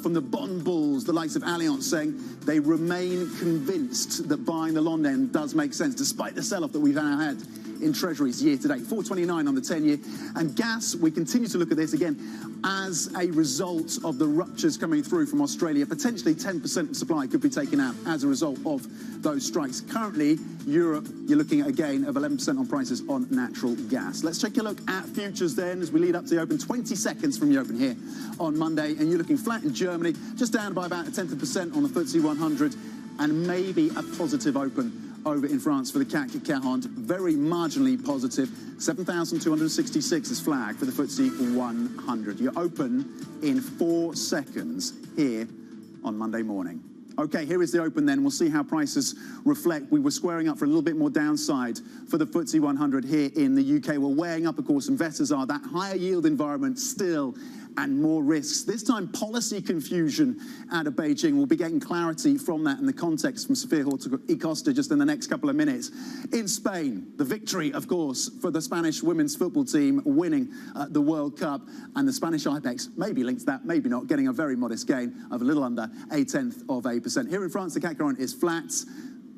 From the bond bulls, the likes of Allianz, saying they remain convinced that buying the long end does make sense, despite the sell-off that we've now had in treasuries year to date. 4.29 on the 10-year. And gas, we continue to look at this again as a result of the ruptures coming through from Australia. Potentially 10% of supply could be taken out as a result of those strikes. Currently, Europe, you're looking at a gain of 11% on prices on natural gas. Let's take a look at futures then as we lead up to the open. 20 seconds from the open here on Monday, and you're looking flat in Germany, just down by about 1/10% on the FTSE 100, and maybe a positive open over in France for the CAC 40, very marginally positive. 7,266 is flagged for the FTSE 100. You're open in 4 seconds here on Monday morning. Okay, here is the open then. We'll see how prices reflect. We were squaring up for a little bit more downside for the FTSE 100 here in the UK. We're weighing up, of course, investors are that higher yield environment still and more risks. This time, policy confusion out of Beijing. We'll be getting clarity from that in the context from Sofia Horta-Acosta just in the next couple of minutes. In Spain, the victory, of course, for the Spanish women's football team winning the World Cup, and the Spanish IBEX, maybe linked to that, maybe not, getting a very modest gain of a little under 0.1%. Here in France, the CAC 40 is flat.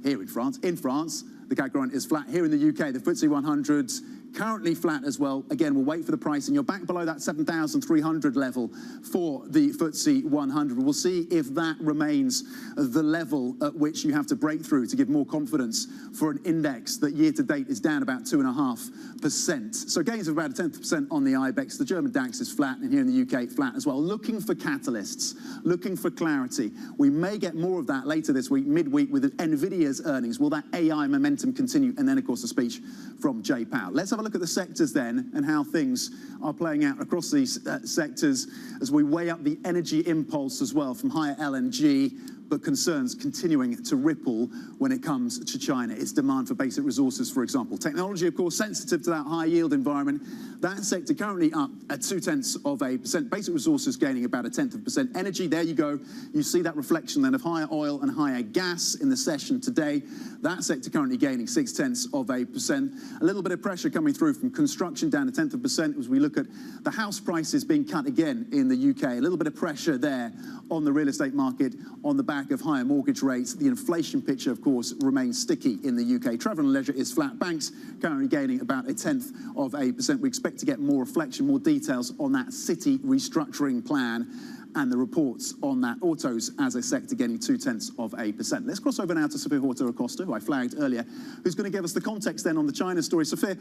Here in France, the CAC 40 is flat. Here in the UK, the FTSE 100 currently flat as well. Again, we'll wait for the price, and you're back below that 7,300 level for the FTSE 100. We'll see if that remains the level at which you have to break through to give more confidence for an index that year to date is down about 2.5%. So gains of about 10% on the IBEX. The German DAX is flat, and here in the UK, flat as well. Looking for catalysts, looking for clarity. We may get more of that later this week, midweek, with NVIDIA's earnings. Will that AI momentum continue? And then, of course, a speech from Jay Powell. Let's have a look at the sectors then and how things are playing out across these sectors as we weigh up the energy impulse as well from higher LNG, but concerns continuing to ripple when it comes to China. Its demand for basic resources, for example. Technology, of course, sensitive to that high yield environment. That sector currently up at 0.2%. Basic resources gaining about 0.1%. Energy, there you go. You see that reflection then of higher oil and higher gas in the session today. That sector currently gaining 0.6%. A little bit of pressure coming through from construction, down 0.1% as we look at the house prices being cut again in the UK. A little bit of pressure there on the real estate market on the back of higher mortgage rates. The inflation picture, of course, remains sticky in the UK. Travel and leisure is flat. Banks currently gaining about 0.1%. We expect to get more reflection, more details on that city restructuring plan and the reports on that. Autos as a sector getting 0.2%. Let's cross over now to Sofia Horta-Acosta, who I flagged earlier, who's going to give us the context then on the China story. Sofia,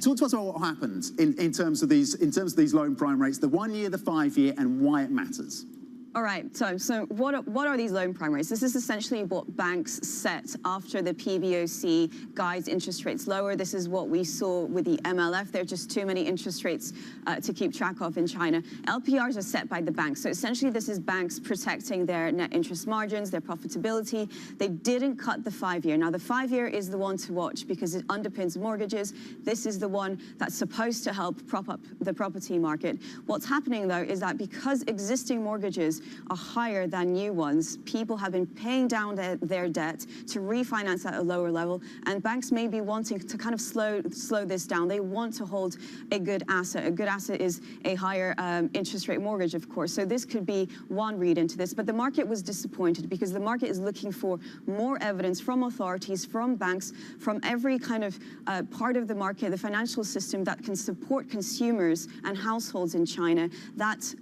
talk to us about what happened in terms of these loan prime rates, the 1 year, the 5 year, and why it matters. All right, so what are these loan prime rates? This is essentially what banks set after the PBOC guides interest rates lower. This is what we saw with the MLF. There are just too many interest rates to keep track of in China. LPRs are set by the banks. So essentially this is banks protecting their net interest margins, their profitability. They didn't cut the 5 year. Now the 5 year is the one to watch because it underpins mortgages. This is the one that's supposed to help prop up the property market. What's happening though is that because existing mortgages are higher than new ones, people have been paying down their debt to refinance at a lower level, and banks may be wanting to kind of slow this down. They want to hold a good asset. A good asset is a higher interest rate mortgage, of course. So this could be one read into this, but the market was disappointed because the market is looking for more evidence from authorities, from banks, from every kind of part of the market, the financial system that can support consumers and households in China, that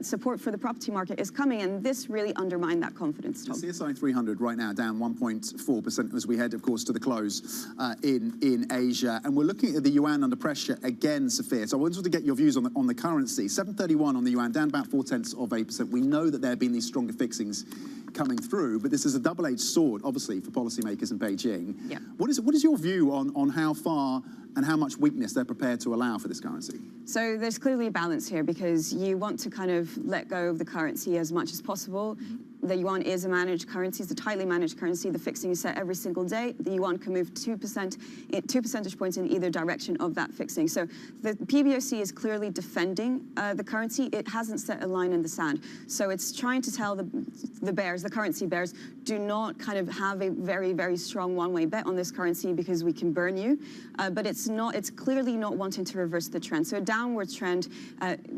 that that support for the property market is coming, and this really undermined that confidence, Tom. The CSI 300 right now down 1.4% as we head, of course, to the close in Asia. And we're looking at the yuan under pressure again, Sophia. So I wanted to get your views on the currency. 7.31 on the yuan, down about 0.4%. We know that there have been these stronger fixings coming through, but this is a double-edged sword, obviously, for policymakers in Beijing. Yeah. What is your view on how far and how much weakness they're prepared to allow for this currency? So there's clearly a balance here, because you want to kind of let go of the currency as much as possible. The yuan is a managed currency, it's a tightly managed currency. The fixing is set every single day. The yuan can move 2 percentage points in either direction of that fixing. So the PBOC is clearly defending the currency. It hasn't set a line in the sand. So it's trying to tell the bears, the currency bears, do not kind of have a very, very strong one-way bet on this currency because we can burn you. But it's clearly not wanting to reverse the trend. So a downward trend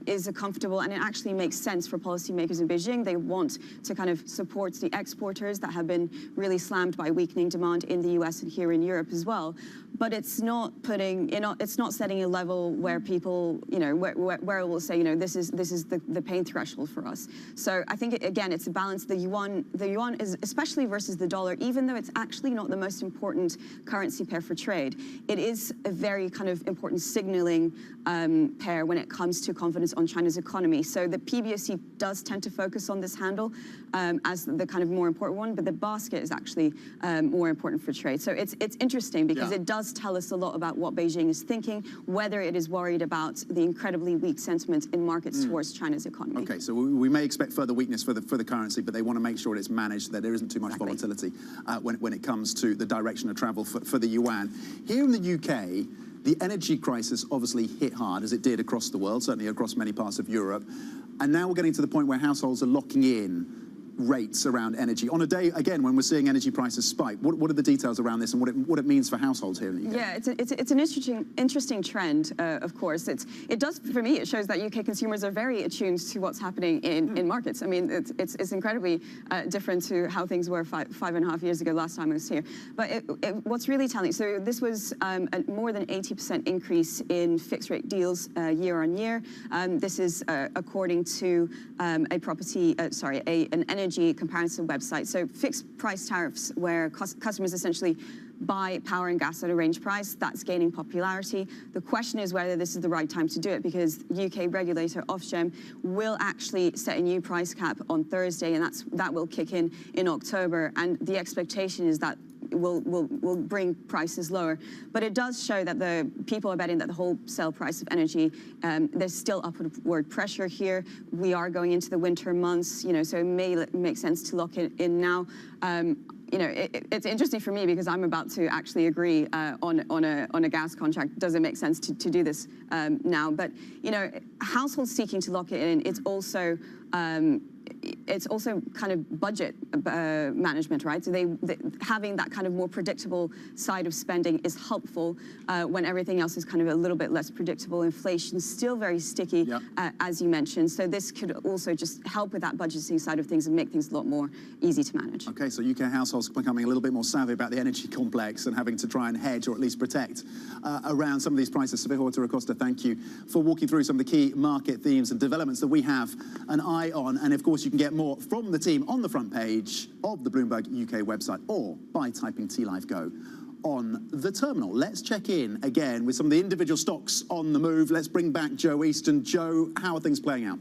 is a comfortable, and it actually makes sense for policymakers in Beijing. They want to kind of support the exporters that have been really slammed by weakening demand in the US and here in Europe as well. But it's not it's not setting a level where people, where it will say, this is the pain threshold for us. So I think again, it's a balance. The yuan is, especially versus the dollar, even though it's actually not the most important currency pair for trade, it is a very kind of important signaling pair when it comes to confidence on China's economy. So the PBOC does tend to focus on this handle as the kind of more important one, but the basket is actually more important for trade. So it's interesting because it does tell us a lot about what Beijing is thinking, whether it is worried about the incredibly weak sentiment in markets towards China's economy. Okay, so we may expect further weakness for the currency, but they want to make sure it's managed, that there isn't too much volatility when it comes to the direction of travel for the yuan. Here in the UK, the energy crisis obviously hit hard, as it did across the world, certainly across many parts of Europe. And now we're getting to the point where households are locking in rates around energy on a day, again, when we're seeing energy prices spike. What are the details around this and what it means for households here in the UK? Yeah, it's an interesting trend, of course. It does, for me, it shows that UK consumers are very attuned to what's happening in markets. I mean, it's incredibly different to how things were 5.5 years ago, last time I was here. But what's really telling, so this was a more than 80% increase in fixed rate deals year on year. This is according to an energy comparison website. So fixed price tariffs where customers essentially buy power and gas at a range price, that's gaining popularity. The question is whether this is the right time to do it, because UK regulator Ofgem will actually set a new price cap on Thursday, and that will kick in October. And the expectation is that will bring prices lower. But it does show that the people are betting that the wholesale price of energy, there's still upward pressure here. We are going into the winter months, so it may make sense to lock it in now. It's interesting for me because I'm about to actually agree on a gas contract. Does it make sense to do this now? But households seeking to lock it in, it's also kind of budget management, right? So having that kind of more predictable side of spending is helpful when everything else is kind of a little bit less predictable. Inflation's still very sticky, as you mentioned. So this could also just help with that budgeting side of things and make things a lot more easy to manage. Okay, so UK households becoming a little bit more savvy about the energy complex and having to try and hedge or at least protect around some of these prices. Sophia Horta-Acosta, thank you for walking through some of the key market themes and developments that we have an eye on. And of course, you can get more from the team on the front page of the Bloomberg UK website or by typing TLive Go on the terminal. Let's check in again with some of the individual stocks on the move. Let's bring back Joe Easton. Joe, how are things playing out?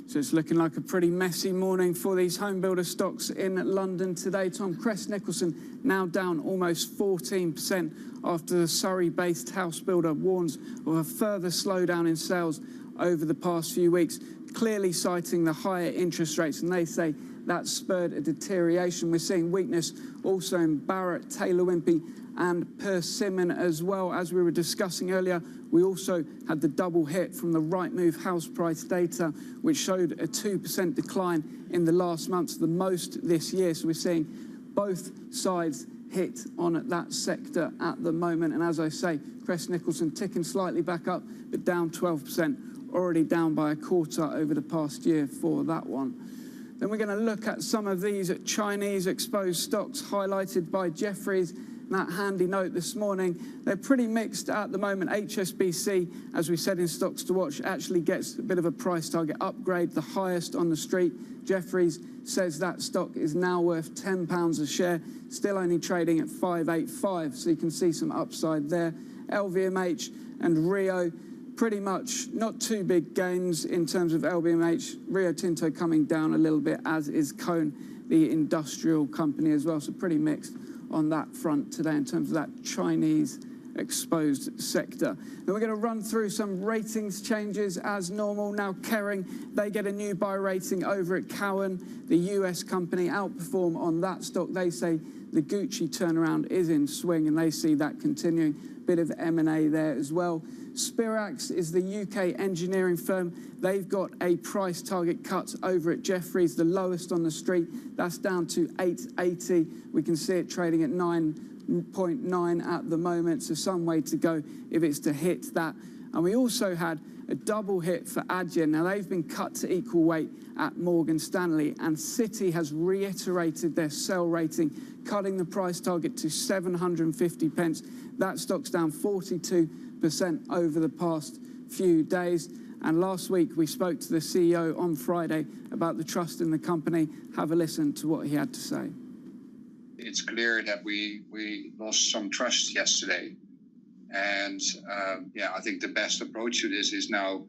So it's looking like a pretty messy morning for these home builder stocks in London today. Tom, Crest Nicholson now down almost 14% after the Surrey-based house builder warns of a further slowdown in sales over the past few weeks, clearly citing the higher interest rates, and they say that spurred a deterioration. We're seeing weakness also in Barratt, Taylor Wimpey and Persimmon as well. As we were discussing earlier, we also had the double hit from the Rightmove house price data, which showed a 2% decline in the last month, the most this year. So we're seeing both sides hit on that sector at the moment. And as I say, Crest Nicholson ticking slightly back up, but down 12%, already down by a quarter over the past year for that one. Then we're going to look at some of these Chinese exposed stocks highlighted by Jefferies that handy note this morning. They're pretty mixed at the moment. HSBC, as we said in Stocks to Watch, actually gets a bit of a price target upgrade, the highest on the street. Jefferies says that stock is now worth £10 a share, still only trading at 585, so you can see some upside there. LVMH and Rio, pretty much not too big gains in terms of LVMH. Rio Tinto coming down a little bit, as is Cone, the industrial company as well, so pretty mixed on that front today in terms of that Chinese exposed sector. Then we're going to run through some ratings changes as normal. Now Kering, they get a new buy rating over at Cowen. The US company outperform on that stock. They say the Gucci turnaround is in swing and they see that continuing. Bit of M&A there as well. Spirax is the UK engineering firm. They've got a price target cut over at Jefferies, the lowest on the street. That's down to 880. We can see it trading at 9.9 at the moment, so some way to go if it's to hit that. And we also had a double hit for Adyen. Now they've been cut to equal weight at Morgan Stanley, and Citi has reiterated their sell rating, cutting the price target to 750 pence. That stock's down 42% over the past few days. And last week we spoke to the CEO on Friday about the trust in the company. Have a listen to what he had to say. It's clear that we lost some trust yesterday. And I think the best approach to this is now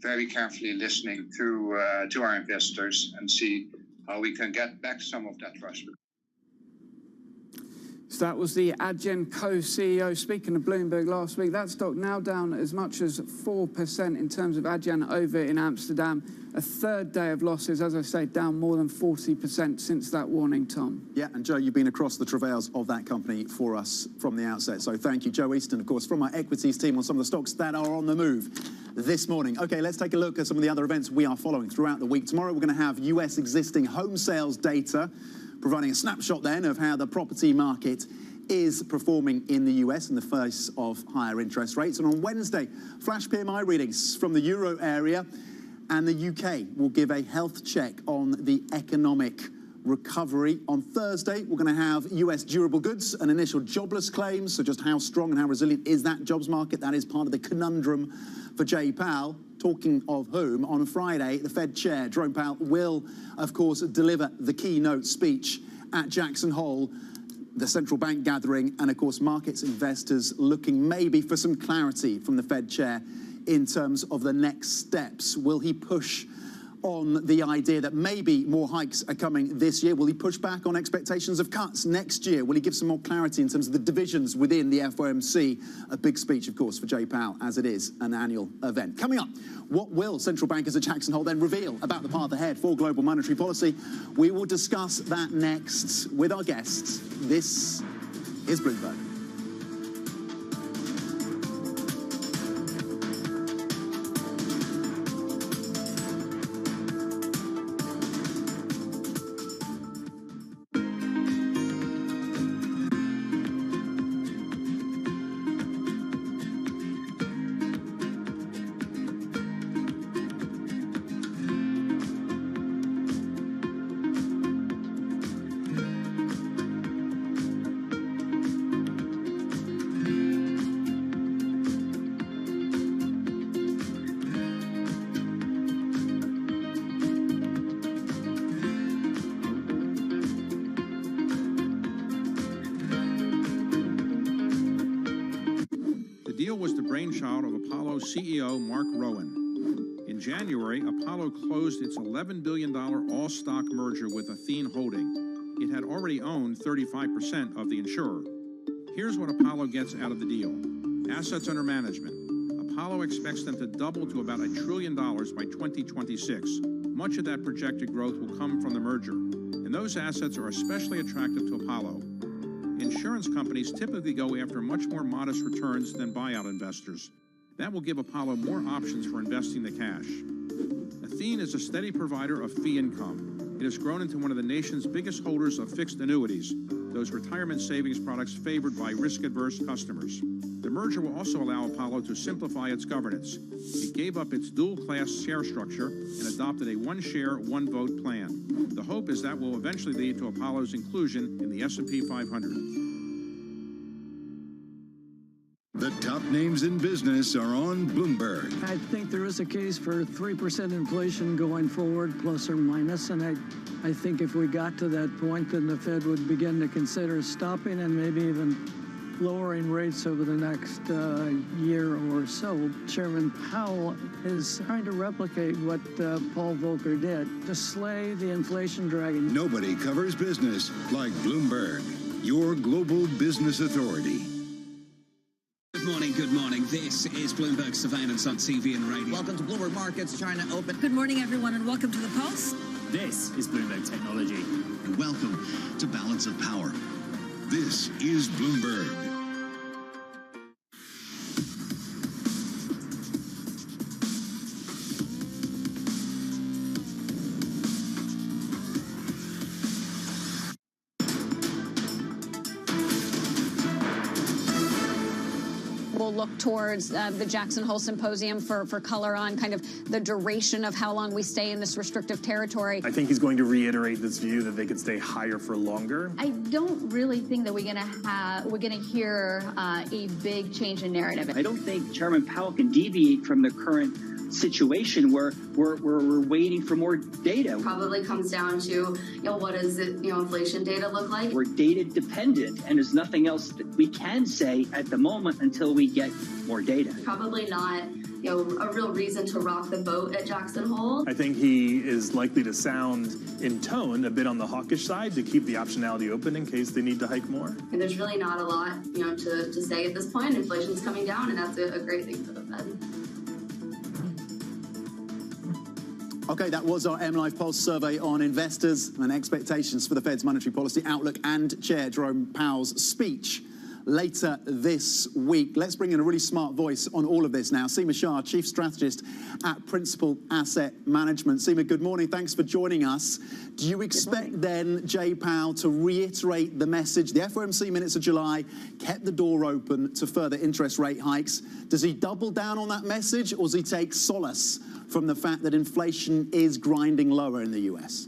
very carefully listening to our investors and see how we can get back some of that trust. So that was the Adyen co-CEO speaking to Bloomberg last week. That stock now down as much as 4% in terms of Adyen over in Amsterdam. A third day of losses, as I say, down more than 40% since that warning, Tom. Yeah, and Joe, you've been across the travails of that company for us from the outset. So thank you, Joe Easton, of course, from our equities team on some of the stocks that are on the move this morning. OK, let's take a look at some of the other events we are following throughout the week. Tomorrow, we're going to have US existing home sales data, providing a snapshot then of how the property market is performing in the US in the face of higher interest rates. And on Wednesday, flash PMI readings from the Euro area, and the UK will give a health check on the economic recovery. On Thursday, we're going to have US durable goods and initial jobless claims. So just how strong and how resilient is that jobs market? That is part of the conundrum for Jay Powell. Talking of whom, on Friday, the Fed chair, Jerome Powell, will, of course, deliver the keynote speech at Jackson Hole, the central bank gathering, and, of course, markets investors looking maybe for some clarity from the Fed chair in terms of the next steps. Will he push on the idea that maybe more hikes are coming this year? Will he push back on expectations of cuts next year? Will he give some more clarity in terms of the divisions within the FOMC? A big speech, of course, for Jay Powell, as it is an annual event. Coming up, what will central bankers at Jackson Hole then reveal about the path ahead for global monetary policy? We will discuss that next with our guests. This is Bloomberg. Was the brainchild of Apollo CEO Mark Rowan. In January, Apollo closed its $11 billion all-stock merger with Athene Holding. It had already owned 35% of the insurer. Here's what Apollo gets out of the deal. Assets under management. Apollo expects them to double to about $1 trillion by 2026. Much of that projected growth will come from the merger, and those assets are especially attractive to Apollo. Insurance companies typically go after much more modest returns than buyout investors. That will give Apollo more options for investing the cash. Athene is a steady provider of fee income. It has grown into one of the nation's biggest holders of fixed annuities, those retirement savings products favored by risk-averse customers. The merger will also allow Apollo to simplify its governance. It gave up its dual-class share structure and adopted a one-share, one-vote plan. The hope is that will eventually lead to Apollo's inclusion in the S&P 500. top names in business are on Bloomberg. I think there is a case for 3% inflation going forward, plus or minus, and I think if we got to that point, then the Fed would begin to consider stopping and maybe even lowering rates over the next year or so. Chairman Powell is trying to replicate what Paul Volcker did, to slay the inflation dragon. Nobody covers business like Bloomberg, your global business authority. Good morning, good morning. This is Bloomberg Surveillance on TV and radio. Welcome to Bloomberg Markets, China Open. Good morning, everyone, and welcome to the Pulse. This is Bloomberg Technology. And welcome to Balance of Power. This is Bloomberg. We'll look towards the Jackson Hole Symposium for color on kind of the duration of how long we stay in this restrictive territory. I think he's going to reiterate this view that they could stay higher for longer. I don't really think that we're going to hear a big change in narrative. I don't think Chairman Powell can deviate from the current situation where we're waiting for more data. Probably comes down to, what does inflation data look like? We're data dependent, and there's nothing else that we can say at the moment until we get more data. Probably not, a real reason to rock the boat at Jackson Hole. I think he is likely to sound in tone a bit on the hawkish side to keep the optionality open in case they need to hike more. And there's really not a lot, to say at this point. Inflation's coming down, and that's a great thing for the Fed. Okay, that was our MLive Pulse survey on investors and expectations for the Fed's monetary policy outlook and Chair Jerome Powell's speech later this week. Let's bring in a really smart voice on all of this now. Seema Shah, Chief Strategist at Principal Asset Management. Seema, good morning. Thanks for joining us. Do you expect then Jay Powell to reiterate the message? The FOMC minutes of July kept the door open to further interest rate hikes. Does he double down on that message, or does he take solace from the fact that inflation is grinding lower in the US?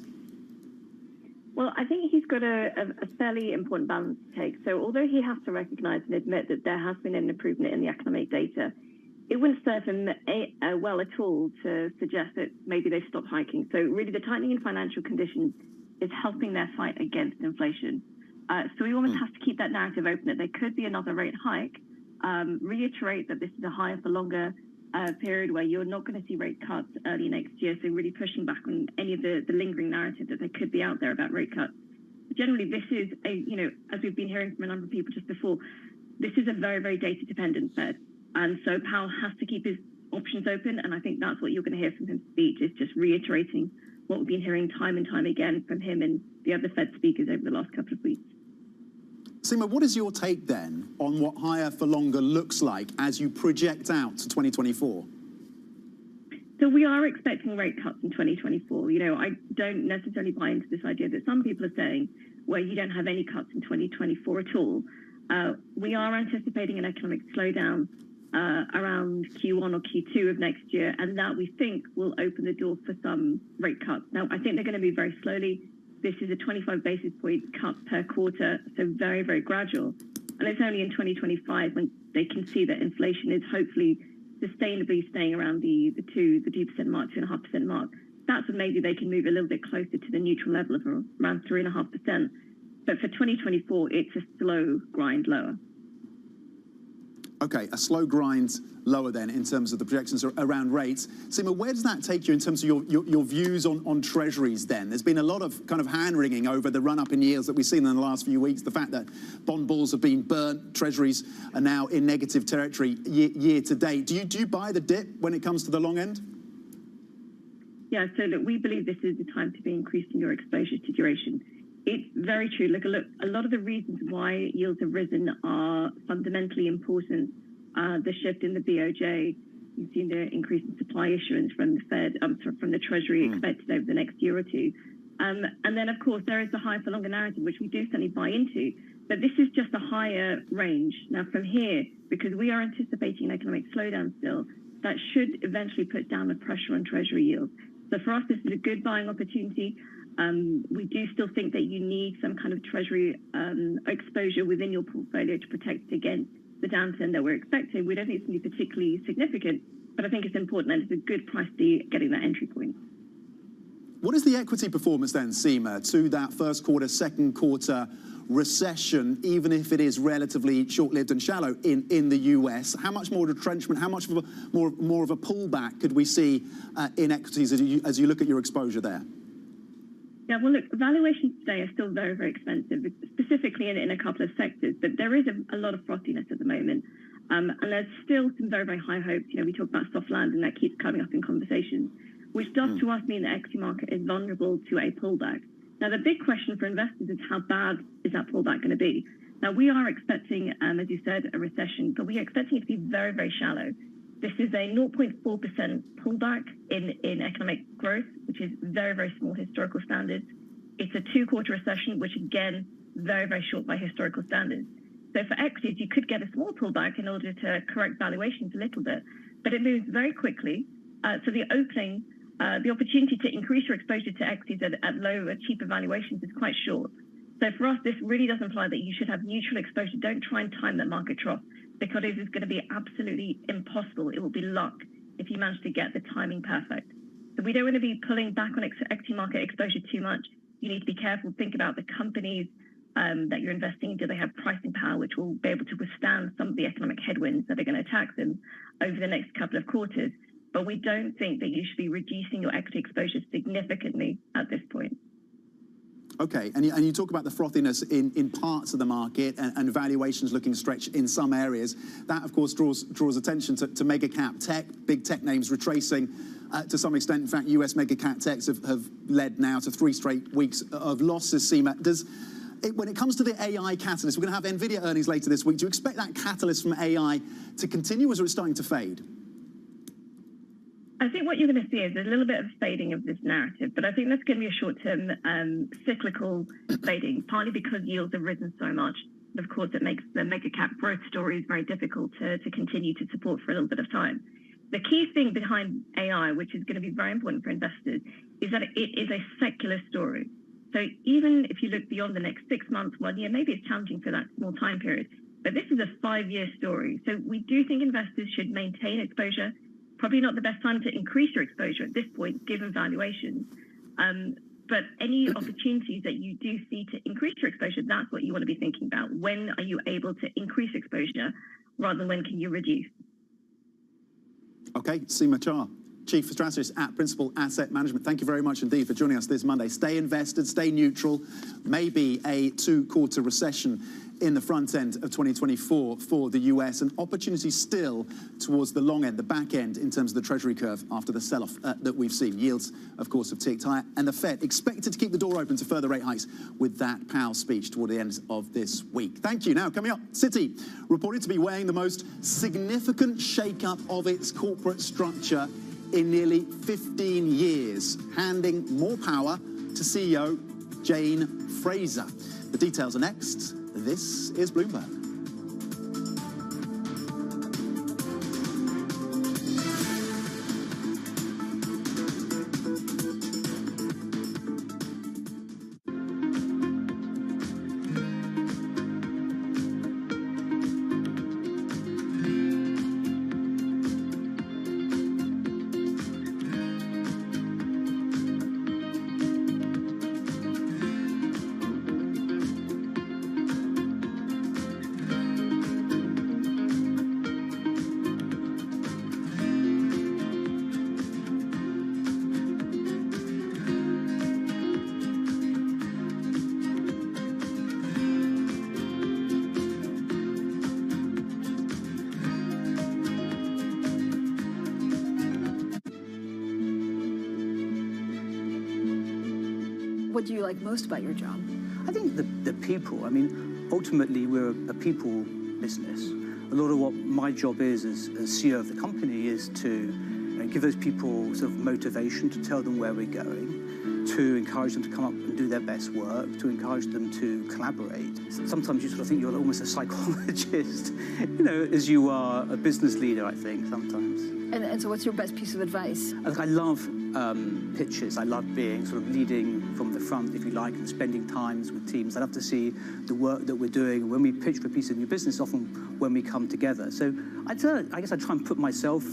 Well, I think he's got a fairly important balance to take. So although he has to recognize and admit that there has been an improvement in the economic data, it wouldn't serve him well at all to suggest that maybe they've stopped hiking. So really the tightening in financial conditions is helping their fight against inflation. So he almost has to keep that narrative open that there could be another rate hike, reiterate that this is a higher for longer period where you're not going to see rate cuts early next year, so really pushing back on any of the lingering narrative that there could be out there about rate cuts. Generally, this is as we've been hearing from a number of people just before, this is a very, very data-dependent Fed, and so Powell has to keep his options open, and I think that's what you're going to hear from his speech, is just reiterating what we've been hearing time and time again from him and the other Fed speakers over the last couple of weeks. Seema, what is your take then on what higher for longer looks like as you project out to 2024? So we are expecting rate cuts in 2024. I don't necessarily buy into this idea that some people are saying, well, you don't have any cuts in 2024 at all. We are anticipating an economic slowdown around Q1 or Q2 of next year, and that we think will open the door for some rate cuts. Now, I think they're going to be very slowly. This is a 25 basis point cut per quarter, so very, very gradual. And it's only in 2025 when they can see that inflation is hopefully sustainably staying around the 2% mark, 2.5% mark. That's when maybe they can move a little bit closer to the neutral level of around 3.5%. But for 2024, it's a slow grind lower. Okay, a slow grind lower then in terms of the projections around rates. Seema, where does that take you in terms of your views on treasuries then? There's been a lot of kind of hand-wringing over the run-up in yields that we've seen in the last few weeks, the fact that bond bulls have been burnt, treasuries are now in negative territory year to date. Do you buy the dip when it comes to the long end? Yeah, so look, we believe this is the time to be increasing your exposure to duration. It's very true. Look, a lot of the reasons why yields have risen are fundamentally important. The shift in the BOJ, you've seen the increase in supply issuance from the Fed, from the Treasury expected over the next year or two. And then, of course, there is the higher for longer narrative, which we do certainly buy into. But this is just a higher range. Now, from here, because we are anticipating an economic slowdown still, that should eventually put downward pressure on Treasury yields. So for us, this is a good buying opportunity. We do still think that you need some kind of Treasury exposure within your portfolio to protect against the downturn that we're expecting. We don't think it's going to be particularly significant, but I think it's important and it's a good price to getting that entry point. What is the equity performance then, Seema, to that first quarter, second quarter recession, even if it is relatively short-lived and shallow in the US? How much more retrenchment, how much of a, more of a pullback could we see in equities as you look at your exposure there? Yeah, well, look, valuations today are still very, very expensive, specifically in a couple of sectors, but there is a lot of frothiness at the moment. And there's still some very, very high hopes. You know, we talk about soft landing, that keeps coming up in conversations, which does to us mean the equity market is vulnerable to a pullback. Now, the big question for investors is how bad is that pullback going to be? Now, we are expecting, as you said, a recession, but we are expecting it to be very, very shallow. This is a 0.4% pullback in economic growth, which is very, very small historical standards. It's a two-quarter recession, which again, very, very short by historical standards. So for equities, you could get a small pullback in order to correct valuations a little bit, but it moves very quickly. So the opening, the opportunity to increase your exposure to equities at lower, cheaper valuations is quite short. So for us, this really does imply that you should have neutral exposure. Don't try and time that market trough, because it is going to be absolutely impossible. It will be luck if you manage to get the timing perfect. So we don't want to be pulling back on equity market exposure too much. You need to be careful. Think about the companies that you're investing in. Do they have pricing power, which will be able to withstand some of the economic headwinds that are going to attack them over the next couple of quarters? But we don't think that you should be reducing your equity exposure significantly at this point. Okay, and you talk about the frothiness in parts of the market and valuations looking stretched in some areas. That, of course, draws attention to mega cap tech, big tech names retracing to some extent. In fact, US mega cap techs have led now to 3 straight weeks of losses. Seema, when it comes to the AI catalyst, we're going to have NVIDIA earnings later this week. Do you expect that catalyst from AI to continue, or is it starting to fade? I think what you're going to see is a little bit of fading of this narrative, but I think that's going to be a short-term cyclical fading, partly because yields have risen so much. And of course, it makes the mega cap growth stories very difficult to continue to support for a little bit of time. The key thing behind AI, which is going to be very important for investors, is that it is a secular story. So even if you look beyond the next 6 months, 1 year, maybe it's challenging for that small time period, but this is a 5-year story. So we do think investors should maintain exposure. Probably not the best time to increase your exposure at this point, given valuations. But any opportunities that you do see to increase your exposure, that's what you want to be thinking about. When are you able to increase exposure rather than when can you reduce? Okay, Seema Char, Chief Strategist at Principal Asset Management. Thank you very much indeed for joining us this Monday. Stay invested, stay neutral. Maybe a 2-quarter recession in the front end of 2024 for the US, and opportunity still towards the long end, the back end, in terms of the Treasury curve after the sell-off that we've seen. Yields, of course, have ticked higher, and the Fed expected to keep the door open to further rate hikes with that Powell speech toward the end of this week. Thank you. Now, coming up, Citi reported to be weighing the most significant shake-up of its corporate structure in nearly 15 years, handing more power to CEO Jane Fraser. The details are next. This is Bloomberg. What do you like most about your job? I think the people. I mean, ultimately, we're a people business. A lot of what my job is as CEO of the company is to give those people sort of motivation, to tell them where we're going, to encourage them to come up and do their best work, to encourage them to collaborate. Sometimes you sort of think you're almost a psychologist, as you are a business leader, I think, sometimes. And so what's your best piece of advice? I love pitches. I love being sort of leading from the front, if you like, and spending times with teams. I love to see the work that we're doing. When we pitch for a piece of new business, often when we come together. So I guess I try and put myself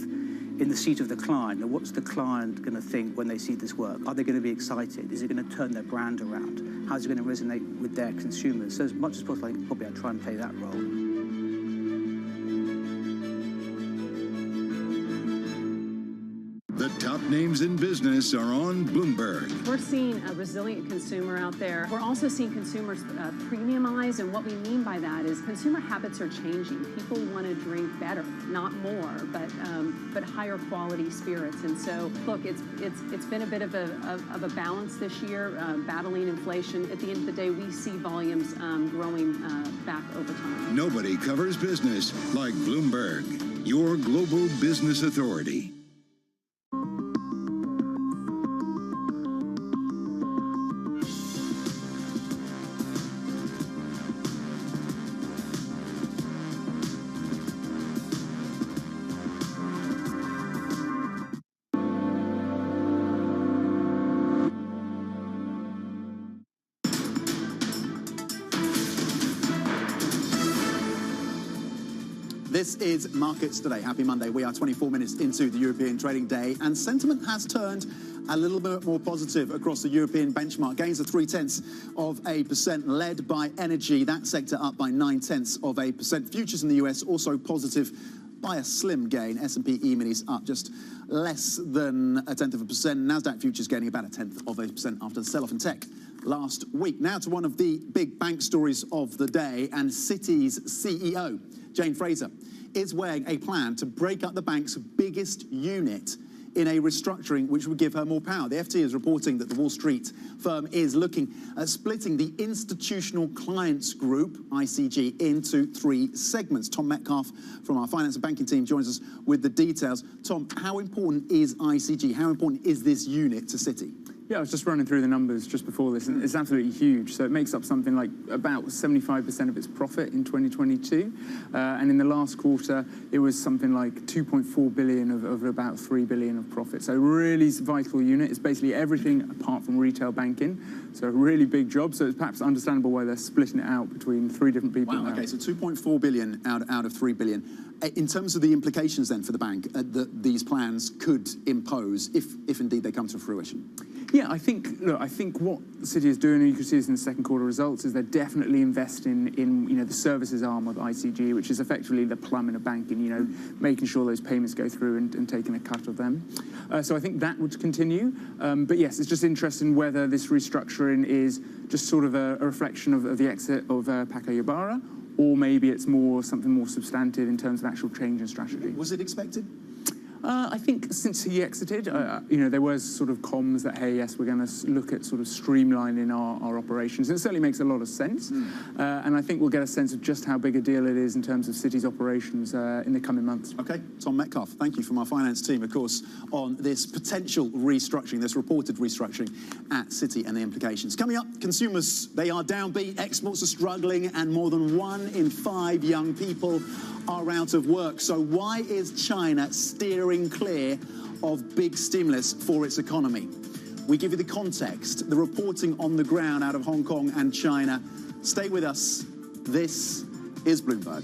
in the seat of the client. And what's the client going to think when they see this work? Are they going to be excited? Is it going to turn their brand around? How's it going to resonate with their consumers? So as much as possible, I think probably I try and play that role. The top names in business are on Bloomberg. We're seeing a resilient consumer out there. We're also seeing consumers premiumize, and what we mean by that is consumer habits are changing. People want to drink better, not more, but higher quality spirits. And so, look, it's been a bit of a balance this year, battling inflation. At the end of the day, we see volumes growing back over time. Nobody covers business like Bloomberg, your global business authority. This is Markets Today. Happy Monday. We are 24 minutes into the European trading day, and sentiment has turned a little bit more positive across the European benchmark. Gains of 0.3%, led by energy. That sector up by 0.9%. Futures in the US also positive by a slim gain. S&P E-minis up just less than 0.1%. Nasdaq futures gaining about 0.1% after the sell-off in tech last week. Now to one of the big bank stories of the day, and Citi's CEO, Jane Fraser, is weighing a plan to break up the bank's biggest unit in a restructuring which would give her more power. The FT is reporting that the Wall Street firm is looking at splitting the Institutional Clients Group, ICG, into 3 segments. Tom Metcalf from our finance and banking team joins us with the details. Tom, how important is ICG? How important is this unit to Citi? Yeah, I was just running through the numbers just before this, and it's absolutely huge. So it makes up something like about 75% of its profit in 2022. And in the last quarter, it was something like 2.4 billion of about 3 billion of profit. So really vital unit. It's basically everything apart from retail banking. So a really big job. So it's perhaps understandable why they're splitting it out between 3 different people. Wow, now. Okay, so 2.4 billion out of 3 billion. In terms of the implications then for the bank that these plans could impose, if indeed they come to fruition. Yeah, I think what Citi is doing, and you can see this in the second quarter results, is they're definitely investing in the services arm of ICG, which is effectively the plumbing of banking, making sure those payments go through and taking a cut of them. So I think that would continue. But yes, it's just interesting whether this restructuring is just sort of a reflection of the exit of Paco Ybarra, or maybe it's something more substantive in terms of actual change in strategy. Was it expected? I think since he exited, there was sort of comms that, hey, yes, we're going to look at sort of streamlining our operations. And it certainly makes a lot of sense. And I think we'll get a sense of just how big a deal it is in terms of Citi's operations in the coming months. Okay, Tom Metcalf, thank you from our finance team, of course, on this potential restructuring, this reported restructuring at Citi and the implications. Coming up, consumers, they are downbeat, exports are struggling, and more than 1 in 5 young people are out of work. So why is China steering clear of big stimulus for its economy? We give you the context, the reporting on the ground out of Hong Kong and China. Stay with us. This is Bloomberg.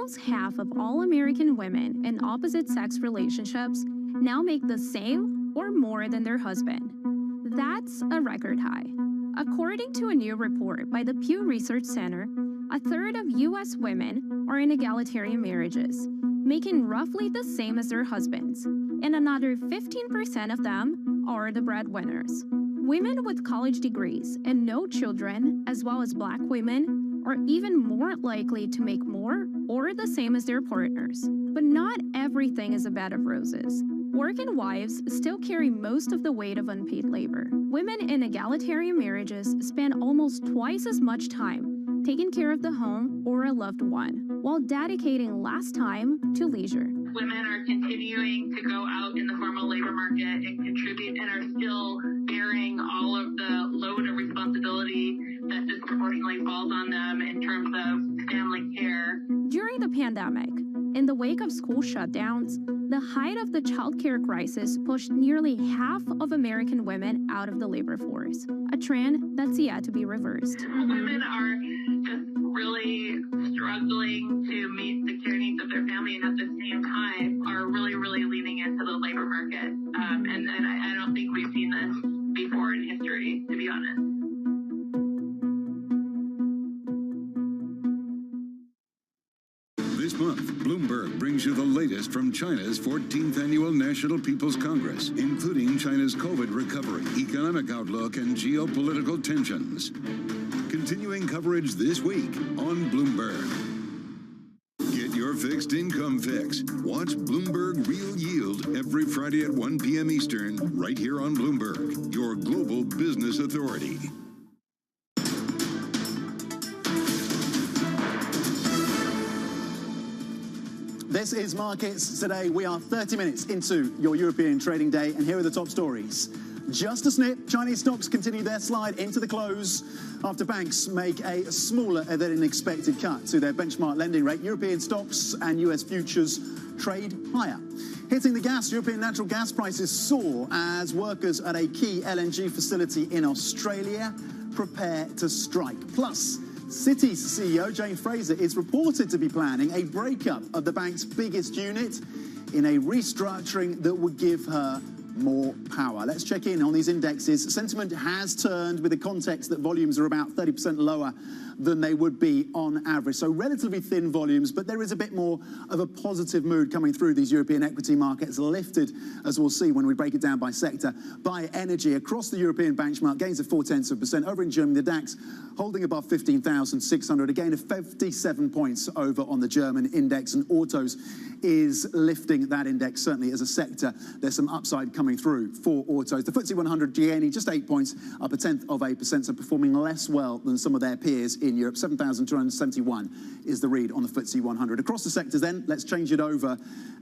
almost half of all American women in opposite-sex relationships now make the same or more than their husband. That's a record high. According to a new report by the Pew Research Center, a third of U.S. women are in egalitarian marriages, making roughly the same as their husbands, and another 15% of them are the breadwinners. Women with college degrees and no children, as well as Black women, are even more likely to make more or the same as their partners. But not everything is a bed of roses. Working wives still carry most of the weight of unpaid labor. Women in egalitarian marriages spend almost twice as much time taking care of the home or a loved one, while dedicating less time to leisure. Women are continuing to go out in the formal labor market and contribute and are still bearing all of the load of responsibility that disproportionately falls on them in terms of family care. During the pandemic, in the wake of school shutdowns, the height of the childcare crisis pushed nearly half of American women out of the labor force, a trend that's yet to be reversed. Women are just really struggling to meet the care needs of their family, and at the same time are really, really leaning into the labor market. And I don't think we've seen this before in history, to be honest. This month, Bloomberg brings you the latest from China's 14th Annual National People's Congress, including China's COVID recovery, economic outlook, and geopolitical tensions. Continuing coverage this week on Bloomberg. Get your fixed income fix. Watch Bloomberg Real Yield every Friday at 1 p.m. Eastern, right here on Bloomberg, your global business authority. This is Markets Today. We are 30 minutes into your European trading day, and here are the top stories. Just a snip, Chinese stocks continue their slide into the close after banks make a smaller than expected cut to their benchmark lending rate. European stocks and US futures trade higher. Hitting the gas, European natural gas prices soar as workers at a key LNG facility in Australia prepare to strike. Plus, Citi's CEO, Jane Fraser, is reported to be planning a breakup of the bank's biggest unit in a restructuring that would give her more power. Let's check in on these indexes. Sentiment has turned with the context that volumes are about 30% lower than they would be on average. So relatively thin volumes, but there is a bit more of a positive mood coming through these European equity markets, lifted, as we'll see when we break it down by sector, by energy. Across the European benchmark, gains of 0.4%. Over in Germany, the DAX holding above 15,600, a gain of 57 points over on the German index, and autos is lifting that index, certainly as a sector. There's some upside coming through for autos. The FTSE 100 gaining just 8 points, up 0.1%, so performing less well than some of their peers in Europe. 7,271 is the read on the FTSE 100. Across the sectors then, let's change it over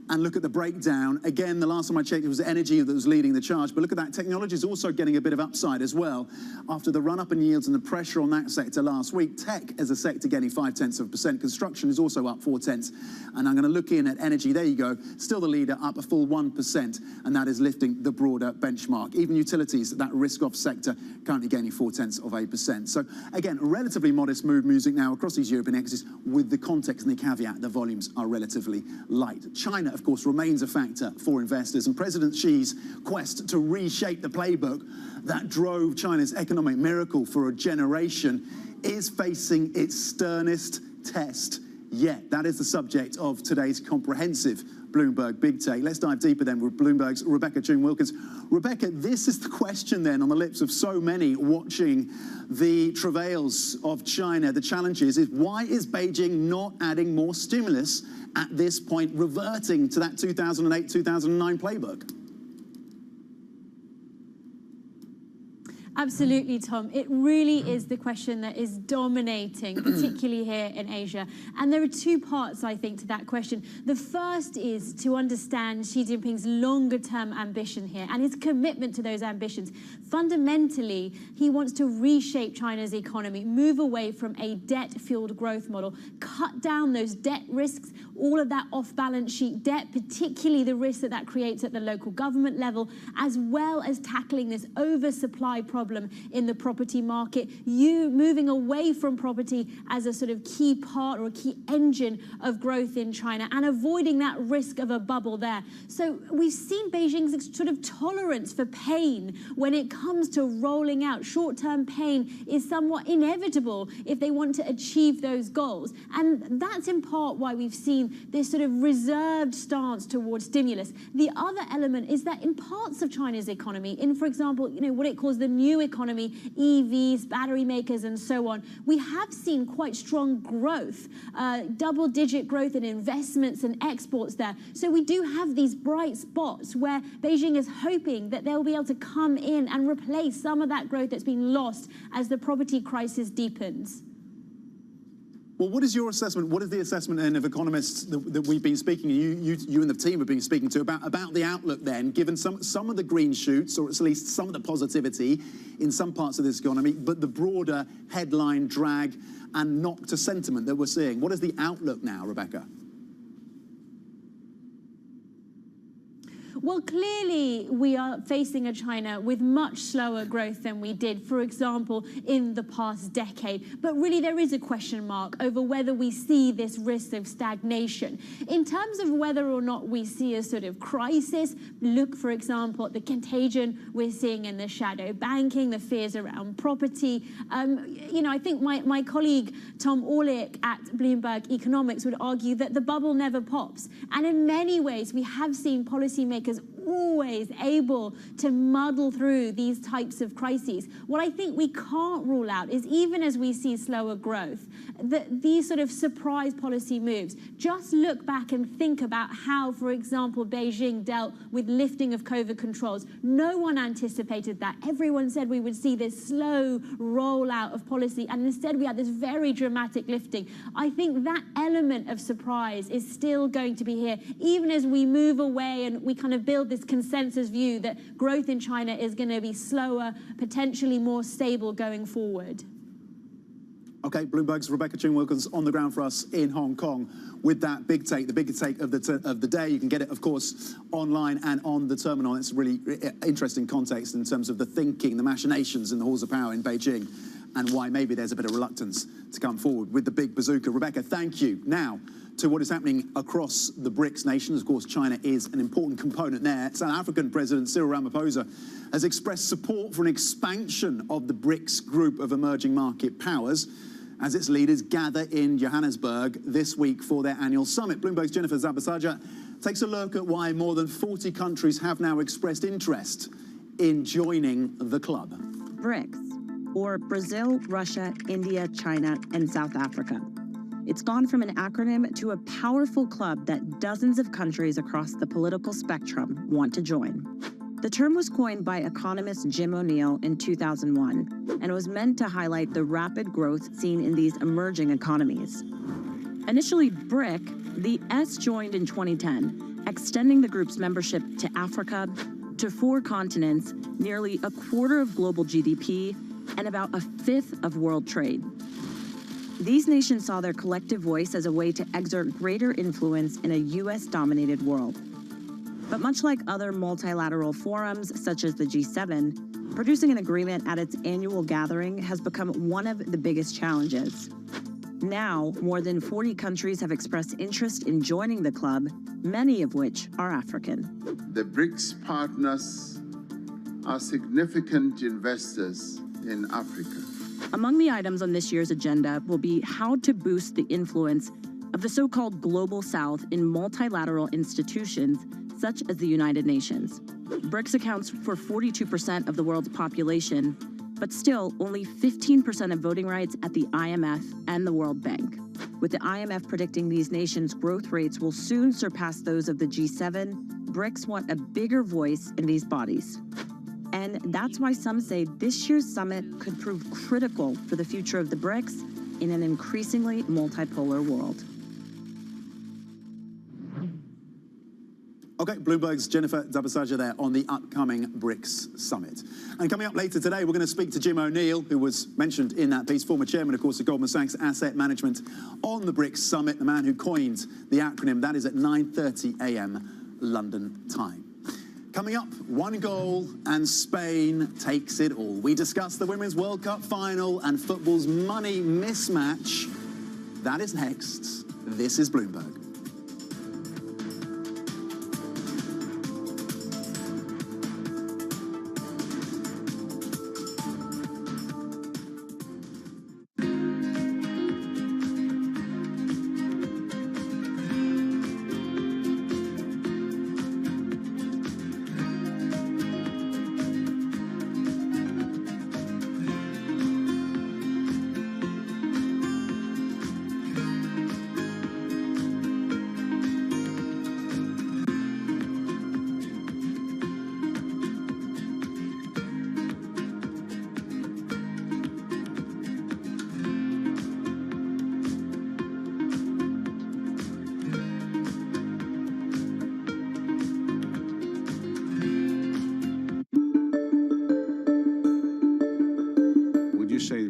and look at the breakdown. Again, the last time I checked, it was energy that was leading the charge, but look at that. Technology is also getting a bit of upside as well. After the run-up in yields and the pressure on that sector last week, tech as a sector getting 0.5%. Construction is also up 0.4. And I'm going to look in at energy. There you go. Still the leader, up a full 1%, and that is lifting the broader benchmark. Even utilities, that risk-off sector, currently gaining 0.4%. So again, relatively modest move music now across these European equities, with the context and the caveat the volumes are relatively light. China, of course, remains a factor for investors, and President Xi's quest to reshape the playbook that drove China's economic miracle for a generation is facing its sternest test yet. That is the subject of today's comprehensive Bloomberg Big Take. Let's dive deeper then with Bloomberg's Rebecca June-Wilkins. Rebecca, this is the question then on the lips of so many watching the travails of China. The challenge is why is Beijing not adding more stimulus at this point, reverting to that 2008-2009 playbook? Absolutely, Tom. It really is the question that is dominating, particularly here in Asia. And there are two parts, I think, to that question. The first is to understand Xi Jinping's longer-term ambition here and his commitment to those ambitions. Fundamentally, he wants to reshape China's economy, move away from a debt-fueled growth model, cut down those debt risks, all of that off-balance sheet debt, particularly the risk that that creates at the local government level, as well as tackling this oversupply problem problem in the property market, you moving away from property as a sort of key part or a key engine of growth in China and avoiding that risk of a bubble there. So we've seen Beijing's sort of tolerance for pain when it comes to rolling out. Short-term pain is somewhat inevitable if they want to achieve those goals. And that's in part why we've seen this sort of reserved stance towards stimulus. The other element is that in parts of China's economy, in, for example, what it calls the new economy, EVs, battery makers, and so on, we have seen quite strong growth, double-digit growth in investments and exports there. So we do have these bright spots where Beijing is hoping that they'll be able to come in and replace some of that growth that's been lost as the property crisis deepens. Well, what is your assessment? What is the assessment then of economists that we've been speaking, you and the team have been speaking to about the outlook then, given some of the green shoots, or at least some of the positivity in some parts of this economy, but the broader headline drag and knock to sentiment that we're seeing? What is the outlook now, Rebecca? Well, clearly we are facing a China with much slower growth than we did, for example, in the past decade. But really there is a question mark over whether we see this risk of stagnation. In terms of whether or not we see a sort of crisis, look, for example, at the contagion we're seeing in the shadow banking, the fears around property. I think my colleague Tom Orlick at Bloomberg Economics would argue that the bubble never pops. And in many ways, we have seen policymakers always able to muddle through these types of crises. What I think we can't rule out is, even as we see slower growth, that these sort of surprise policy moves. Just look back and think about how, for example, Beijing dealt with lifting of COVID controls. No one anticipated that. Everyone said we would see this slow rollout of policy, and instead we had this very dramatic lifting. I think that element of surprise is still going to be here, even as we move away and we kind of build this consensus view that growth in China is going to be slower, potentially more stable going forward. Okay, Bloomberg's Rebecca Ching-Wilkins on the ground for us in Hong Kong with that big take, the big take of the day. You can get it, of course, online and on the terminal. It's really interesting context in terms of the thinking, the machinations in the halls of power in Beijing, and why maybe there's a bit of reluctance to come forward with the big bazooka. Rebecca, thank you. Now, to what is happening across the BRICS nations. Of course, China is an important component there. South African President Cyril Ramaphosa has expressed support for an expansion of the BRICS group of emerging market powers as its leaders gather in Johannesburg this week for their annual summit. Bloomberg's Jennifer Zabasaja takes a look at why more than 40 countries have now expressed interest in joining the club. BRICS, or Brazil, Russia, India, China, and South Africa. It's gone from an acronym to a powerful club that dozens of countries across the political spectrum want to join. The term was coined by economist Jim O'Neill in 2001 and was meant to highlight the rapid growth seen in these emerging economies. Initially BRIC, the S joined in 2010, extending the group's membership to Africa, to 4 continents, nearly a quarter of global GDP, and about a fifth of world trade. These nations saw their collective voice as a way to exert greater influence in a US-dominated world. But much like other multilateral forums, such as the G7, producing an agreement at its annual gathering has become one of the biggest challenges. Now, more than 40 countries have expressed interest in joining the club, many of which are African. The BRICS partners are significant investors in Africa. Among the items on this year's agenda will be how to boost the influence of the so-called Global South in multilateral institutions such as the United Nations. BRICS accounts for 42% of the world's population, but still only 15% of voting rights at the IMF and the World Bank. With the IMF predicting these nations' growth rates will soon surpass those of the G7, BRICS want a bigger voice in these bodies. And that's why some say this year's summit could prove critical for the future of the BRICS in an increasingly multipolar world. Okay, Bloomberg's Jennifer Zabasaja there on the upcoming BRICS summit. And coming up later today, we're going to speak to Jim O'Neill, who was mentioned in that piece, former chairman, of course, of Goldman Sachs Asset Management, on the BRICS summit, the man who coined the acronym. That is at 9:30 a.m. London time. Coming up, one goal and Spain takes it all. We discuss the Women's World Cup final and football's money mismatch. That is next. This is Bloomberg.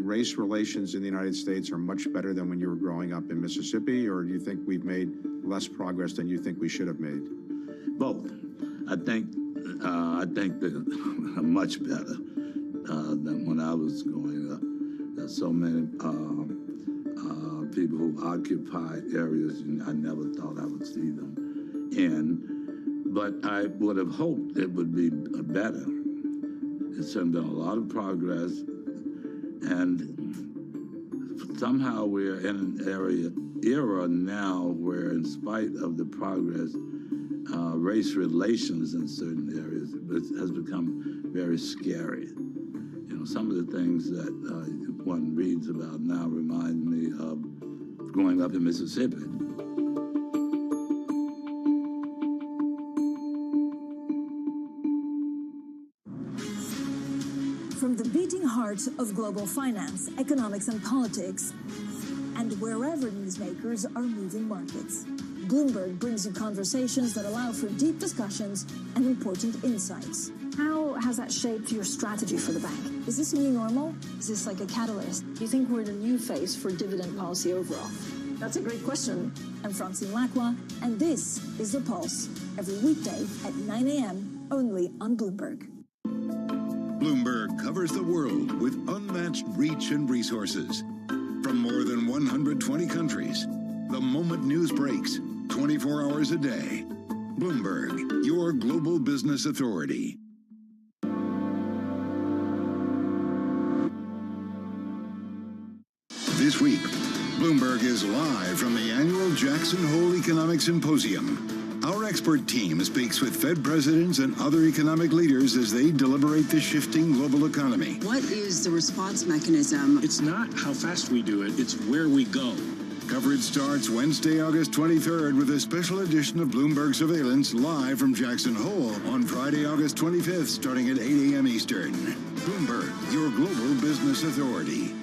Race relations in the United States are much better than when you were growing up in Mississippi, or do you think we've made less progress than you think we should have made? Both. I think they're much better than when I was growing up. There's so many people who occupy areas I never thought I would see them in. But I would have hoped it would be better. It's been a lot of progress. And somehow we're in an era now where, in spite of the progress, race relations in certain areas has become very scary. You know, some of the things that one reads about now remind me of growing up in Mississippi. From the beating heart of global finance, economics, and politics, and wherever newsmakers are moving markets, Bloomberg brings you conversations that allow for deep discussions and important insights. How has that shaped your strategy for the bank? Is this a new normal? Is this like a catalyst? Do you think we're in a new phase for dividend policy overall? That's a great question. I'm Francine Lacqua, and this is The Pulse, every weekday at 9 a.m. only on Bloomberg. Bloomberg covers the world with unmatched reach and resources. From more than 120 countries, the moment news breaks, 24 hours a day. Bloomberg, your global business authority. This week, Bloomberg is live from the annual Jackson Hole Economic Symposium. Our expert team speaks with Fed presidents and other economic leaders as they deliberate the shifting global economy. What is the response mechanism? It's not how fast we do it, it's where we go. Coverage starts Wednesday, August 23rd with a special edition of Bloomberg Surveillance live from Jackson Hole on Friday, August 25th, starting at 8 a.m. Eastern. Bloomberg, your global business authority.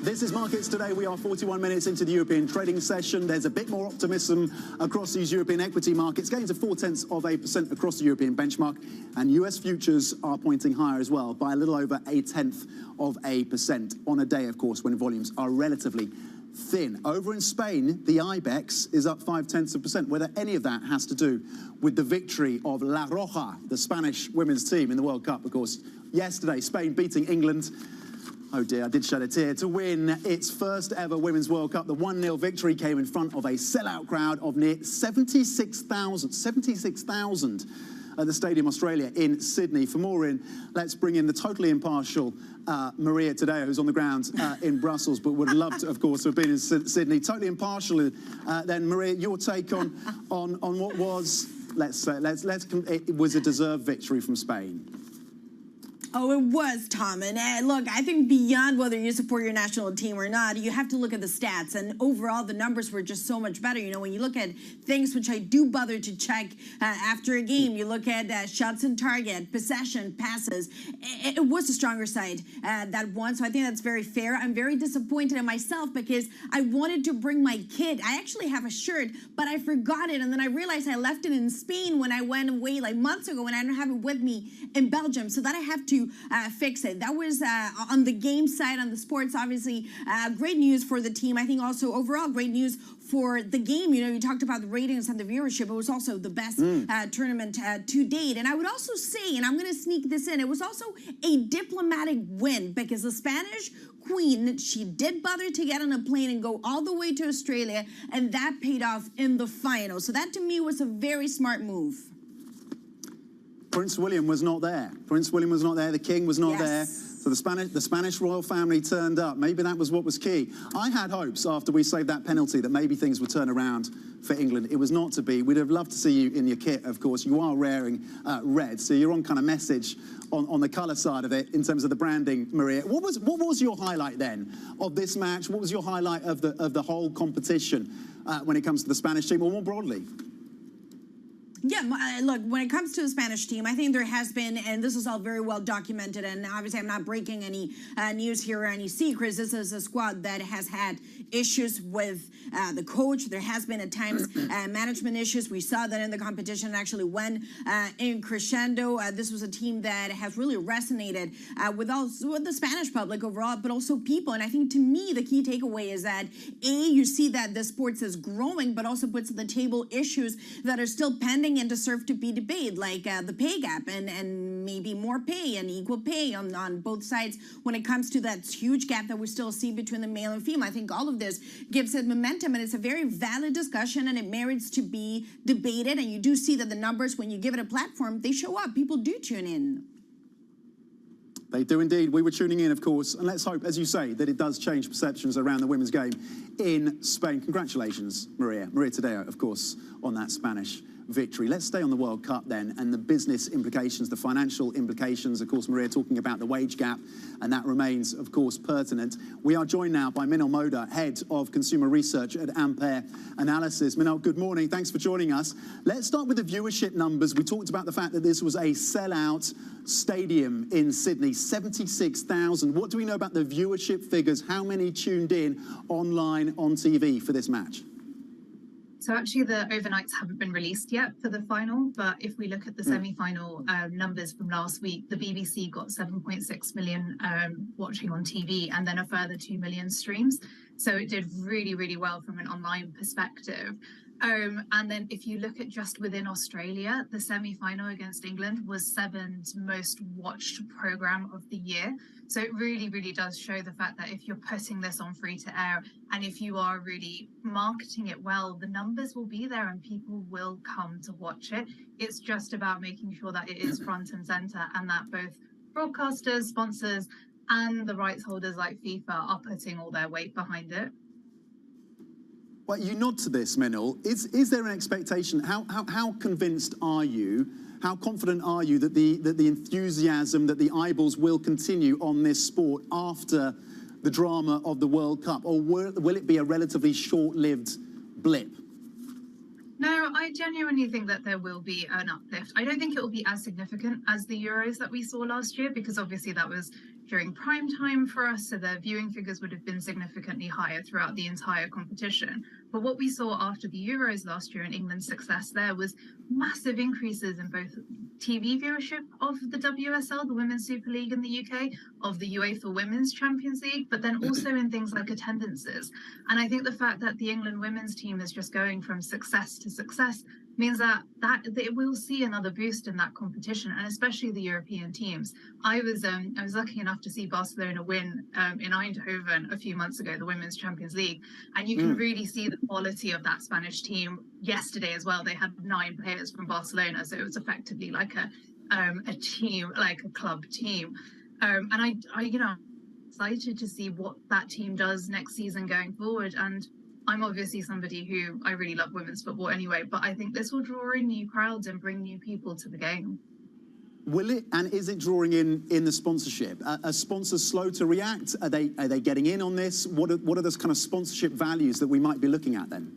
This is Markets Today. We are 41 minutes into the European trading session. There's a bit more optimism across these European equity markets. Gains of 0.4% across the European benchmark. And US futures are pointing higher as well by a little over 0.1% on a day, of course, when volumes are relatively thin. Over in Spain, the IBEX is up 0.5%. Whether any of that has to do with the victory of La Roja, the Spanish women's team in the World Cup, of course. Yesterday, Spain beating England. Oh dear, I did shed a tear, to win its first ever Women's World Cup. The 1-0 victory came in front of a sellout crowd of near 76,000 at the Stadium Australia in Sydney. For more let's bring in the totally impartial Maria Tadeo, who's on the ground in Brussels, but would love to, of course, have been in Sydney. Totally impartial. Then, Maria, your take on what was, it was a deserved victory from Spain. Oh, it was, Tom. And look, I think beyond whether you support your national team or not, you have to look at the stats. And overall, the numbers were just so much better. You know, when you look at things which I do bother to check after a game, you look at shots on target, possession, passes. It was a stronger side that won. So I think that's very fair. I'm very disappointed in myself because I wanted to bring my kid. I actually have a shirt, but I forgot it. And then I realized I left it in Spain when I went away like months ago, and I don't have it with me in Belgium. So that I have to to fix it. That was on the game side, on the sports, obviously, great news for the team. I think also overall great news for the game. You know, you talked about the ratings and the viewership. It was also the best tournament to date. And I would also say, and I'm going to sneak this in, it was also a diplomatic win because the Spanish Queen, she did bother to get on a plane and go all the way to Australia, and that paid off in the final. So that to me was a very smart move. Prince William was not there. Prince William was not there. The King was not there. So the Spanish royal family turned up. Maybe that was what was key. I had hopes after we saved that penalty that maybe things would turn around for England. It was not to be. We'd have loved to see you in your kit, of course. You are wearing red, so you're on kind of message on the colour side of it in terms of the branding, Maria. What was your highlight then of this match? What was your highlight of the whole competition when it comes to the Spanish team, or more broadly? Yeah, look, when it comes to the Spanish team, I think there has been, and this is all very well documented, and obviously I'm not breaking any news here or any secrets. This is a squad that has had issues with the coach. There has been at times management issues. We saw that in the competition actually went in crescendo. This was a team that has really resonated with the Spanish public overall, but also people. And I think to me, the key takeaway is that, A, you see that the sports is growing, but also puts on the table issues that are still pending and deserve to be debated, like the pay gap and maybe more pay and equal pay on both sides when it comes to that huge gap that we still see between the male and female. I think all of this gives it momentum, and it's a very valid discussion, and it merits to be debated. And you do see that the numbers, when you give it a platform, they show up. People do tune in. They do indeed. We were tuning in, of course, and let's hope, as you say, that it does change perceptions around the women's game in Spain. Congratulations, Maria. Maria Tadeo, of course, on that Spanish victory. Let's stay on the World Cup then, and the business implications, the financial implications. Of course, Maria talking about the wage gap, and that remains, of course, pertinent. We are joined now by Minal Moda, Head of Consumer Research at Ampere Analysis. Minal, good morning. Thanks for joining us. Let's start with the viewership numbers. We talked about the fact that this was a sellout stadium in Sydney, 76,000. What do we know about the viewership figures? How many tuned in online on TV for this match? So actually the overnights haven't been released yet for the final, but if we look at the semi-final numbers from last week, the BBC got 7.6 million watching on TV and then a further 2 million streams. So it did really, really well from an online perspective. And then if you look at just within Australia, the semi-final against England was Seven's most watched programme of the year. So it really, really does show the fact that if you're putting this on free to air and if you are really marketing it well, the numbers will be there and people will come to watch it. It's just about making sure that it is front and centre and that both broadcasters, sponsors and the rights holders like FIFA are putting all their weight behind it. Well, you nod to this, Minal. Is there an expectation? How convinced are you? How confident are you that the enthusiasm, that the eyeballs will continue on this sport after the drama of the World Cup, or will it be a relatively short-lived blip? No, I genuinely think that there will be an uplift. I don't think it will be as significant as the Euros that we saw last year, because obviously that was during prime time for us, so the viewing figures would have been significantly higher throughout the entire competition. But what we saw after the Euros last year and England's success there was massive increases in both TV viewership of the WSL, the Women's Super League in the UK, of the UEFA Women's Champions League, but then also in things like attendances. And I think the fact that the England women's team is just going from success to success means that it will see another boost in that competition, and especially the European teams. I was lucky enough to see Barcelona win in Eindhoven a few months ago, the Women's Champions League, and you can really see the quality of that Spanish team yesterday as well. They had 9 players from Barcelona, so it was effectively like a team, like a club team. And I excited to see what that team does next season going forward. And I'm obviously somebody who, I really love women's football anyway, but I think this will draw in new crowds and bring new people to the game. Will it, and is it drawing in the sponsorship? Are sponsors slow to react? Are they getting in on this? What are those kind of sponsorship values that we might be looking at then?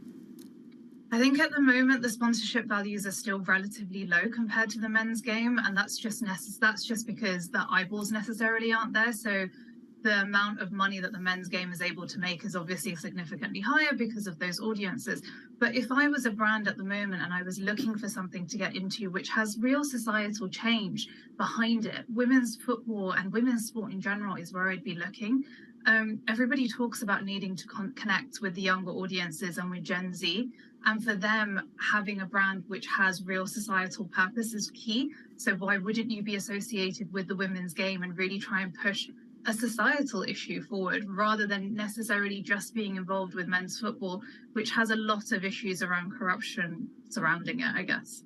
I think at the moment the sponsorship values are still relatively low compared to the men's game, and that's just because the eyeballs necessarily aren't there. So the amount of money that the men's game is able to make is obviously significantly higher because of those audiences. But if I was a brand at the moment and I was looking for something to get into which has real societal change behind it, women's football and women's sport in general is where I'd be looking. Everybody talks about needing to connect with the younger audiences and with Gen Z. And for them, having a brand which has real societal purpose is key. So why wouldn't you be associated with the women's game and really try and push a societal issue forward rather than necessarily just being involved with men's football, which has a lot of issues around corruption surrounding it, I guess.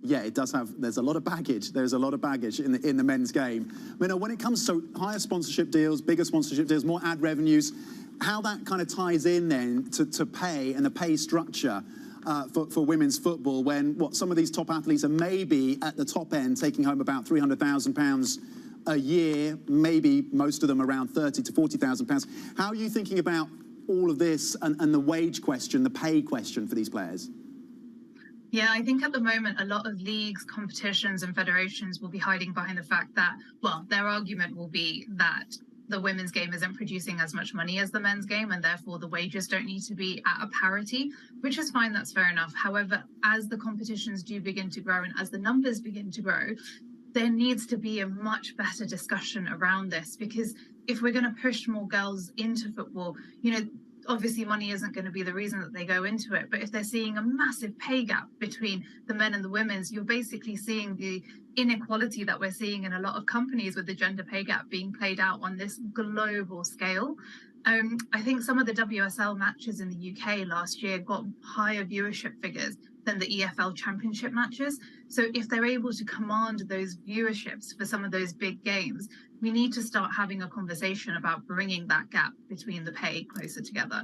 Yeah, it does have, there's a lot of baggage. There's a lot of baggage in the men's game. When it comes to higher sponsorship deals, bigger sponsorship deals, more ad revenues, how that kind of ties in then to pay and the pay structure for women's football when some of these top athletes are maybe at the top end taking home about £300,000 a year, maybe most of them around £30,000 to £40,000. How are you thinking about all of this and the wage question, the pay question for these players? Yeah, I think at the moment, a lot of leagues, competitions and federations will be hiding behind the fact that, well, their argument will be that the women's game isn't producing as much money as the men's game and therefore the wages don't need to be at a parity, which is fine, that's fair enough. However, as the competitions do begin to grow and as the numbers begin to grow, there needs to be a much better discussion around this, because if we're going to push more girls into football, obviously money isn't going to be the reason that they go into it. But if they're seeing a massive pay gap between the men and the women's, you're basically seeing the inequality that we're seeing in a lot of companies with the gender pay gap being played out on this global scale. I think some of the WSL matches in the UK last year got higher viewership figures than the EFL Championship matches. So if they're able to command those viewerships for some of those big games, we need to start having a conversation about bringing that gap between the pay closer together.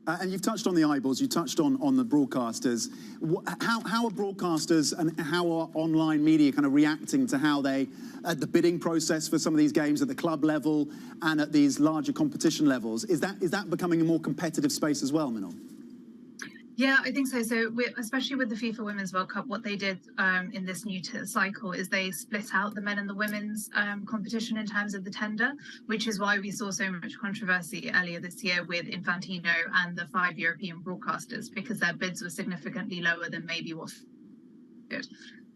And you've touched on the eyeballs, you touched on the broadcasters. How are broadcasters and how are online media kind of reacting to how they, at the bidding process for some of these games at the club level and at these larger competition levels? Is that becoming a more competitive space as well, Minal? Yeah, I think so. So especially with the FIFA Women's World Cup, what they did in this new cycle is they split out the men and the women's competition in terms of the tender, which is why we saw so much controversy earlier this year with Infantino and the 5 European broadcasters, because their bids were significantly lower than maybe what good.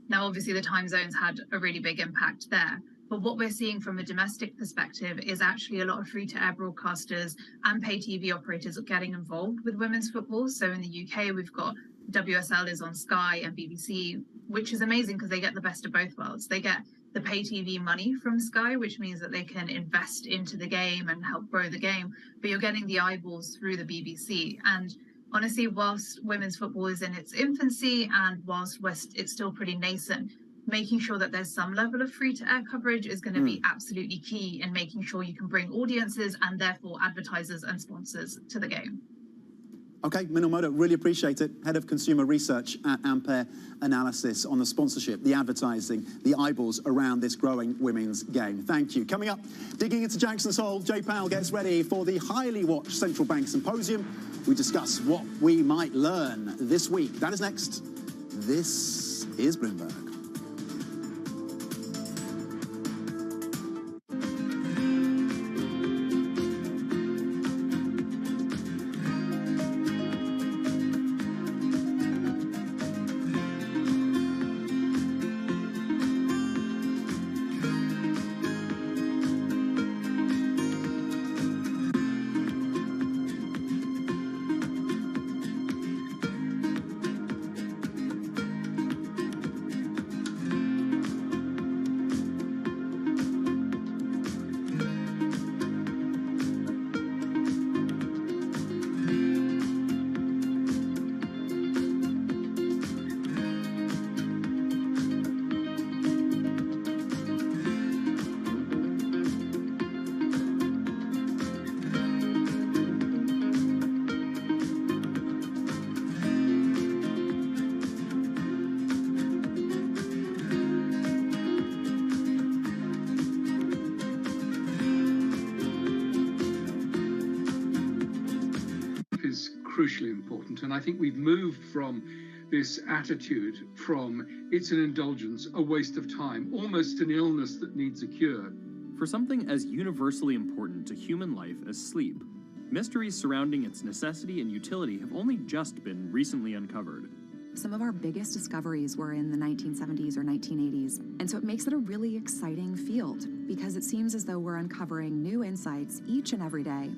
Now, obviously, the time zones had a really big impact there. But what we're seeing from a domestic perspective is actually a lot of free-to-air broadcasters and pay TV operators getting involved with women's football. So in the UK, we've got WSL is on Sky and BBC, which is amazing because they get the best of both worlds. They get the pay TV money from Sky, which means that they can invest into the game and help grow the game. But you're getting the eyeballs through the BBC. And honestly, whilst women's football is in its infancy and whilst it's still pretty nascent, making sure that there's some level of free-to-air coverage is going to be absolutely key in making sure you can bring audiences and therefore advertisers and sponsors to the game. Okay, Minal Moda, really appreciate it. Head of Consumer Research at Ampere Analysis on the sponsorship, the advertising, the eyeballs around this growing women's game. Thank you. Coming up, digging into Jackson's Hole, Jay Powell gets ready for the highly watched Central Bank Symposium. We discuss what we might learn this week. That is next. This is Bloomberg. Crucially important, and I think we've moved from this attitude from it's an indulgence, a waste of time, almost an illness that needs a cure, For something as universally important to human life as sleep, mysteries surrounding its necessity and utility have only just been recently uncovered. Some of our biggest discoveries were in the 1970s or 1980s, and so it makes it a really exciting field because it seems as though we're uncovering new insights each and every day.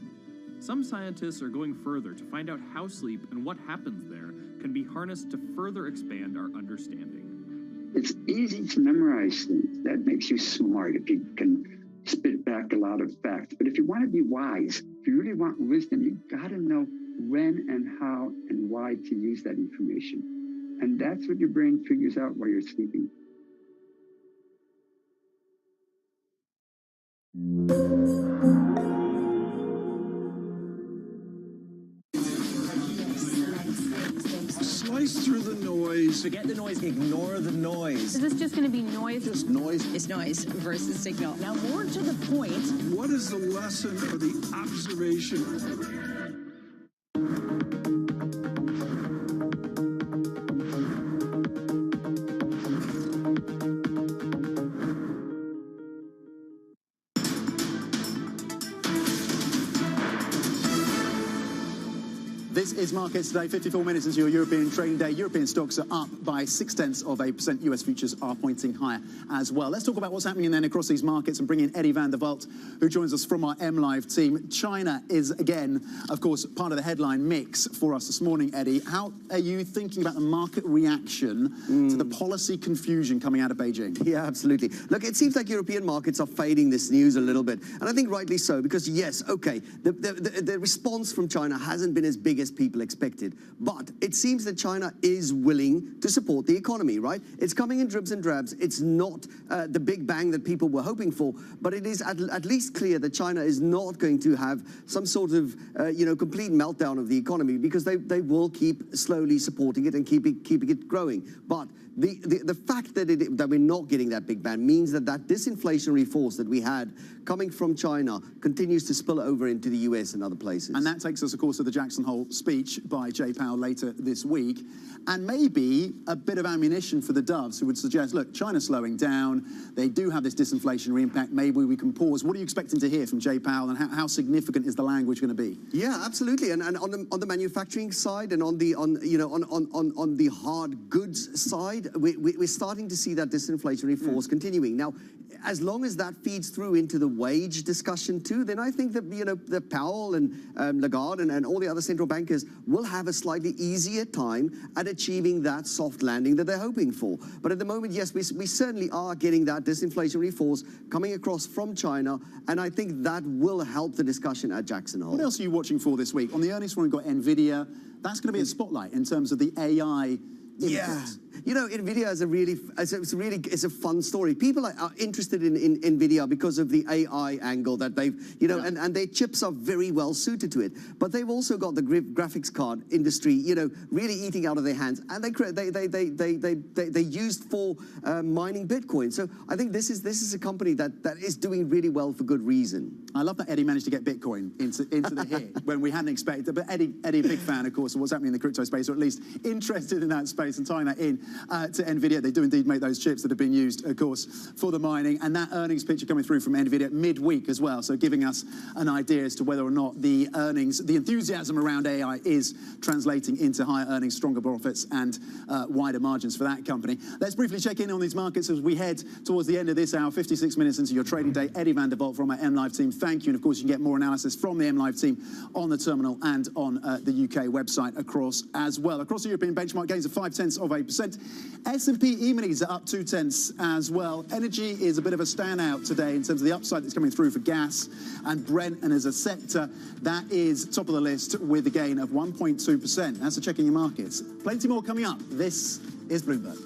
Some scientists are going further to find out how sleep and what happens there can be harnessed to further expand our understanding. It's easy to memorize things. That makes you smart if you can spit back a lot of facts. But if you want to be wise, if you really want wisdom, you got to know when and how and why to use that information. And that's what your brain figures out while you're sleeping. Slice through the noise. Forget the noise, ignore the noise. Is this just going to be noise? Just noise. It's noise versus signal. Now, more to the point, what is the lesson or the observation? This is Markets Today, 54 minutes into your European trading day. European stocks are up by 0.6%. US futures are pointing higher as well. Let's talk about what's happening then across these markets and bring in Eddie van der Walt, who joins us from our MLive team. China is, again, of course, part of the headline mix for us this morning, Eddie. How are you thinking about the market reaction to the policy confusion coming out of Beijing? Yeah, absolutely. Look, it seems like European markets are fading this news a little bit. And I think rightly so, because yes, okay, the response from China hasn't been as big as people expected. But it seems that China is willing to support the economy, right? It's coming in dribs and drabs. It's not the big bang that people were hoping for, but it is at least clear that China is not going to have some sort of, complete meltdown of the economy, because they will keep slowly supporting it and keeping it growing. But the fact that we're not getting that big bang means that disinflationary force that we had coming from China continues to spill over into the US and other places. And that takes us, of course, to the Jackson Hole speech by Jay Powell later this week, and maybe a bit of ammunition for the doves who would suggest, look, China's slowing down, they do have this disinflationary impact, maybe we can pause. What are you expecting to hear from Jay Powell, and how significant is the language going to be? Yeah, absolutely. And on the manufacturing side and on the hard goods side, we're starting to see that disinflationary force continuing. Now, as long as that feeds through into the wage discussion too, then I think that that Powell and Lagarde and all the other central bankers will have a slightly easier time at achieving that soft landing that they're hoping for. But at the moment, yes, we certainly are getting that disinflationary force coming across from China, and I think that will help the discussion at Jackson Hole. What else are you watching for this week? On the earnings front, we've got NVIDIA. That's going to be a spotlight in terms of the AI. Yeah, NVIDIA is a fun story. People are interested in NVIDIA because of the AI angle that they've, and their chips are very well suited to it. But they've also got the graphics card industry, really eating out of their hands, and they used for mining Bitcoin. So I think this is a company that is doing really well for good reason. I love that Eddie managed to get Bitcoin into the hit when we hadn't expected it. But Eddie, a big fan, of course, of what's happening in the crypto space, or at least interested in that space, and tying that in to NVIDIA. They do indeed make those chips that have been used, of course, for the mining. And that earnings picture coming through from NVIDIA midweek as well, so giving us an idea as to whether or not the earnings, the enthusiasm around AI is translating into higher earnings, stronger profits, and wider margins for that company. Let's briefly check in on these markets as we head towards the end of this hour, 56 minutes into your trading day. Eddie van der Walt from our MLive team, thank you. And of course, you can get more analysis from the MLive team on the terminal and on the UK website across as well. Across the European benchmark, gains of 0.5%. S&P E-minis are up 0.2 as well. Energy is a bit of a standout today in terms of the upside that's coming through for gas and Brent, and as a sector, that is top of the list with a gain of 1.2%. That's a check in your markets. Plenty more coming up. This is Bloomberg.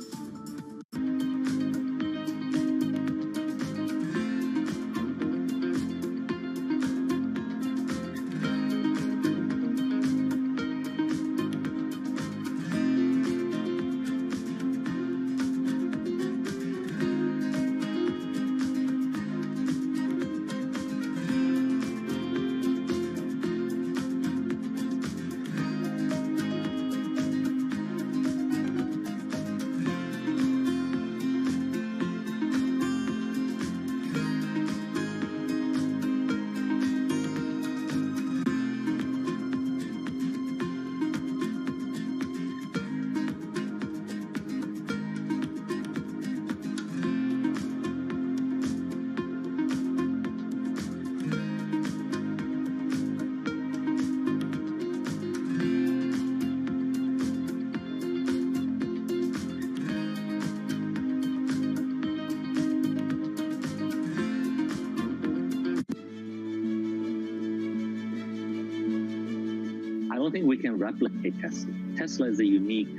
don't think we can replicate Tesla. Tesla is a unique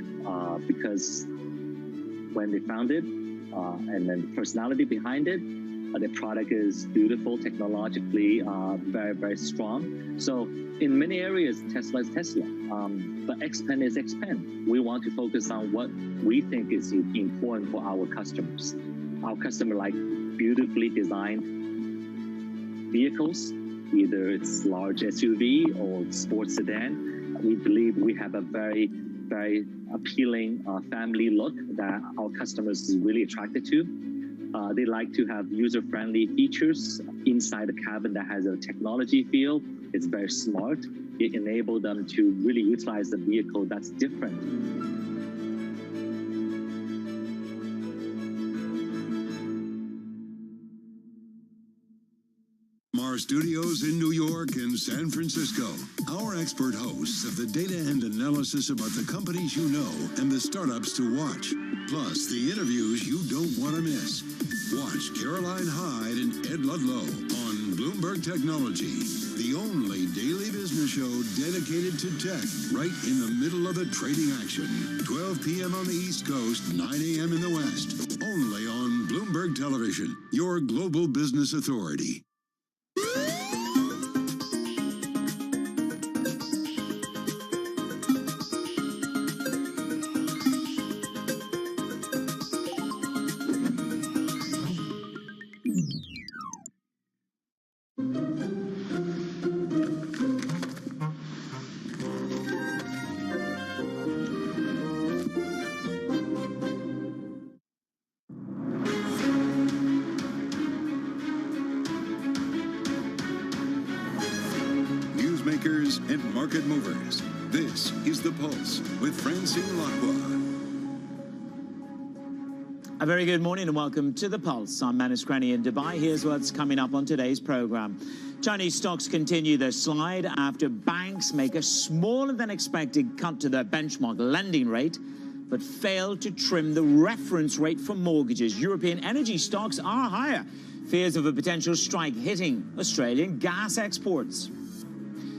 because when they found it, and then the personality behind it, the product is beautiful, technologically very, very strong. So in many areas, Tesla is Tesla, but XPeng is XPeng. We want to focus on what we think is important for our customers. Our customer like beautifully designed vehicles, either it's large SUV or sports sedan. We believe we have a very, very appealing family look that our customers is really attracted to. They like to have user-friendly features inside the cabin that has a technology feel. It's very smart. It enables them to really utilize the vehicle that's different. Our studios in New York and San Francisco. Our expert hosts of the data and analysis about the companies you know and the startups to watch. Plus, the interviews you don't want to miss. Watch Caroline Hyde and Ed Ludlow on Bloomberg Technology, the only daily business show dedicated to tech, right in the middle of the trading action. 12 p.m. on the East Coast, 9 a.m. in the West. Only on Bloomberg Television, your global business authority. And market movers. This is The Pulse with Francine Lacqua. A very good morning and welcome to The Pulse. I'm Manus Cranny in Dubai. Here's what's coming up on today's program. Chinese stocks continue their slide after banks make a smaller than expected cut to their benchmark lending rate, but failed to trim the reference rate for mortgages. European energy stocks are higher. Fears of a potential strike hitting Australian gas exports.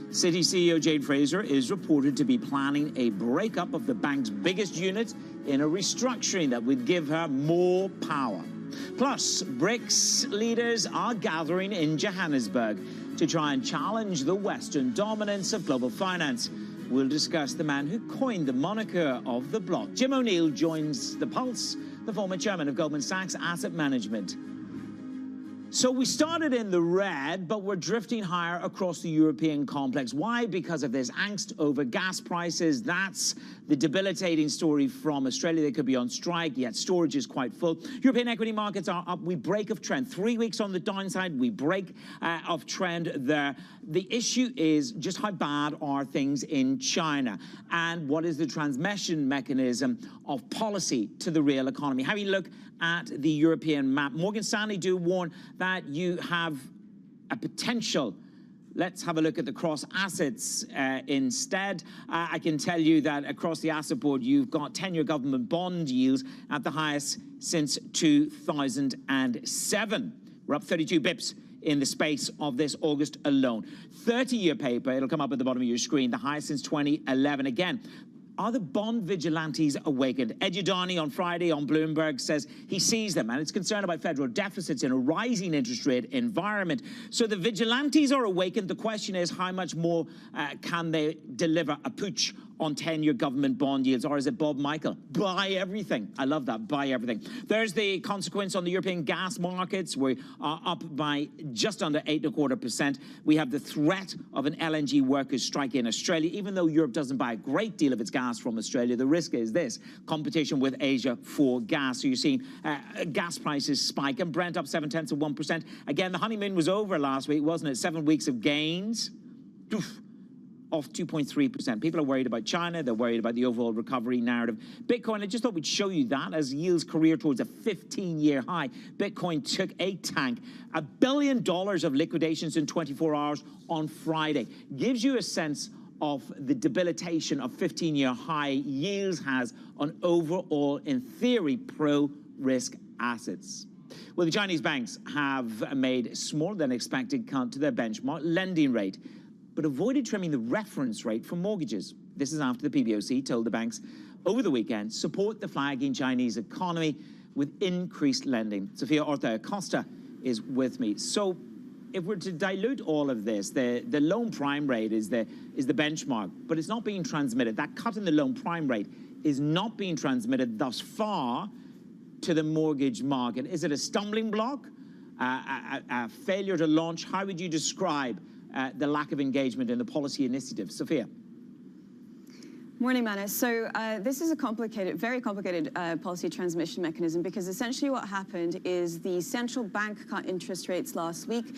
Citi CEO Jane Fraser is reported to be planning a breakup of the bank's biggest unit in a restructuring that would give her more power. Plus, BRICS leaders are gathering in Johannesburg to try and challenge the Western dominance of global finance. We'll discuss the man who coined the moniker of the bloc. Jim O'Neill joins The Pulse, the former chairman of Goldman Sachs Asset Management. So we started in the red, but we're drifting higher across the European complex. Why? Because of this angst over gas prices. That's the debilitating story from Australia. They could be on strike, yet storage is quite full. European equity markets are up. We break of trend. 3 weeks on the downside, we break of trend there. The issue is just how bad are things in China, and what is the transmission mechanism of policy to the real economy. How we look at the European map. Morgan Stanley do warn that you have a potential. Let's have a look at the cross assets instead. I can tell you that across the asset board, you've got 10-year government bond yields at the highest since 2007. We're up 32 bips in the space of this August alone. 30-year paper, it'll come up at the bottom of your screen, the highest since 2011. Again, are the bond vigilantes awakened? Ed Yudani on Friday on Bloomberg says he sees them and is concerned about federal deficits in a rising interest rate environment. So the vigilantes are awakened. The question is, how much more can they deliver a pooch on 10-year government bond yields? Or is it Bob Michael? Buy everything. I love that. Buy everything. There's the consequence on the European gas markets. We are up by just under 8.25%. We have the threat of an LNG workers' strike in Australia. Even though Europe doesn't buy a great deal of its gas from Australia, the risk is this: competition with Asia for gas. So you're seeing gas prices spike, and Brent up 0.7%. Again, the honeymoon was over last week, wasn't it? 7 weeks of gains. Oof. Off 2.3%. People are worried about China. They're worried about the overall recovery narrative. Bitcoin, I just thought we'd show you that as yields career towards a 15-year high. Bitcoin took a tank. $1 billion of liquidations in 24 hours on Friday. Gives you a sense of the debilitation of 15-year high yields has on overall, in theory, pro-risk assets. Well, the Chinese banks have made smaller than expected cut to their benchmark lending rate, but avoided trimming the reference rate for mortgages. This is after the PBOC told the banks over the weekend support the flagging Chinese economy with increased lending. Sophia Orta-Acosta is with me. So if we're to dilute all of this, the loan prime rate is the benchmark, but it's not being transmitted. That cut in the loan prime rate is not being transmitted thus far to the mortgage market. Is it a stumbling block, a failure to launch? How would you describe the lack of engagement in the policy initiative? Sophia. Morning, Manus. So this is a complicated, very complicated policy transmission mechanism, because essentially what happened is the central bank cut interest rates last week,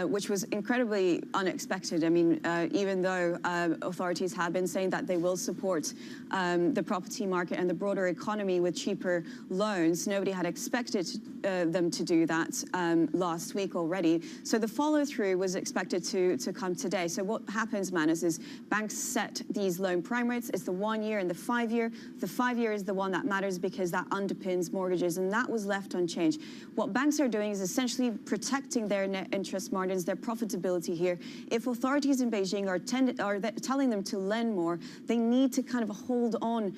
which was incredibly unexpected. I mean, even though authorities have been saying that they will support the property market and the broader economy with cheaper loans, nobody had expected them to do that last week already. So the follow-through was expected to come today. So what happens, Manus, is banks set these loan prime rates. It's the 1 year and the 5 year. The 5 year is the one that matters because that underpins mortgages, and that was left unchanged. What banks are doing is essentially protecting their net interest margins, their profitability here. If authorities in Beijing are telling them to lend more, they need to kind of hold on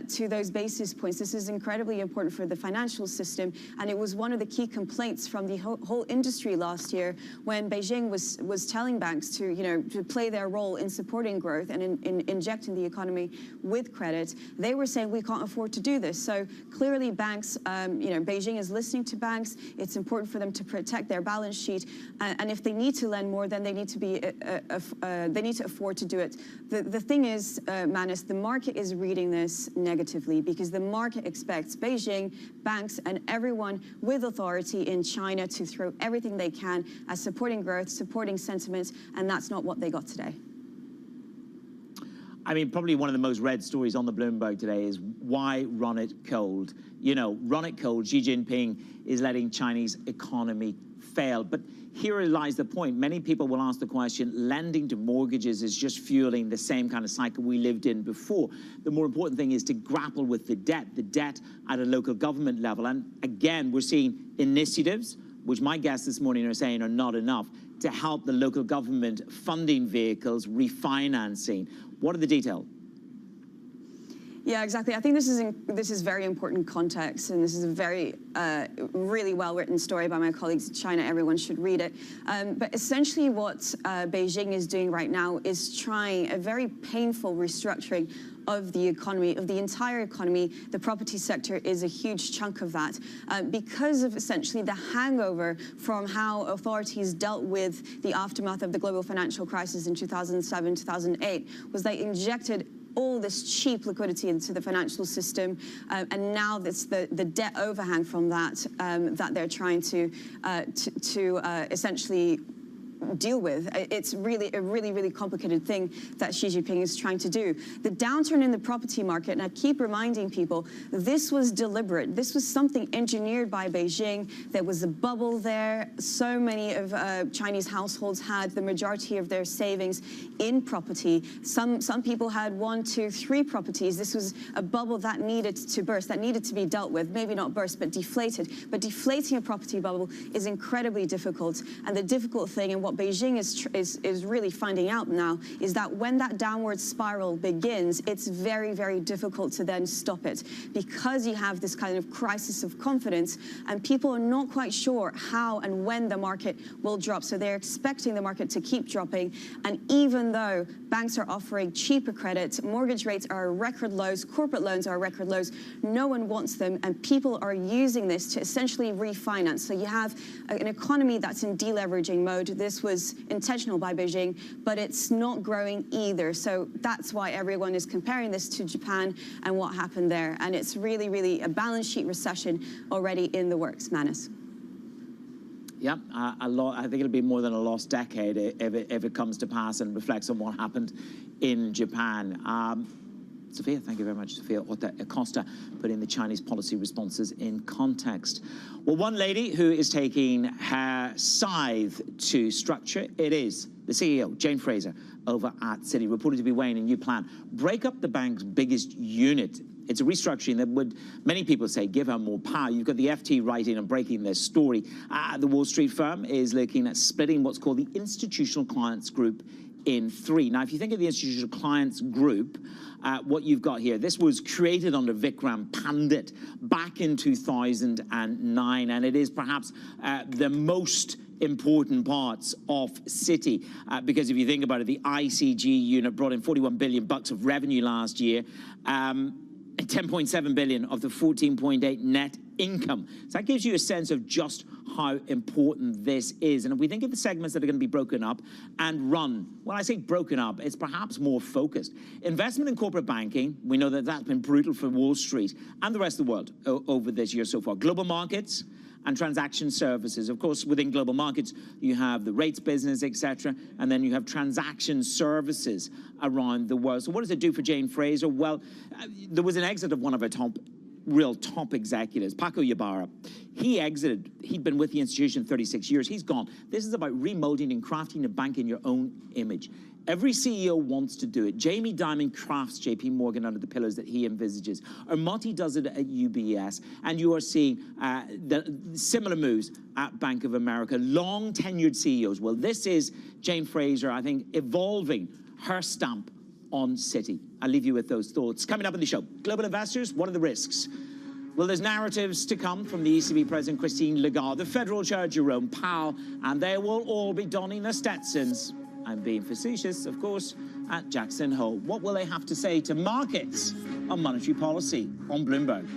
to those basis points. This is incredibly important for the financial system, and it was one of the key complaints from the whole industry last year when Beijing was telling banks to play their role in supporting growth and in injecting the economy with credit. They were saying we can't afford to do this. So clearly banks, Beijing is listening to banks. It's important for them to protect their balance sheet, and if they need to lend more, then they need to be they need to afford to do it. The thing is, Manus, the market is reading this negatively because the market expects Beijing, banks, and everyone with authority in China to throw everything they can at supporting growth, supporting sentiment, and that's not what they got today. I mean, probably one of the most read stories on the Bloomberg today is why run it cold? You know, run it cold. Xi Jinping is letting Chinese economy fail. But here lies the point. Many people will ask the question, lending to mortgages is just fueling the same kind of cycle we lived in before. The more important thing is to grapple with the debt at a local government level. And again, we're seeing initiatives, which my guests this morning are saying are not enough, to help the local government funding vehicles, refinancing. What are the details? Yeah, exactly. I think this is very important context, and this is a very, really well-written story by my colleagues in China. Everyone should read it. But essentially what Beijing is doing right now is trying a very painful restructuring of the economy, of the entire economy. The property sector is a huge chunk of that because of essentially the hangover from how authorities dealt with the aftermath of the global financial crisis in 2007, 2008, was they injected all this cheap liquidity into the financial system, and now it's the debt overhang from that that they're trying to essentially deal with. It's really a really complicated thing that Xi Jinping is trying to do. The downturn in the property market, and I keep reminding people, this was deliberate. This was something engineered by Beijing. There was a bubble there. So many of Chinese households had the majority of their savings in property. Some people had 1, 2, 3 properties. This was a bubble that needed to burst, that needed to be dealt with. Maybe not burst, but deflated. But deflating a property bubble is incredibly difficult. And the difficult thing, and what Beijing is really finding out now, is that when that downward spiral begins, it's very difficult to then stop it, because you have this kind of crisis of confidence, and people are not quite sure how and when the market will drop. So they're expecting the market to keep dropping. And even though banks are offering cheaper credit, mortgage rates are record lows, corporate loans are record lows, no one wants them, and people are using this to essentially refinance. So you have an economy that's in deleveraging mode. This was intentional by Beijing, but it's not growing either. So that's why everyone is comparing this to Japan and what happened there. And it's really a balance sheet recession already in the works, Manus. Yeah, I think it'll be more than a lost decade if it comes to pass and reflects on what happened in Japan. Sophia, thank you very much. Sophia Orta-Acosta, putting the Chinese policy responses in context. Well, one lady who is taking her scythe to structure, it is the CEO, Jane Fraser, over at Citi, reported to be weighing a new plan. Break up the bank's biggest unit. It's a restructuring that would, many people say, give her more power. You've got the FT writing and breaking their story. The Wall Street firm is looking at splitting what's called the Institutional Clients Group in 3. Now, if you think of the institutional clients group, what you've got here, this was created under Vikram Pandit back in 2009, and it is perhaps the most important parts of Citi, because if you think about it, the ICG unit brought in $41 billion of revenue last year, and 10.7 billion of the 14.8 net income. So that gives you a sense of just how important this is. And if we think of the segments that are going to be broken up and run, when I say broken up, it's perhaps more focused. Investment in corporate banking, we know that that's been brutal for Wall Street and the rest of the world over this year so far. Global markets and transaction services. Of course, within global markets, you have the rates business, etc., and then you have transaction services around the world. So what does it do for Jane Fraser? Well, there was an exit of one of our real top executives, Paco Ybarra. He exited. He'd been with the institution 36 years. He's gone. This is about remolding and crafting a bank in your own image. Every CEO wants to do it. Jamie Dimon crafts JP Morgan under the pillars that he envisages. Armati does it at UBS, and you are seeing the similar moves at Bank of America. Long tenured CEOs. Well, this is Jane Fraser, I think, evolving her stamp on Citi. I'll leave you with those thoughts. Coming up on the show, global investors, what are the risks? Well, there's narratives to come from the ECB President Christine Lagarde, the Federal Chair Jerome Powell, and they will all be donning their Stetsons. I'm being facetious, of course, at Jackson Hole. What will they have to say to markets on monetary policy on Bloomberg?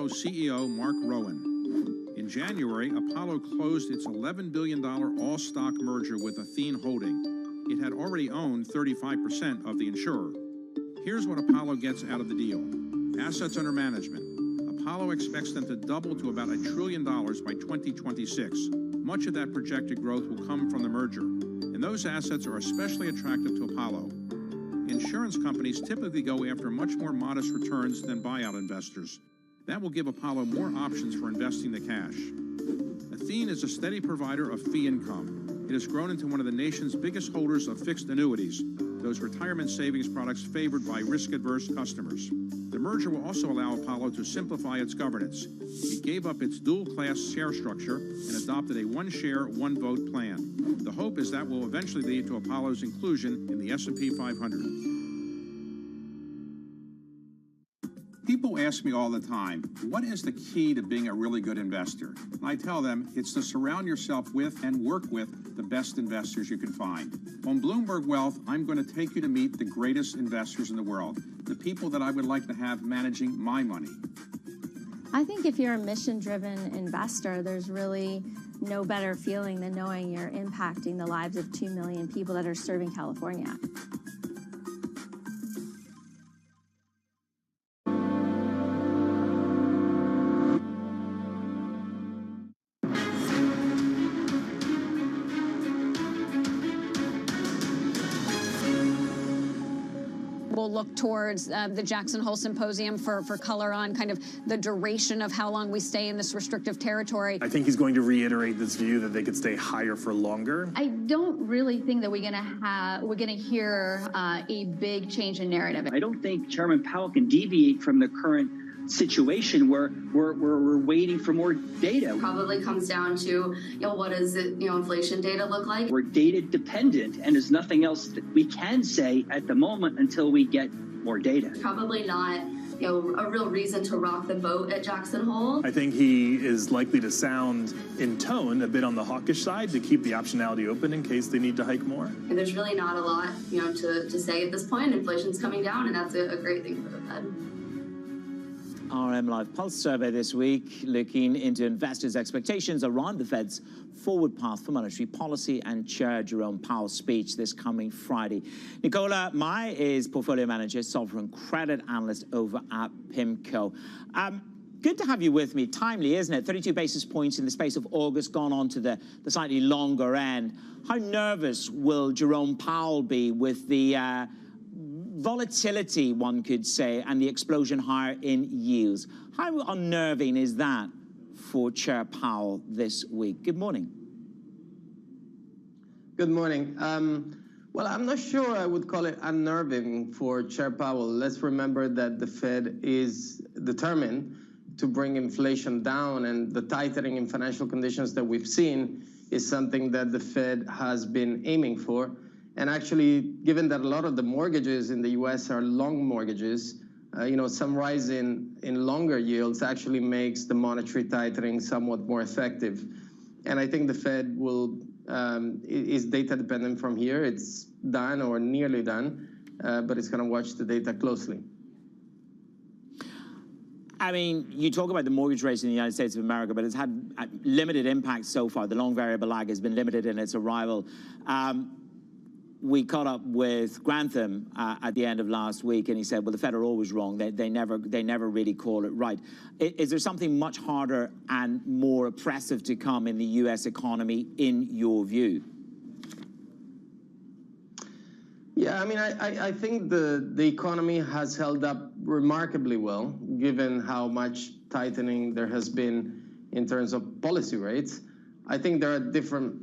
CEO Mark Rowan. In January, Apollo closed its $11 billion all-stock merger with Athene Holding. It had already owned 35% of the insurer. Here's what Apollo gets out of the deal. Assets under management. Apollo expects them to double to about $1 trillion by 2026. Much of that projected growth will come from the merger, and those assets are especially attractive to Apollo. Insurance companies typically go after much more modest returns than buyout investors. That will give Apollo more options for investing the cash. Athene is a steady provider of fee income. It has grown into one of the nation's biggest holders of fixed annuities, those retirement savings products favored by risk-averse customers. The merger will also allow Apollo to simplify its governance. It gave up its dual-class share structure and adopted a one-share, one-vote plan. The hope is that will eventually lead to Apollo's inclusion in the S&P 500. People ask me all the time, what is the key to being a really good investor? And I tell them it's to surround yourself with and work with the best investors you can find. On Bloomberg Wealth, I'm going to take you to meet the greatest investors in the world, the people that I would like to have managing my money. I think if you're a mission-driven investor, there's really no better feeling than knowing you're impacting the lives of 2 million people that are serving California. We'll look towards the Jackson Hole Symposium for color on kind of the duration of how long we stay in this restrictive territory. I think he's going to reiterate this view that they could stay higher for longer. I don't really think that we're going to hear a big change in narrative. I don't think Chairman Powell can deviate from the current situation where we're waiting for more data. Probably comes down to, what does inflation data look like? We're data dependent, and there's nothing else that we can say at the moment until we get more data. Probably not, a real reason to rock the boat at Jackson Hole. I think he is likely to sound in tone a bit on the hawkish side to keep the optionality open in case they need to hike more. And there's really not a lot, to say at this point. Inflation's coming down, and that's a great thing for the Fed. RM Live Pulse survey this week, looking into investors' expectations around the Fed's forward path for monetary policy and Chair Jerome Powell's speech this coming Friday. Nicola Mai is portfolio manager, sovereign credit analyst over at PIMCO. Good to have you with me. Timely, isn't it? 32 basis points in the space of August, gone on to the slightly longer end. How nervous will Jerome Powell be with the volatility, one could say, and the explosion higher in yields? How unnerving is that for Chair Powell this week? Good morning. Good morning. Well, I'm not sure I would call it unnerving for Chair Powell. Let's remember that the Fed is determined to bring inflation down, and the tightening in financial conditions that we've seen is something that the Fed has been aiming for. And actually, given that a lot of the mortgages in the US are long mortgages, some rise in longer yields actually makes the monetary tightening somewhat more effective. And I think the Fed is data dependent from here. It's done or nearly done, but it's going to watch the data closely. I mean, you talk about the mortgage rates in the United States of America, but it's had limited impact so far. The long variable lag has been limited in its arrival. We caught up with Grantham at the end of last week, and he said, well, the Fed are always wrong. They never really call it right. Is there something much harder and more oppressive to come in the U.S. economy, in your view? Yeah, I mean, I think the economy has held up remarkably well, given how much tightening there has been in terms of policy rates. I think there are different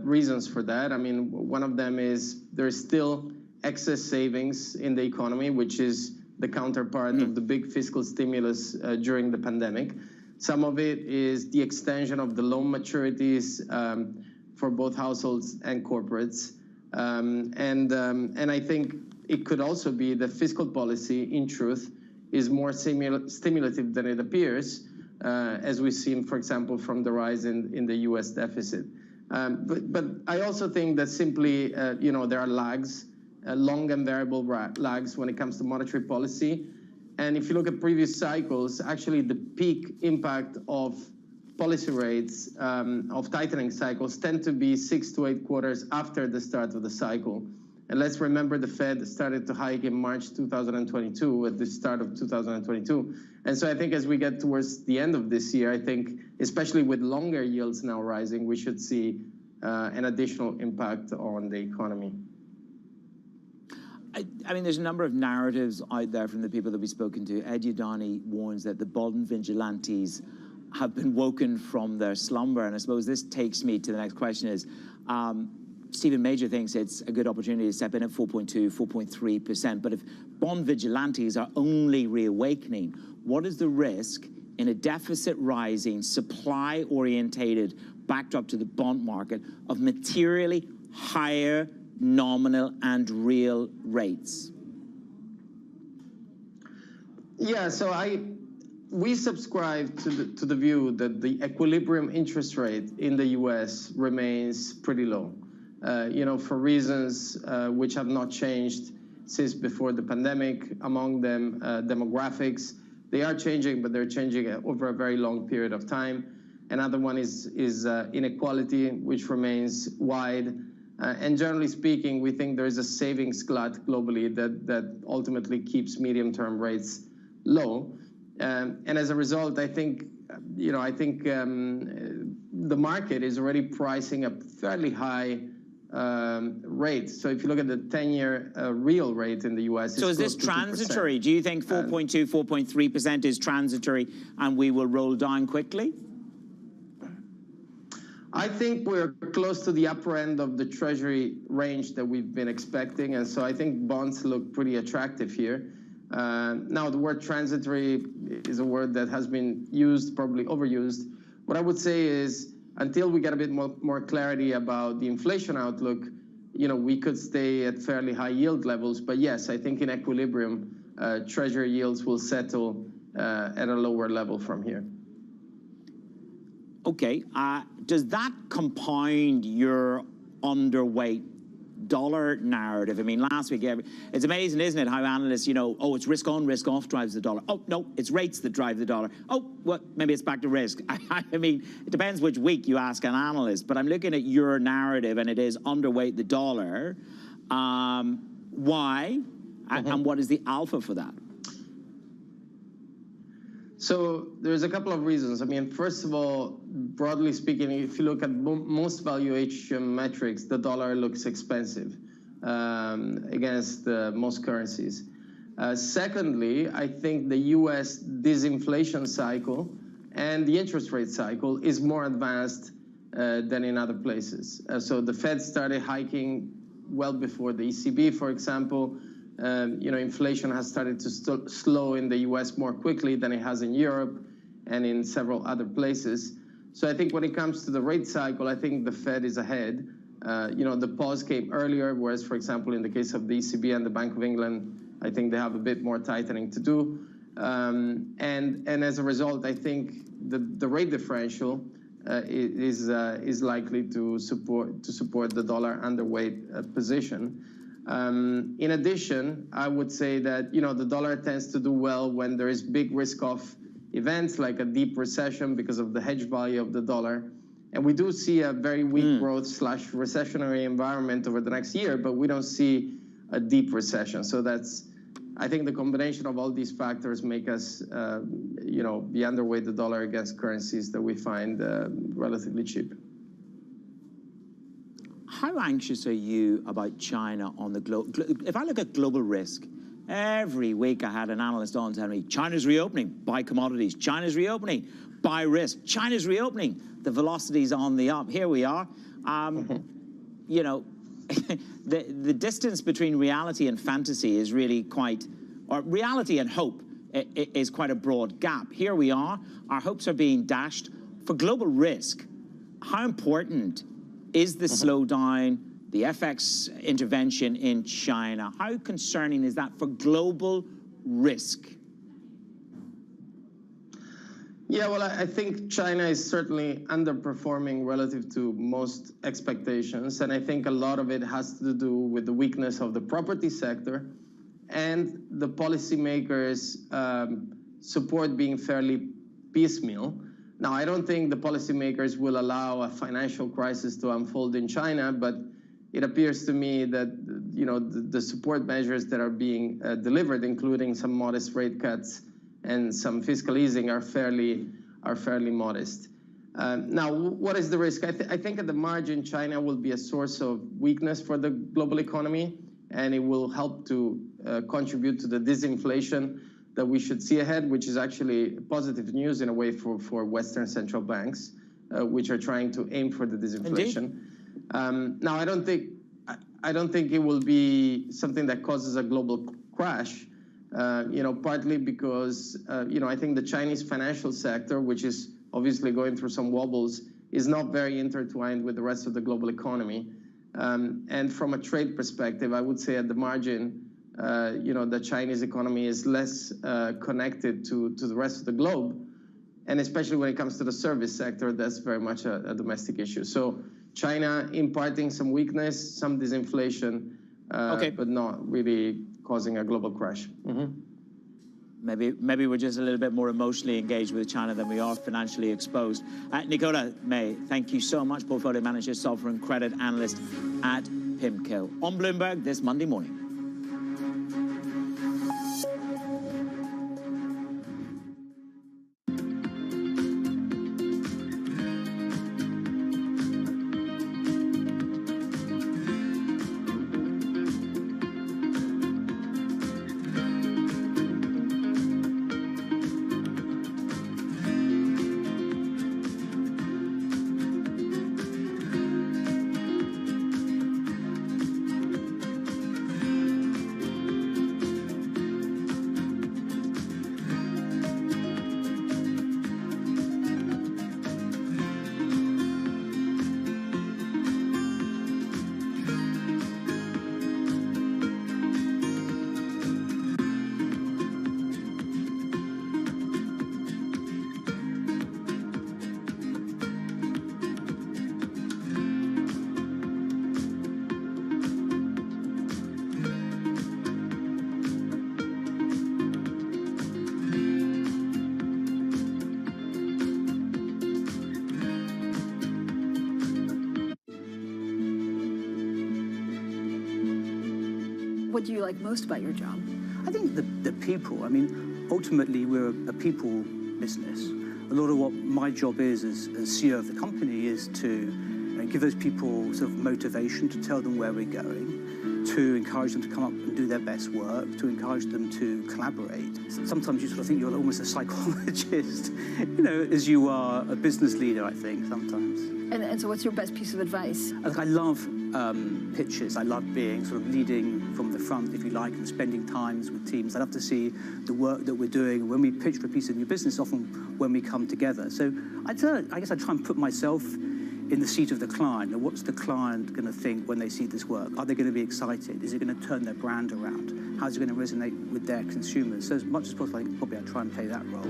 reasons for that. I mean, one of them is there's still excess savings in the economy, which is the counterpart of the big fiscal stimulus during the pandemic. Some of it is the extension of the loan maturities for both households and corporates. And I think it could also be that fiscal policy, in truth, is more stimulative than it appears, as we've seen, for example, from the rise in the U.S. deficit. But I also think that simply, there are lags, long and variable lags when it comes to monetary policy. And if you look at previous cycles, actually the peak impact of policy rates, of tightening cycles, tend to be 6 to 8 quarters after the start of the cycle. And let's remember the Fed started to hike in March 2022, at the start of 2022. And so I think as we get towards the end of this year, I think, especially with longer yields now rising, we should see an additional impact on the economy. I mean, there's a number of narratives out there from the people that we've spoken to. Ed Udani warns that the bond vigilantes have been woken from their slumber. And I suppose this takes me to the next question is, Stephen Major thinks it's a good opportunity to step in at 4.2, 4.3%. But if bond vigilantes are only reawakening, what is the risk in a deficit rising, supply-orientated backdrop to the bond market of materially higher nominal and real rates? Yeah, so we subscribe to the view that the equilibrium interest rate in the U.S. remains pretty low. For reasons which have not changed since before the pandemic, among them demographics. They are changing, but they're changing over a very long period of time. Another one is inequality, which remains wide. And generally speaking, we think there is a savings glut globally that ultimately keeps medium-term rates low. And as a result, I think the market is already pricing a fairly high rate. So if you look at the 10-year real rate in the U.S., so is this transitory? Do you think 4.2, 4.3% is transitory and we will roll down quickly? I think we're close to the upper end of the Treasury range that we've been expecting, and so I think bonds look pretty attractive here. Now, the word transitory is a word that has been used, probably overused. What I would say is, until we get a bit more clarity about the inflation outlook, we could stay at fairly high yield levels. But yes, I think in equilibrium, Treasury yields will settle at a lower level from here. Okay. Does that compound your underweight dollar narrative. I mean, last week, it's amazing, isn't it, how analysts, oh, it's risk on, risk off drives the dollar. Oh, no, it's rates that drive the dollar. Oh, well, maybe it's back to risk. I mean, it depends which week you ask an analyst, but I'm looking at your narrative, and it is underweight the dollar. Why? And what is the alpha for that? So there's a couple of reasons. I mean, first of all, broadly speaking, if you look at most valuation metrics, the dollar looks expensive against most currencies. Secondly, I think the US disinflation cycle and the interest rate cycle is more advanced than in other places. So the Fed started hiking well before the ECB, for example. Inflation has started to slow in the US more quickly than it has in Europe and in several other places. So I think when it comes to the rate cycle, I think the Fed is ahead. The pause came earlier, whereas, for example, in the case of the ECB and the Bank of England, I think they have a bit more tightening to do. And as a result, I think the rate differential is likely to support the dollar underweight position. In addition, I would say that the dollar tends to do well when there is big risk-off events like a deep recession because of the hedge value of the dollar. And we do see a very weak growth / recessionary environment over the next year, but we don't see a deep recession. So I think the combination of all these factors make us, be underweight the dollar against currencies that we find relatively cheap. How anxious are you about China on the globe? If I look at global risk, every week I had an analyst on telling me, China's reopening, buy commodities. China's reopening, buy risk. China's reopening, the velocity's on the up. Here we are. The distance between reality and fantasy is really or reality and hope is quite a broad gap. Here we are. Our hopes are being dashed. For global risk, how important is the slowdown, the FX intervention in China? How concerning is that for global risk? Yeah, well, I think China is certainly underperforming relative to most expectations. And I think a lot of it has to do with the weakness of the property sector and the policymakers' support being fairly piecemeal. Now, I don't think the policymakers will allow a financial crisis to unfold in China, but it appears to me that the support measures that are being delivered, including some modest rate cuts and some fiscal easing, are fairly modest. Now, what is the risk? I think at the margin, China will be a source of weakness for the global economy, and it will help to contribute to the disinflation that we should see ahead, which is actually positive news in a way for Western central banks, which are trying to aim for the disinflation. Now, I don't think it will be something that causes a global crash. Partly because I think the Chinese financial sector, which is obviously going through some wobbles, is not very intertwined with the rest of the global economy. And from a trade perspective, I would say at the margin, the Chinese economy is less connected to the rest of the globe. And especially when it comes to the service sector, that's very much a domestic issue. So China imparting some weakness, some disinflation, but not really causing a global crash. Maybe we're just a little bit more emotionally engaged with China than we are financially exposed. Nicola May, thank you so much, portfolio manager, sovereign credit analyst at PIMCO. On Bloomberg this Monday morning. What do you like most about your job? I think the people. I mean, ultimately, we're a people business. A lot of what my job is as CEO of the company is to give those people sort of motivation, to tell them where we're going, to encourage them to come up and do their best work, to encourage them to collaborate. Sometimes you sort of think you're almost a psychologist, as you are a business leader, I think, sometimes. And so what's your best piece of advice? I love pitches. I love being sort of leading from the front, if you like, and spending times with teams. I love to see the work that we're doing. When we pitch for a piece of new business, often when we come together. So I guess I try and put myself in the seat of the client. What's the client going to think when they see this work? Are they going to be excited? Is it going to turn their brand around? How's it going to resonate with their consumers? So as much as possible, I think probably I try and play that role.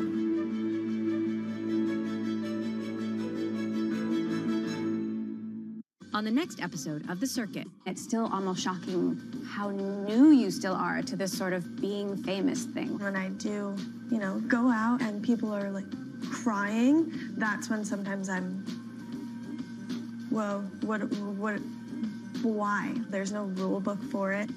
On the next episode of The Circuit. It's still almost shocking how new you still are to this sort of being famous thing. When I do, go out and people are like crying, that's when sometimes I'm, whoa, why? There's no rule book for it.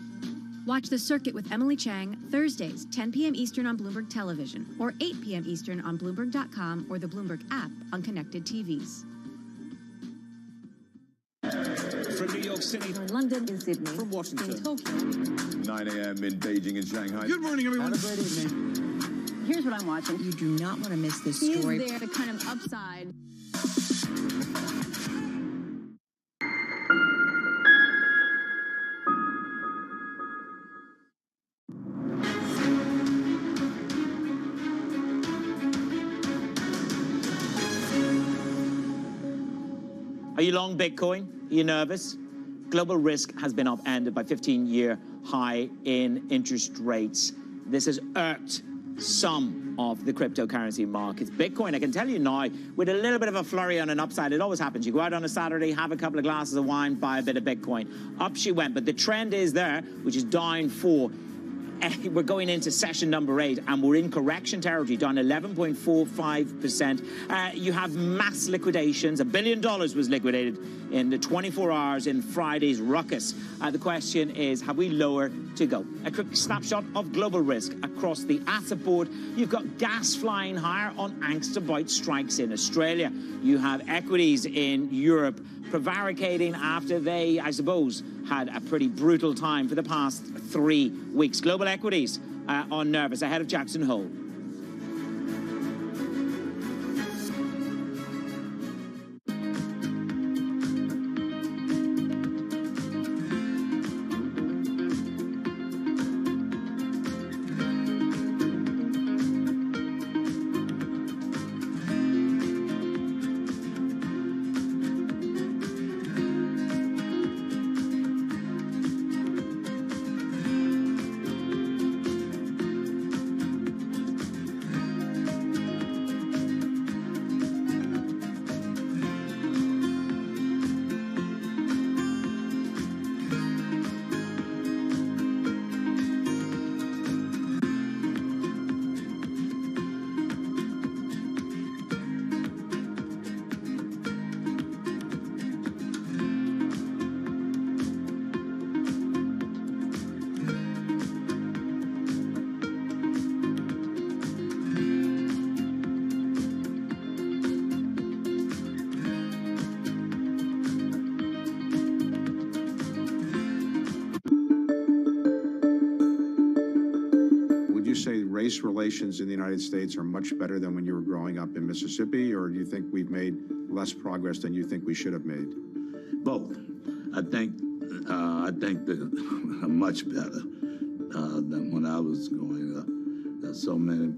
Watch The Circuit with Emily Chang, Thursdays, 10 p.m. Eastern on Bloomberg Television, or 8 p.m. Eastern on Bloomberg.com or the Bloomberg app on connected TVs. From New York City, from London, in Sydney, from Washington, in Tokyo, 9 a.m. in Beijing and Shanghai. Good morning, everyone. Have a great evening. Here's what I'm watching. You do not want to miss this He's story. there, the kind of upside. Are you long Bitcoin? Are you nervous? Global risk has been upended by 15-year high in interest rates. This has irked some of the cryptocurrency markets. Bitcoin, I can tell you now, with a little bit of a flurry on an upside, it always happens. You go out on a Saturday, have a couple of glasses of wine, buy a bit of Bitcoin. Up she went, but the trend is there, which is down for we're going into session number 8, and we're in correction territory, down 11.45%. You have mass liquidations. $1 billion was liquidated in the 24 hours in Friday's ruckus. The question is, have we lower to go? A quick snapshot of global risk across the asset board. You've got gas flying higher on angst about strikes in Australia. You have equities in Europe prevaricating after they, I suppose, had a pretty brutal time for the past 3 weeks. Global equities on nervous ahead of Jackson Hole. Race relations in the United States are much better than when you were growing up in Mississippi, or do you think we've made less progress than you think we should have made? Both. I think that much better than when I was growing up. There's so many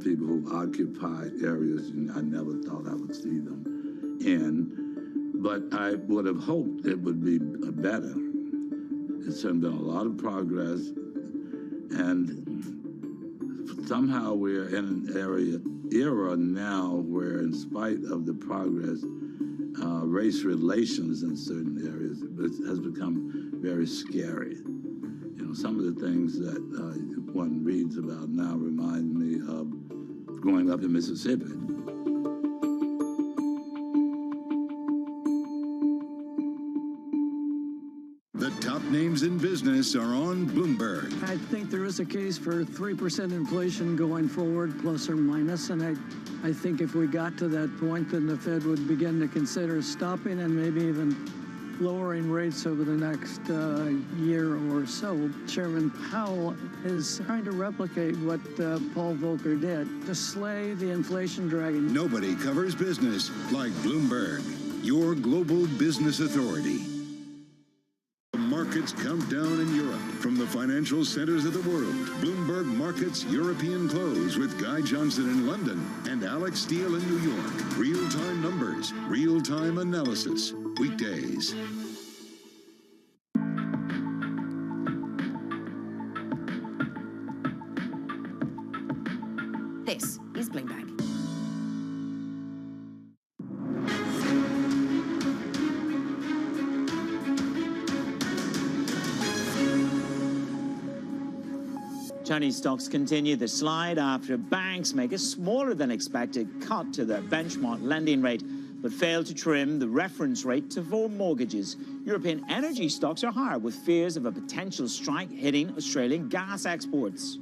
people who occupied areas I never thought I would see them in. But I would have hoped it would be better. It's been a lot of progress. And somehow we're in an era now where, in spite of the progress, race relations in certain areas has become very scary. Some of the things that one reads about now remind me of growing up in Mississippi. The top top names in business are on Bloomberg. I think there is a case for 3% inflation going forward, plus or minus, and I think if we got to that point, then the Fed would begin to consider stopping and maybe even lowering rates over the next year or so. Chairman Powell is trying to replicate what Paul Volcker did, to slay the inflation dragon. Nobody covers business like Bloomberg, your global business authority. The markets count down in Europe from the financial centers of the world. Bloomberg Markets European Close with Guy Johnson in London and Alex Steele in New York. Real-time numbers, real-time analysis. Weekdays. This is Bloomberg. Chinese stocks continue the slide after banks make a smaller than expected cut to their benchmark lending rate, but failed to trim the reference rate for mortgages. European energy stocks are higher, with fears of a potential strike hitting Australian gas exports.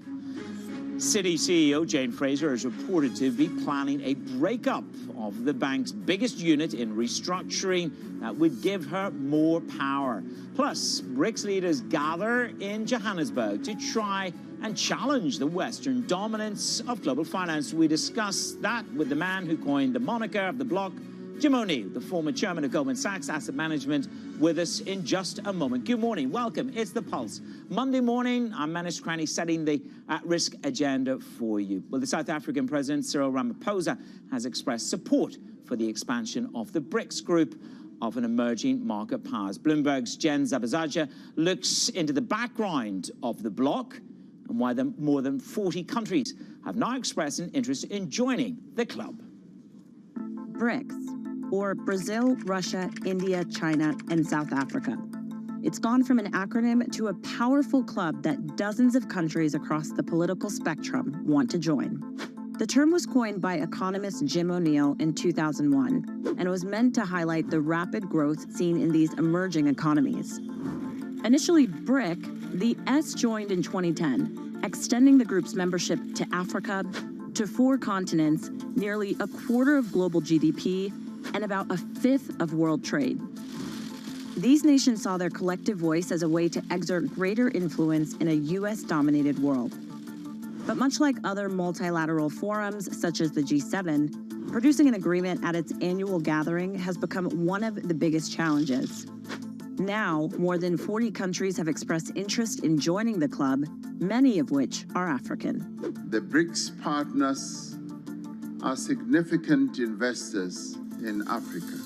Citi CEO Jane Fraser is reported to be planning a breakup of the bank's biggest unit in restructuring that would give her more power. Plus, BRICS leaders gather in Johannesburg to try and challenge the Western dominance of global finance. We discuss that with the man who coined the moniker of the bloc, Jim O'Neill, the former chairman of Goldman Sachs Asset Management, with us in just a moment. Good morning. Welcome. It's The Pulse. Monday morning, I'm Manus Cranny setting the at-risk agenda for you. Well, the South African President Cyril Ramaphosa has expressed support for the expansion of the BRICS group of an emerging market powers. Bloomberg's Jen Zabazaja looks into the background of the bloc and why more than 40 countries have now expressed an interest in joining the club. BRICS, or Brazil, Russia, India, China, and South Africa. It's gone from an acronym to a powerful club that dozens of countries across the political spectrum want to join. The term was coined by economist Jim O'Neill in 2001 and was meant to highlight the rapid growth seen in these emerging economies. Initially BRIC, the S joined in 2010, extending the group's membership to Africa, to 4 continents, nearly a quarter of global GDP, and about a fifth of world trade. These nations saw their collective voice as a way to exert greater influence in a US-dominated world. But much like other multilateral forums, such as the G7, producing an agreement at its annual gathering has become one of the biggest challenges. Now, more than 40 countries have expressed interest in joining the club, many of which are African. The BRICS partners are significant investors in Africa.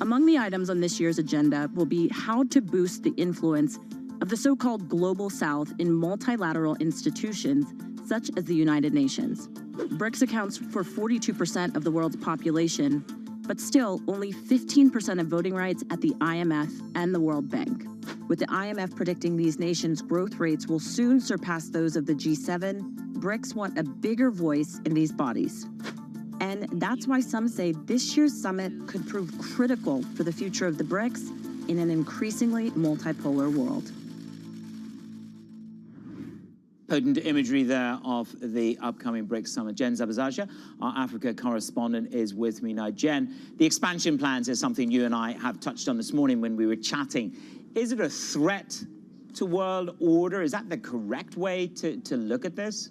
Among the items on this year's agenda will be how to boost the influence of the so-called Global South in multilateral institutions, such as the United Nations. BRICS accounts for 42% of the world's population, but still only 15% of voting rights at the IMF and the World Bank. With the IMF predicting these nations' growth rates will soon surpass those of the G7, BRICS want a bigger voice in these bodies. And that's why some say this year's summit could prove critical for the future of the BRICS in an increasingly multipolar world. Potent imagery there of the upcoming BRICS summit. Jen Zabazaja, our Africa correspondent, is with me now. Jen, the expansion plans is something you and I have touched on this morning when we were chatting. Is it a threat to world order? Is that the correct way to look at this?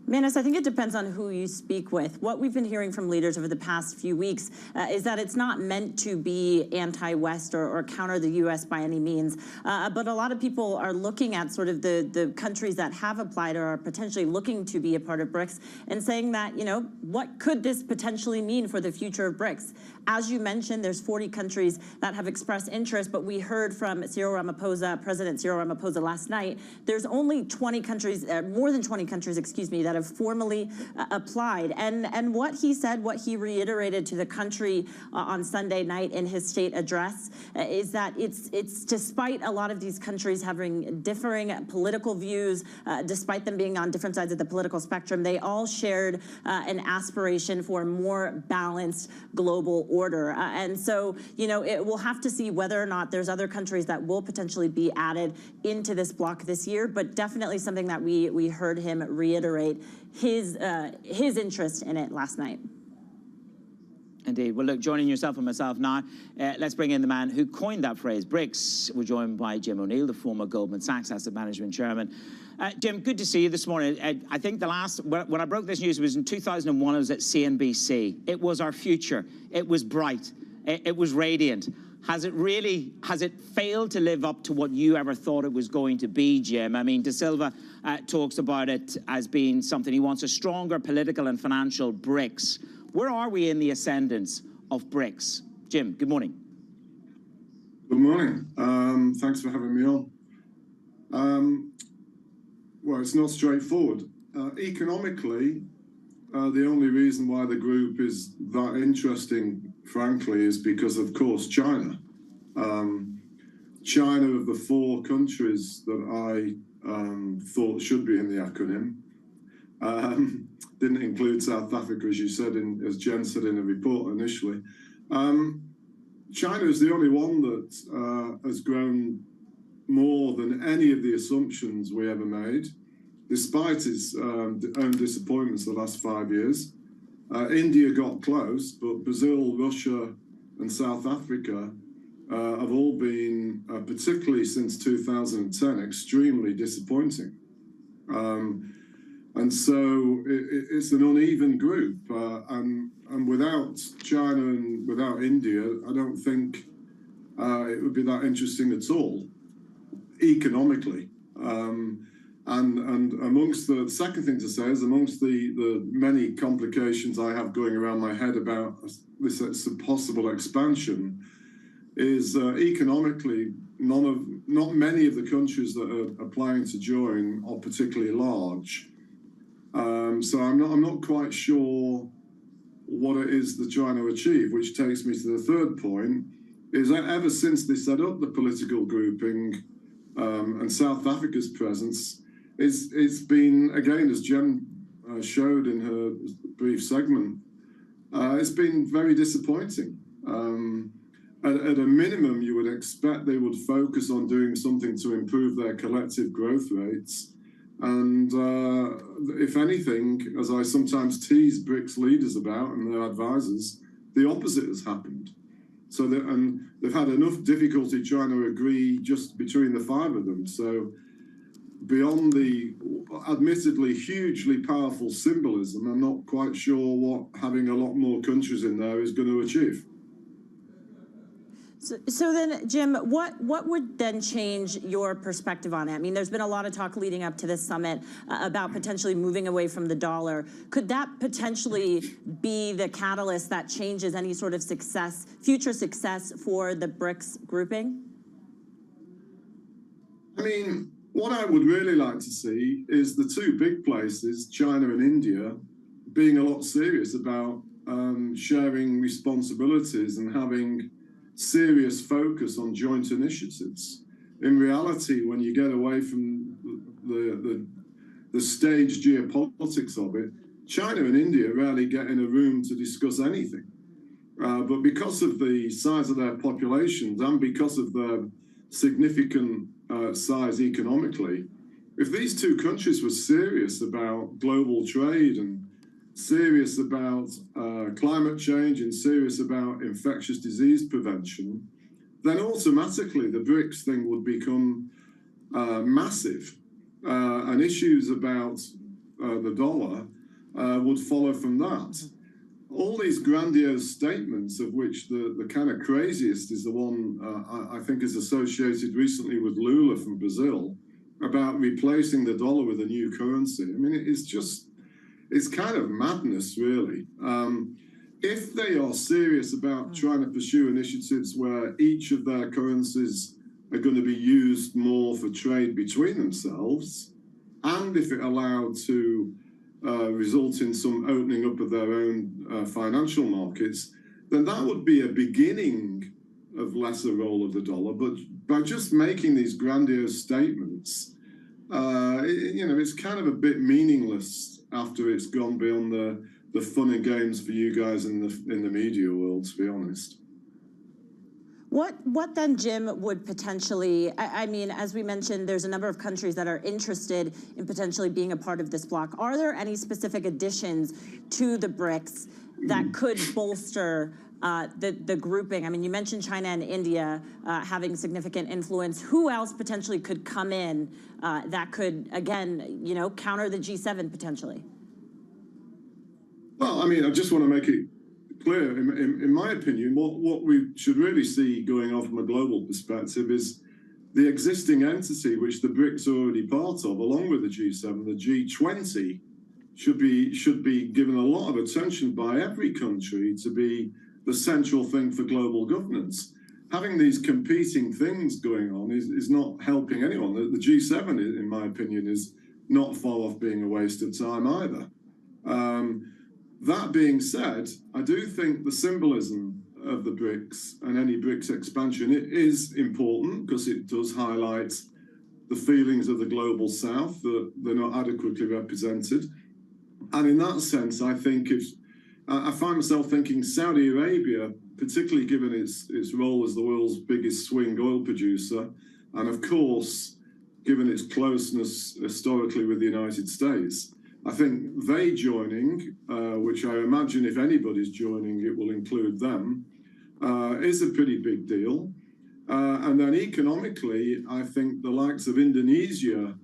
Manus, I think it depends on who you speak with. What we've been hearing from leaders over the past few weeks is that it's not meant to be anti-West or counter the U.S. by any means. But a lot of people are looking at sort of the countries that have applied or are potentially looking to be a part of BRICS and saying that, you know, what could this potentially mean for the future of BRICS? As you mentioned, there's 40 countries that have expressed interest, but we heard from President Cyril Ramaphosa last night, there's only 20 countries, more than 20 countries, excuse me, that have formally applied. And what he said, what he reiterated to the country on Sunday night in his state address is that it's despite a lot of these countries having differing political views, despite them being on different sides of the political spectrum, they all shared an aspiration for a more balanced global order. And so, it will have to see whether or not there's other countries that will potentially be added into this bloc this year, but definitely something that we heard him reiterate his interest in it last night. Indeed. Well, look, joining yourself and myself now, let's bring in the man who coined that phrase, BRICS. We're joined by Jim O'Neill, the former Goldman Sachs Asset Management Chairman. Jim, good to see you this morning. I think when I broke this news, it was in 2001, I was at CNBC. It was our future. It was bright. It was radiant. Has it failed to live up to what you ever thought it was going to be, Jim? I mean, De Silva talks about it as being something, he wants a stronger political and financial BRICS. Where are we in the ascendance of BRICS? Jim, good morning. Good morning. Thanks for having me on. Well, it's not straightforward. Economically, the only reason why the group is that interesting, frankly, is because, of course, China. China, of the 4 countries that I thought should be in the acronym, didn't include South Africa, as you said, as Jen said in a report initially. China is the only one that has grown more than any of the assumptions we ever made, despite its own disappointments the last 5 years. India got close, but Brazil, Russia, and South Africa have all been, particularly since 2010, extremely disappointing. And so it's an uneven group, and without China and without India, I don't think it would be that interesting at all, economically. And amongst the second thing to say is, amongst the many complications I have going around my head about this possible expansion, is economically, not many of the countries that are applying to join are particularly large. So I'm not quite sure what it is they're trying to achieve, which takes me to the third point, is that ever since they set up the political grouping and South Africa's presence, it's been, again, as Jen showed in her brief segment, it's been very disappointing. At a minimum, you would expect they would focus on doing something to improve their collective growth rates. And if anything, as I sometimes tease BRICS leaders about and their advisors, the opposite has happened. So they've had enough difficulty trying to agree just between the 5 of them. So beyond the admittedly hugely powerful symbolism, I'm not quite sure what having a lot more countries in there is going to achieve. So then, Jim, what would then change your perspective on it? I mean, there's been a lot of talk leading up to this summit about potentially moving away from the dollar. Could that potentially be the catalyst that changes any sort of future success for the BRICS grouping? I mean, what I would really like to see is the 2 big places, China and India, being a lot serious about sharing responsibilities and having serious focus on joint initiatives. In reality, when you get away from the staged geopolitics of it, China and India rarely get in a room to discuss anything. But because of the size of their populations and because of their significant size economically, if these 2 countries were serious about global trade and serious about climate change and serious about infectious disease prevention, then automatically the BRICS thing would become massive. And issues about the dollar would follow from that. All these grandiose statements, of which the kind of craziest is the one I think is associated recently with Lula from Brazil, about replacing the dollar with a new currency. I mean, it's kind of madness, really. If they are serious about trying to pursue initiatives where each of their currencies are going to be used more for trade between themselves, and if it allowed to result in some opening up of their own financial markets, then that would be a beginning of lesser role of the dollar. But by just making these grandiose statements, it's kind of a bit meaningless after it's gone beyond the fun and games for you guys in the media world, to be honest. What then, Jim, would potentially, I mean, as we mentioned, there's a number of countries that are interested in potentially being a part of this bloc. Are there any specific additions to the BRICS that could bolster the grouping? I mean, you mentioned China and India having significant influence. Who else potentially could come in that could, again, you know, counter the G7 potentially? Well, I mean, I just want to make it clear, in my opinion, what we should really see going on from a global perspective is the existing entity, which the BRICS are already part of, along with the G7, the G20, should be given a lot of attention by every country to be the central thing for global governance. Having these competing things going on is not helping anyone. The G7, in my opinion, is not far off being a waste of time either. That being said, I do think the symbolism of the BRICS and any BRICS expansion is important because it does highlight the feelings of the global south that they're not adequately represented. And in that sense, I think I find myself thinking Saudi Arabia, particularly given its role as the world's biggest swing oil producer, and of course, given its closeness historically with the United States, I think they joining, which I imagine if anybody's joining, it will include them, is a pretty big deal. And then economically, I think the likes of Indonesia,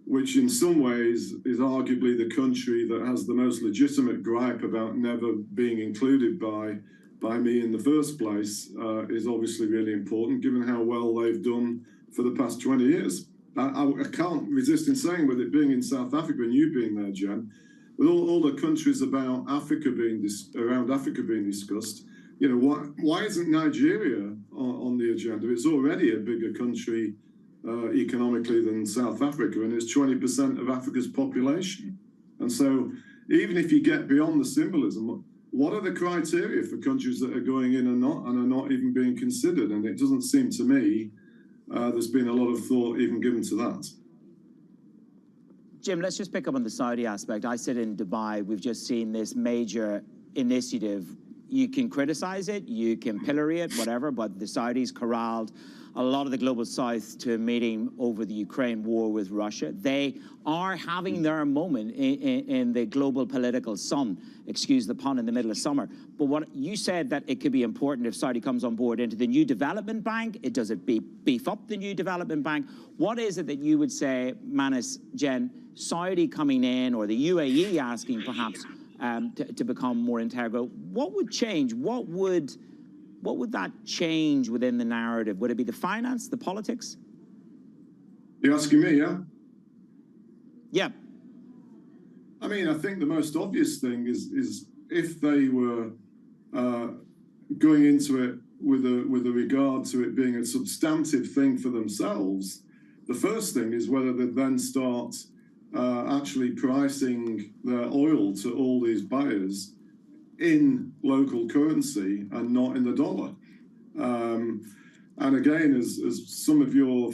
which in some ways is arguably the country that has the most legitimate gripe about never being included by me in the first place, is obviously really important, given how well they've done for the past 20 years. I can't resist in saying, with it being in South Africa and you being there, Jen, with all the countries about Africa around Africa being discussed, you know, why isn't Nigeria on the agenda? It's already a bigger country economically than South Africa, and it's 20% of Africa's population. And so even if you get beyond the symbolism, what are the criteria for countries that are going in and are not even being considered? And it doesn't seem to me there's been a lot of thought even given to that. Jim, let's just pick up on the Saudi aspect. I sit in Dubai. We've just seen this major initiative. You can criticize it, you can pillory it, whatever, but the Saudis corralled a lot of the global south to a meeting over the Ukraine war with Russia. They are having their moment in the global political sun, excuse the pun, in the middle of summer. But what you said, that it could be important if Saudi comes on board into the new development bank. Does it beef up the new development bank? What is it that you would say, Manus, Jen, Saudi coming in, or the UAE asking perhaps to become more integral? What would change? What would that change within the narrative? Would it be the finance, the politics? You're asking me, yeah? Yeah. I mean, I think the most obvious thing is if they were going into it with a regard to it being a substantive thing for themselves, the first thing is whether they then start actually pricing their oil to all these buyers in local currency and not in the dollar. And again, as some of your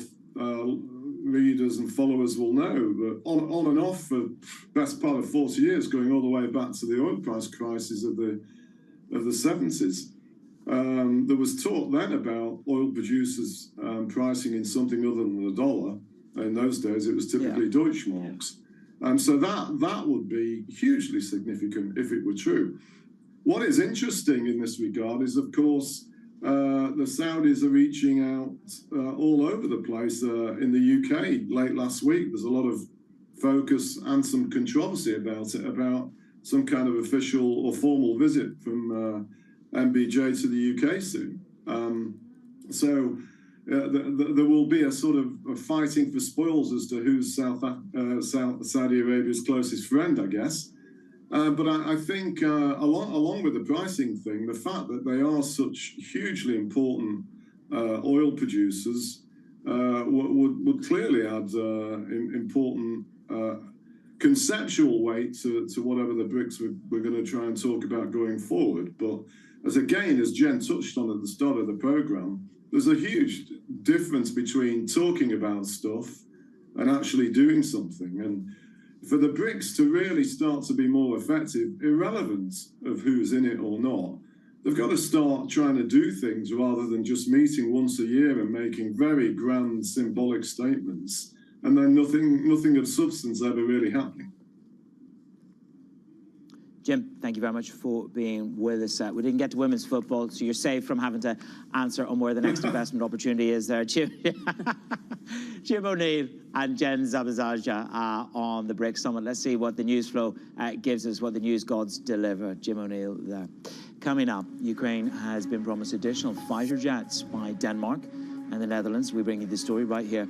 readers and followers will know, that on and off for best part of 40 years, going all the way back to the oil price crisis of the 70s, there was talk then about oil producers pricing in something other than the dollar. In those days, it was typically Deutschmarks. So that would be hugely significant if it were true. What is interesting in this regard is, of course, the Saudis are reaching out all over the place. In the UK, late last week, there's a lot of focus and some controversy about it, about some kind of official or formal visit from MBJ to the UK soon. There will be a sort of fighting for spoils as to who's Saudi Arabia's closest friend, I guess. But I think along with the pricing thing, the fact that they are such hugely important oil producers would clearly add important conceptual weight to whatever the BRICS we're going to try and talk about going forward. But as Jen touched on at the start of the program, there's a huge difference between talking about stuff and actually doing something. And for the BRICS to really start to be more effective, irrelevant of who's in it or not, they've got to start trying to do things rather than just meeting once a year and making very grand symbolic statements, and then nothing of substance ever really happening. Jim, thank you very much for being with us. We didn't get to women's football, so you're safe from having to answer on where the next investment opportunity is there. Jim O'Neill and Jen Zabazaja on the BRICS Summit. Let's see what the news flow gives us, what the news gods deliver. Jim O'Neill there. Coming up, Ukraine has been promised additional fighter jets by Denmark and the Netherlands. We bring you the story right here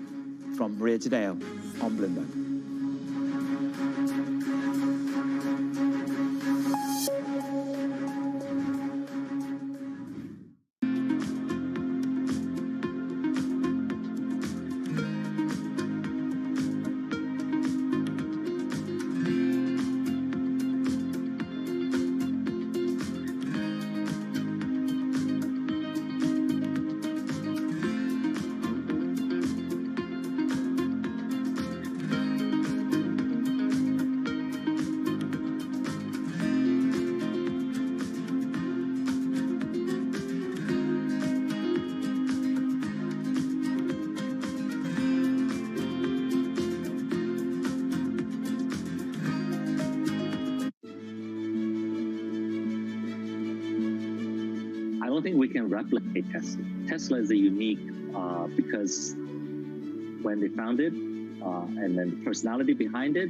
from Maria Tadeo on Bloomberg. We can replicate Tesla. Tesla is a unique because when they found it, and then the personality behind it,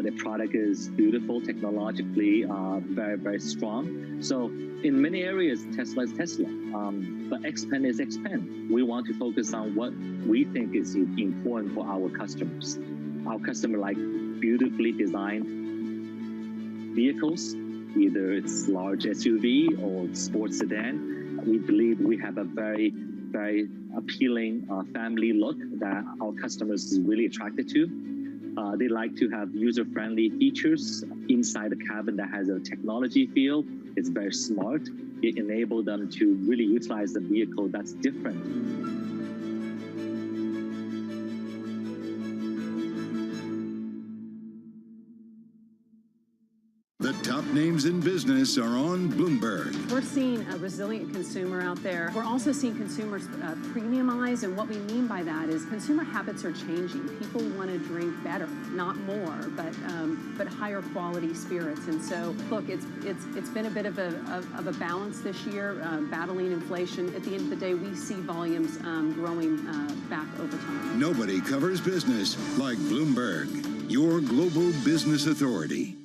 the product is beautiful, technologically very, very strong. So in many areas, Tesla is Tesla, but Xpeng is Xpeng. We want to focus on what we think is important for our customers. Our customer like beautifully designed vehicles, either it's large SUV or sports sedan. We believe we have a very, very appealing family look that our customers is really attracted to. They like to have user-friendly features inside the cabin that has a technology feel. It's very smart. It enables them to really utilize the vehicle that's different. The top names in business are on Bloomberg. We're seeing a resilient consumer out there. We're also seeing consumers premiumize, and what we mean by that is consumer habits are changing. People want to drink better, not more, but higher quality spirits. And so, look, it's been a bit of a balance this year, battling inflation. At the end of the day, we see volumes growing back over time. Nobody covers business like Bloomberg, your global business authority.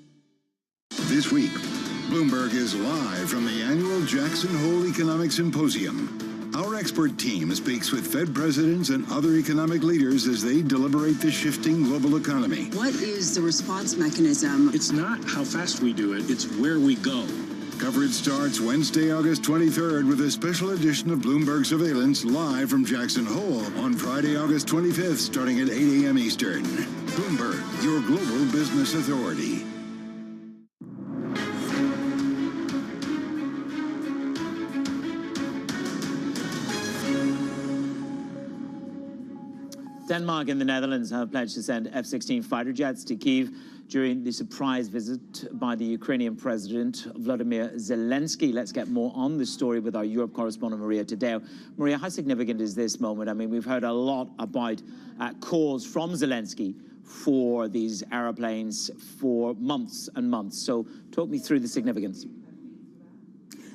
This week, Bloomberg is live from the annual Jackson Hole Economic Symposium. Our expert team speaks with Fed presidents and other economic leaders as they deliberate the shifting global economy. What is the response mechanism? It's not how fast we do it, it's where we go. Coverage starts Wednesday, August 23rd with a special edition of Bloomberg Surveillance live from Jackson Hole on Friday, August 25th, starting at 8 a.m. Eastern. Bloomberg, your global business authority. Denmark and the Netherlands have pledged to send F-16 fighter jets to Kyiv during the surprise visit by the Ukrainian President Volodymyr Zelensky. Let's get more on this story with our Europe correspondent, Maria Tadeo. Maria, how significant is this moment? I mean, we've heard a lot about calls from Zelensky for these aeroplanes for months and months. So talk me through the significance.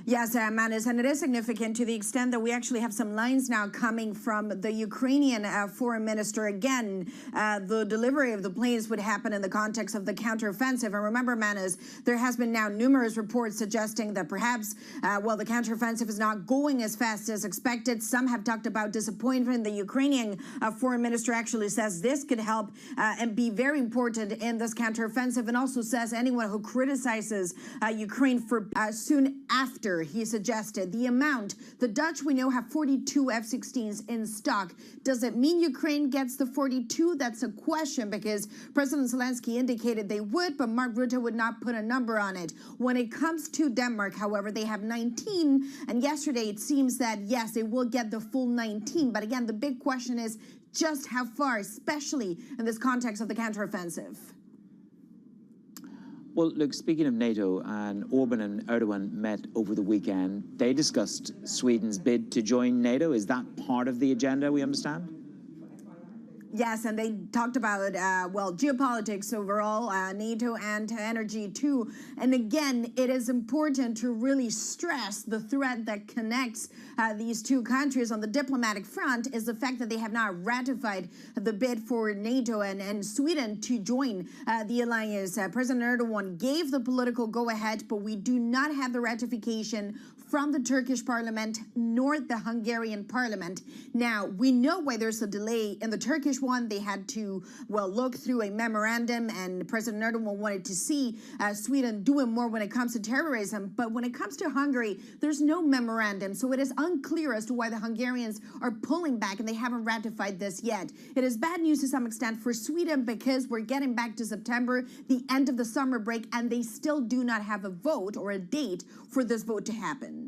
Yes, Manus, and it is significant to the extent that we actually have some lines now coming from the Ukrainian foreign minister. Again, the delivery of the planes would happen in the context of the counteroffensive. And remember, Manus, there has been now numerous reports suggesting that perhaps, well, the counteroffensive is not going as fast as expected. Some have talked about disappointment. The Ukrainian foreign minister actually says this could help and be very important in this counteroffensive, and also says anyone who criticizes Ukraine for soon after, he suggested the amount. The Dutch, we know, have 42 F-16s in stock. Does it mean Ukraine gets the 42? That's a question, because President Zelensky indicated they would, but Mark Rutte would not put a number on it. When it comes to Denmark, however, they have 19, and yesterday it seems that, yes, they will get the full 19. But again, the big question is just how far, especially in this context of the counteroffensive. Well, look, speaking of NATO, and Orban and Erdogan met over the weekend. They discussed Sweden's bid to join NATO. Is that part of the agenda, we understand? Yes, and they talked about, well, geopolitics overall, NATO and energy too. And again, it is important to really stress the thread that connects these two countries on the diplomatic front is the fact that they have not ratified the bid for NATO and Sweden to join the alliance. President Erdogan gave the political go-ahead, but we do not have the ratification from the Turkish parliament nor the Hungarian parliament. Now, we know why there's a delay in the Turkish one. They had to, well, look through a memorandum, and President Erdogan wanted to see Sweden doing more when it comes to terrorism. But when it comes to Hungary, there's no memorandum. So it is unclear as to why the Hungarians are pulling back and they haven't ratified this yet. It is bad news to some extent for Sweden because we're getting back to September, the end of the summer break, and they still do not have a vote or a date for this vote to happen.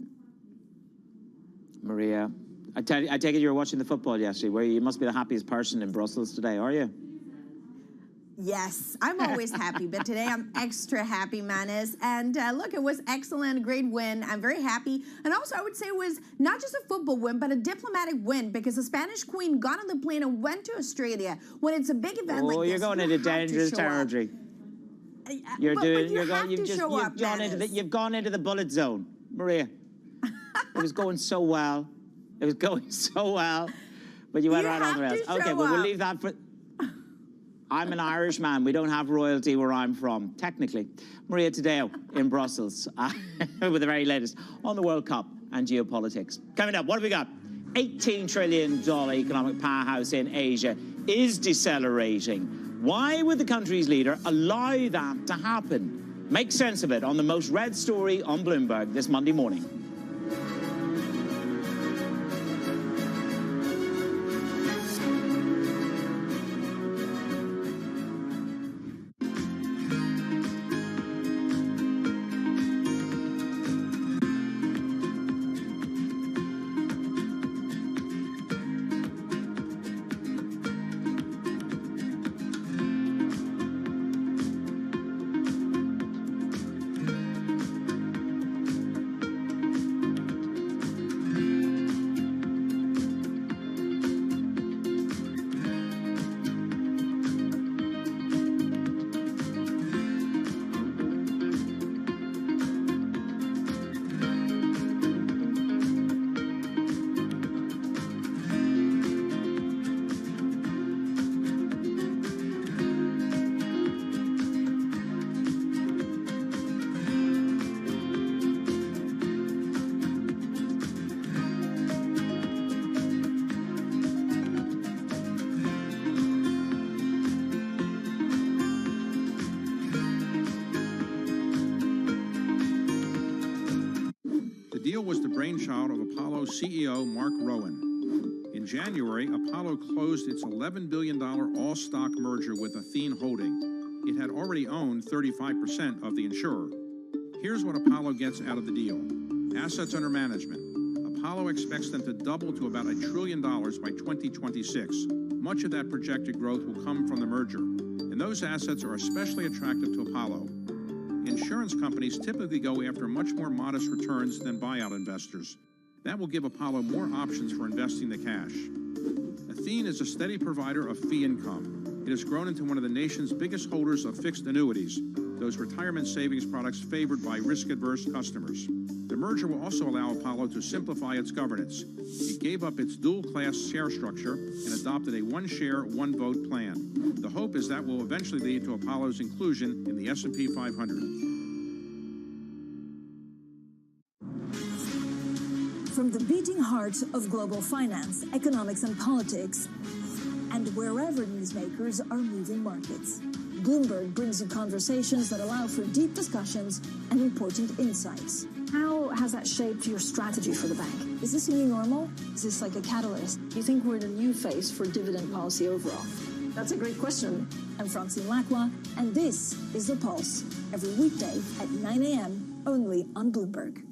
Maria, I take it you were watching the football yesterday, where you must be the happiest person in Brussels today, are you? Yes, I'm always happy, but today I'm extra happy, Manis. And look, it was excellent, great win. I'm very happy. And also, I would say it was not just a football win, but a diplomatic win, because the Spanish Queen got on the plane and went to Australia. When it's a big event like this, you're going into dangerous territory. You've gone into the bullet zone, Maria. It was going so well. It was going so well. But you went right on the rails. Okay, but we'll leave that for... I'm an Irish man. We don't have royalty where I'm from, technically. Maria Tadeo in Brussels with the very latest on the World Cup and geopolitics. Coming up, what have we got? $18 trillion economic powerhouse in Asia is decelerating. Why would the country's leader allow that to happen? Make sense of it on the most read story on Bloomberg this Monday morning. Was the brainchild of Apollo CEO Mark Rowan. In January, Apollo closed its $11 billion all-stock merger with Athene Holding. It had already owned 35% of the insurer. Here's what Apollo gets out of the deal. Assets under management. Apollo expects them to double to about $1 trillion by 2026. Much of that projected growth will come from the merger, and those assets are especially attractive to Apollo. Insurance companies typically go after much more modest returns than buyout investors. That will give Apollo more options for investing the cash. Athene is a steady provider of fee income. It has grown into one of the nation's biggest holders of fixed annuities, those retirement savings products favored by risk-averse customers. The merger will also allow Apollo to simplify its governance. It gave up its dual-class share structure and adopted a one-share, one-vote plan. The hope is that will eventually lead to Apollo's inclusion in the S&P 500. From the beating heart of global finance, economics and politics, and wherever newsmakers are moving markets, Bloomberg brings you conversations that allow for deep discussions and important insights. How has that shaped your strategy for the bank? Is this a new normal? Is this like a catalyst? Do you think we're in a new phase for dividend policy overall? That's a great question. I'm Francine Lacqua, and this is The Pulse, every weekday at 9 a.m. only on Bloomberg.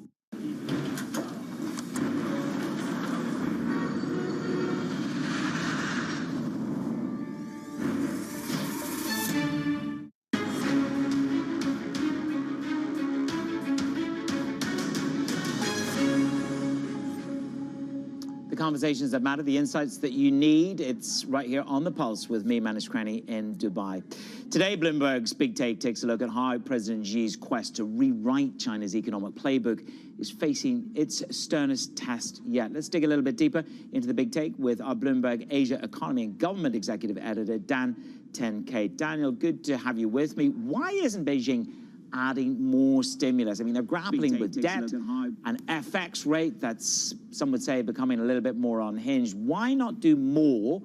the conversations that matter, the insights that you need. It's right here on The Pulse with me, Manish Krani, in Dubai. Today, Bloomberg's Big Take takes a look at how President Xi's quest to rewrite China's economic playbook is facing its sternest test yet. Let's dig a little bit deeper into the Big Take with our Bloomberg Asia Economy and Government Executive Editor, Dan Tenkate. Daniel, good to have you with me. Why isn't Beijing adding more stimulus? I mean, they're grappling with debt, an FX rate that's, some would say, becoming a little bit more unhinged. Why not do more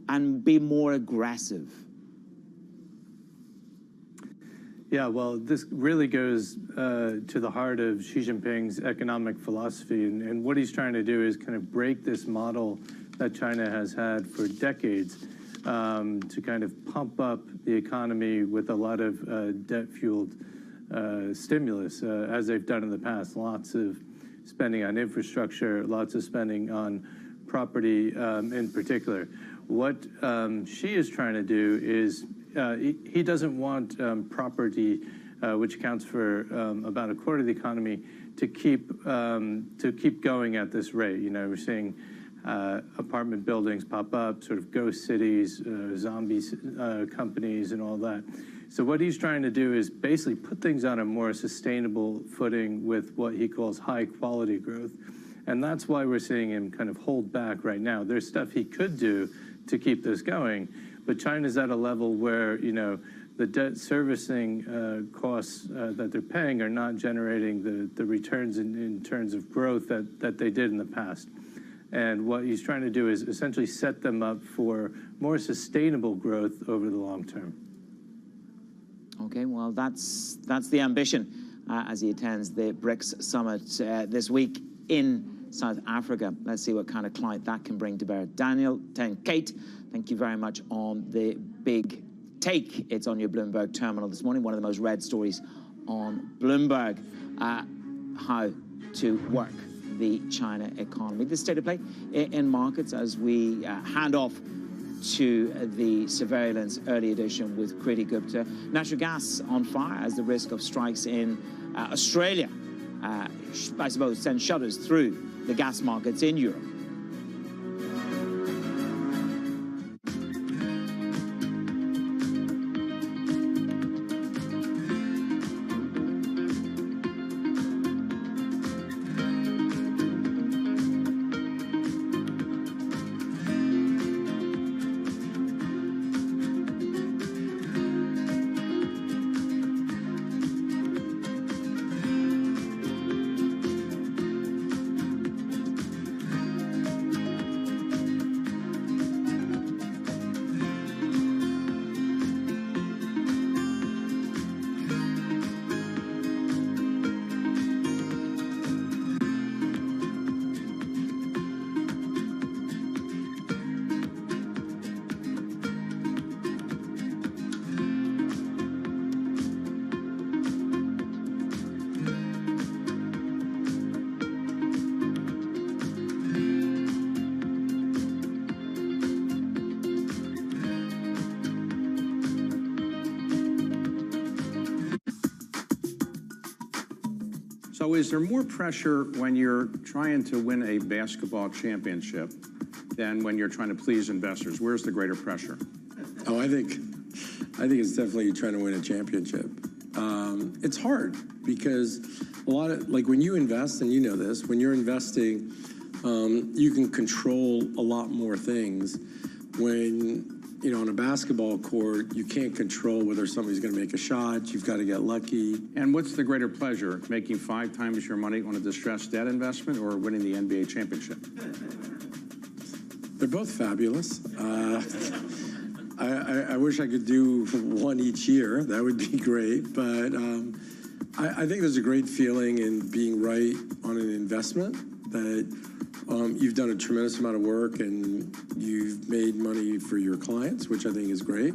and be more aggressive? Yeah, well, this really goes to the heart of Xi Jinping's economic philosophy. And what he's trying to do is kind of break this model that China has had for decades to kind of pump up the economy with a lot of debt-fueled stimulus, as they've done in the past. Lots of spending on infrastructure, lots of spending on property in particular. What Xi is trying to do is he doesn't want property, which accounts for about a quarter of the economy, to keep going at this rate. You know, we're seeing apartment buildings pop up, sort of ghost cities, zombie companies, and all that. So what he's trying to do is basically put things on a more sustainable footing with what he calls high-quality growth. And that's why we're seeing him kind of hold back right now. There's stuff he could do to keep this going, but China's at a level where, you know, the debt servicing costs that they're paying are not generating the returns in terms of growth that they did in the past. And what he's trying to do is essentially set them up for more sustainable growth over the long term. Okay, well, that's the ambition as he attends the BRICS summit this week in South Africa. Let's see what kind of client that can bring to bear. Daniel Tenkate, thank you very much on the Big Take. It's on your Bloomberg terminal this morning, one of the most read stories on Bloomberg, how to work the China economy. The state of play in markets as we hand off to the surveillance early edition with Kriti Gupta. Natural gas on fire as the risk of strikes in Australia, I suppose, sends shudders through the gas markets in Europe. So is there more pressure when you're trying to win a basketball championship than when you're trying to please investors? Where's the greater pressure? Oh, I think it's definitely trying to win a championship. It's hard because a lot of, like when you invest, and you know this, when you're investing, you can control a lot more things. When, you know, on a basketball court, you can't control whether somebody's going to make a shot. You've got to get lucky. And what's the greater pleasure, making 5 times your money on a distressed debt investment or winning the NBA championship? They're both fabulous. I wish I could do one each year. That would be great. But I think there's a great feeling in being right on an investment, that you've done a tremendous amount of work and you've made money for your clients, which I think is great.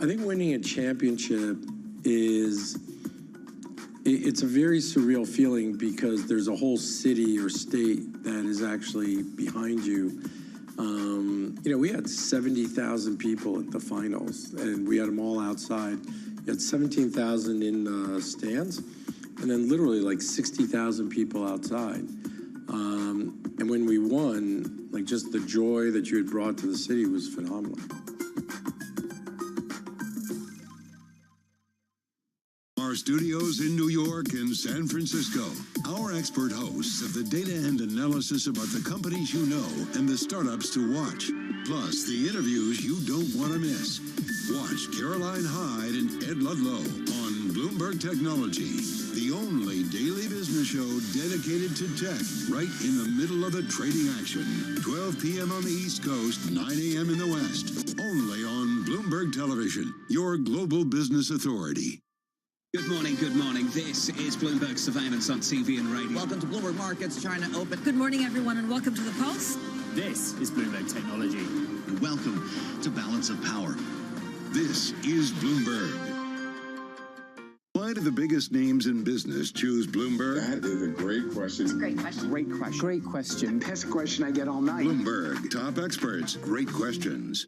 I think winning a championship it's a very surreal feeling because there's a whole city or state that is actually behind you. You know, we had 70,000 people at the finals, and we had them all outside. You had 17,000 in the stands, and then literally like 60,000 people outside. And when we won, Like, just the joy that you had brought to the city was phenomenal. Our studios in New York and San Francisco, our expert hosts of the data and analysis about the companies you know and the startups to watch, plus the interviews you don't want to miss. Watch Caroline Hyde and Ed Ludlow on Bloomberg Technology, the only daily business show dedicated to tech, right in the middle of the trading action. 12 p.m. on the East Coast, 9 a.m. in the West, only on Bloomberg Television, your global business authority. Good morning, good morning. This is Bloomberg Surveillance on TV and radio. Welcome to Bloomberg Markets, China Open. Good morning, everyone, and welcome to The Pulse. This is Bloomberg Technology. And welcome to Balance of Power. This is Bloomberg. Why do the biggest names in business choose Bloomberg? That is a great question. It's a great question. Great question. Great question. Best question I get all night. Bloomberg, top experts, great questions.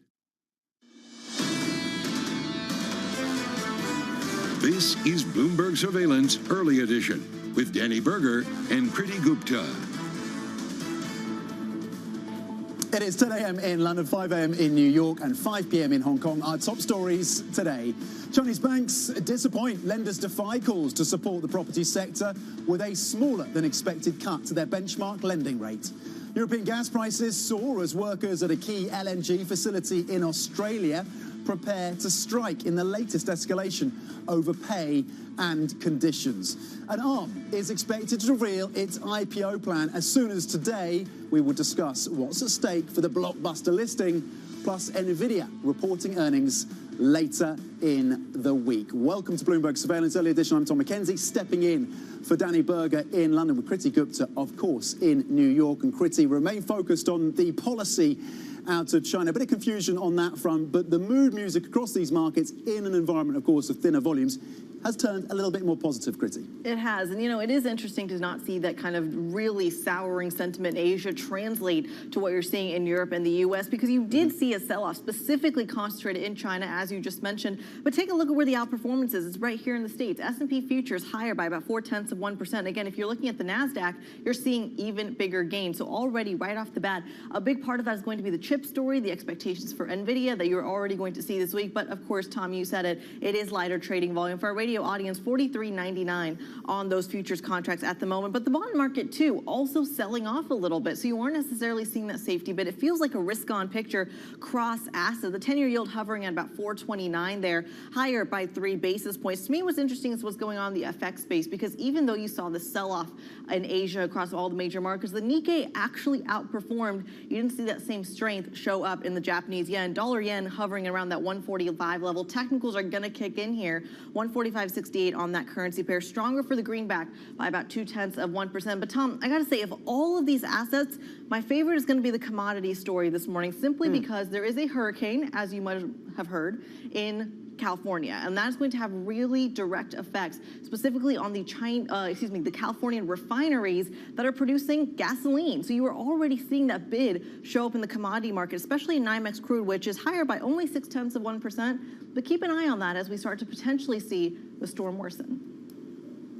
This is Bloomberg Surveillance Early Edition with Danny Berger and Kriti Gupta. It is 10 a.m. in London, 5 a.m. in New York, and 5 p.m. in Hong Kong. Our top stories today. Chinese banks disappoint. Lenders defy calls to support the property sector with a smaller than expected cut to their benchmark lending rate. European gas prices soar as workers at a key LNG facility in Australia prepare to strike in the latest escalation over pay and conditions. And ARM is expected to reveal its IPO plan as soon as today. We will discuss what's at stake for the blockbuster listing, plus NVIDIA reporting earnings later in the week. Welcome to Bloomberg Surveillance Early Edition. I'm Tom McKenzie, stepping in for Danny Berger in London with Kriti Gupta, of course, in New York. And Kriti, remain focused on the policy out of China. A bit of confusion on that front, but the mood music across these markets in an environment, of course, of thinner volumes has turned a little bit more positive, Kriti. It has, and it is interesting to not see that kind of really souring sentiment in Asia translate to what you're seeing in Europe and the U.S., because you did see a sell-off specifically concentrated in China, as you just mentioned. But take a look at where the outperformance is. It's right here in the States. S&P futures higher by about 0.4%. Again, if you're looking at the NASDAQ, you're seeing even bigger gains. So already, right off the bat, a big part of that is going to be the chip story, the expectations for NVIDIA that you're already going to see this week. But of course, Tom, you said it, it is lighter trading volume. For our radio audience, 43.99 on those futures contracts at the moment. But the bond market, too, also selling off a little bit. So you aren't necessarily seeing that safety, but it feels like a risk-on picture cross asset. The 10-year yield hovering at about 4.29 there, higher by 3 basis points. To me, what's interesting is what's going on in the FX space, because even though you saw the sell-off in Asia across all the major markets, the Nikkei actually outperformed. You didn't see that same strength show up in the Japanese yen. Dollar yen hovering around that 145 level. Technicals are going to kick in here. 145.68 on that currency pair, stronger for the greenback by about 0.2%. But Tom, I got to say, of all of these assets, my favorite is going to be the commodity story this morning, simply because there is a hurricane, as you might have heard, in California, and that's going to have really direct effects, specifically on the the Californian refineries that are producing gasoline. So you are already seeing that bid show up in the commodity market, especially in NYMEX crude, which is higher by only 0.6%. But keep an eye on that as we start to potentially see the storm worsen.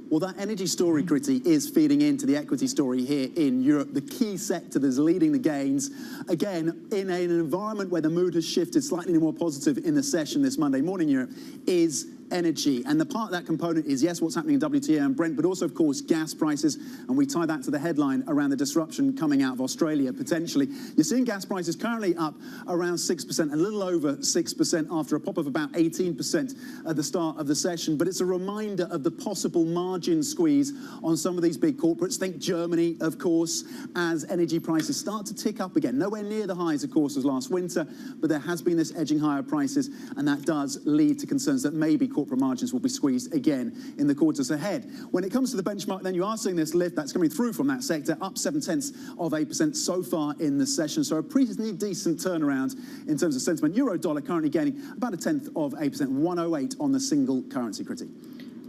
Well, that energy story, Kriti, is feeding into the equity story here in Europe. The key sector that's leading the gains, again, in an environment where the mood has shifted slightly more positive in the session this Monday morning, Europe, is energy. And the part of that component is, yes, what's happening in WTI and Brent, but also, of course, gas prices. And we tie that to the headline around the disruption coming out of Australia, potentially. You're seeing gas prices currently up around 6%, a little over 6% after a pop of about 18% at the start of the session. But it's a reminder of the possible margin squeeze on some of these big corporates. Think Germany, of course, as energy prices start to tick up again. Nowhere near the highs, of course, as last winter, but there has been this edging higher prices, and that does lead to concerns that maybe corporate margins will be squeezed again in the quarters ahead. When it comes to the benchmark, then you are seeing this lift that's coming through from that sector, up 0.7% so far in the session. So a pretty decent turnaround in terms of sentiment. Euro dollar currently gaining about 0.1%, 108 on the single currency, Kriti.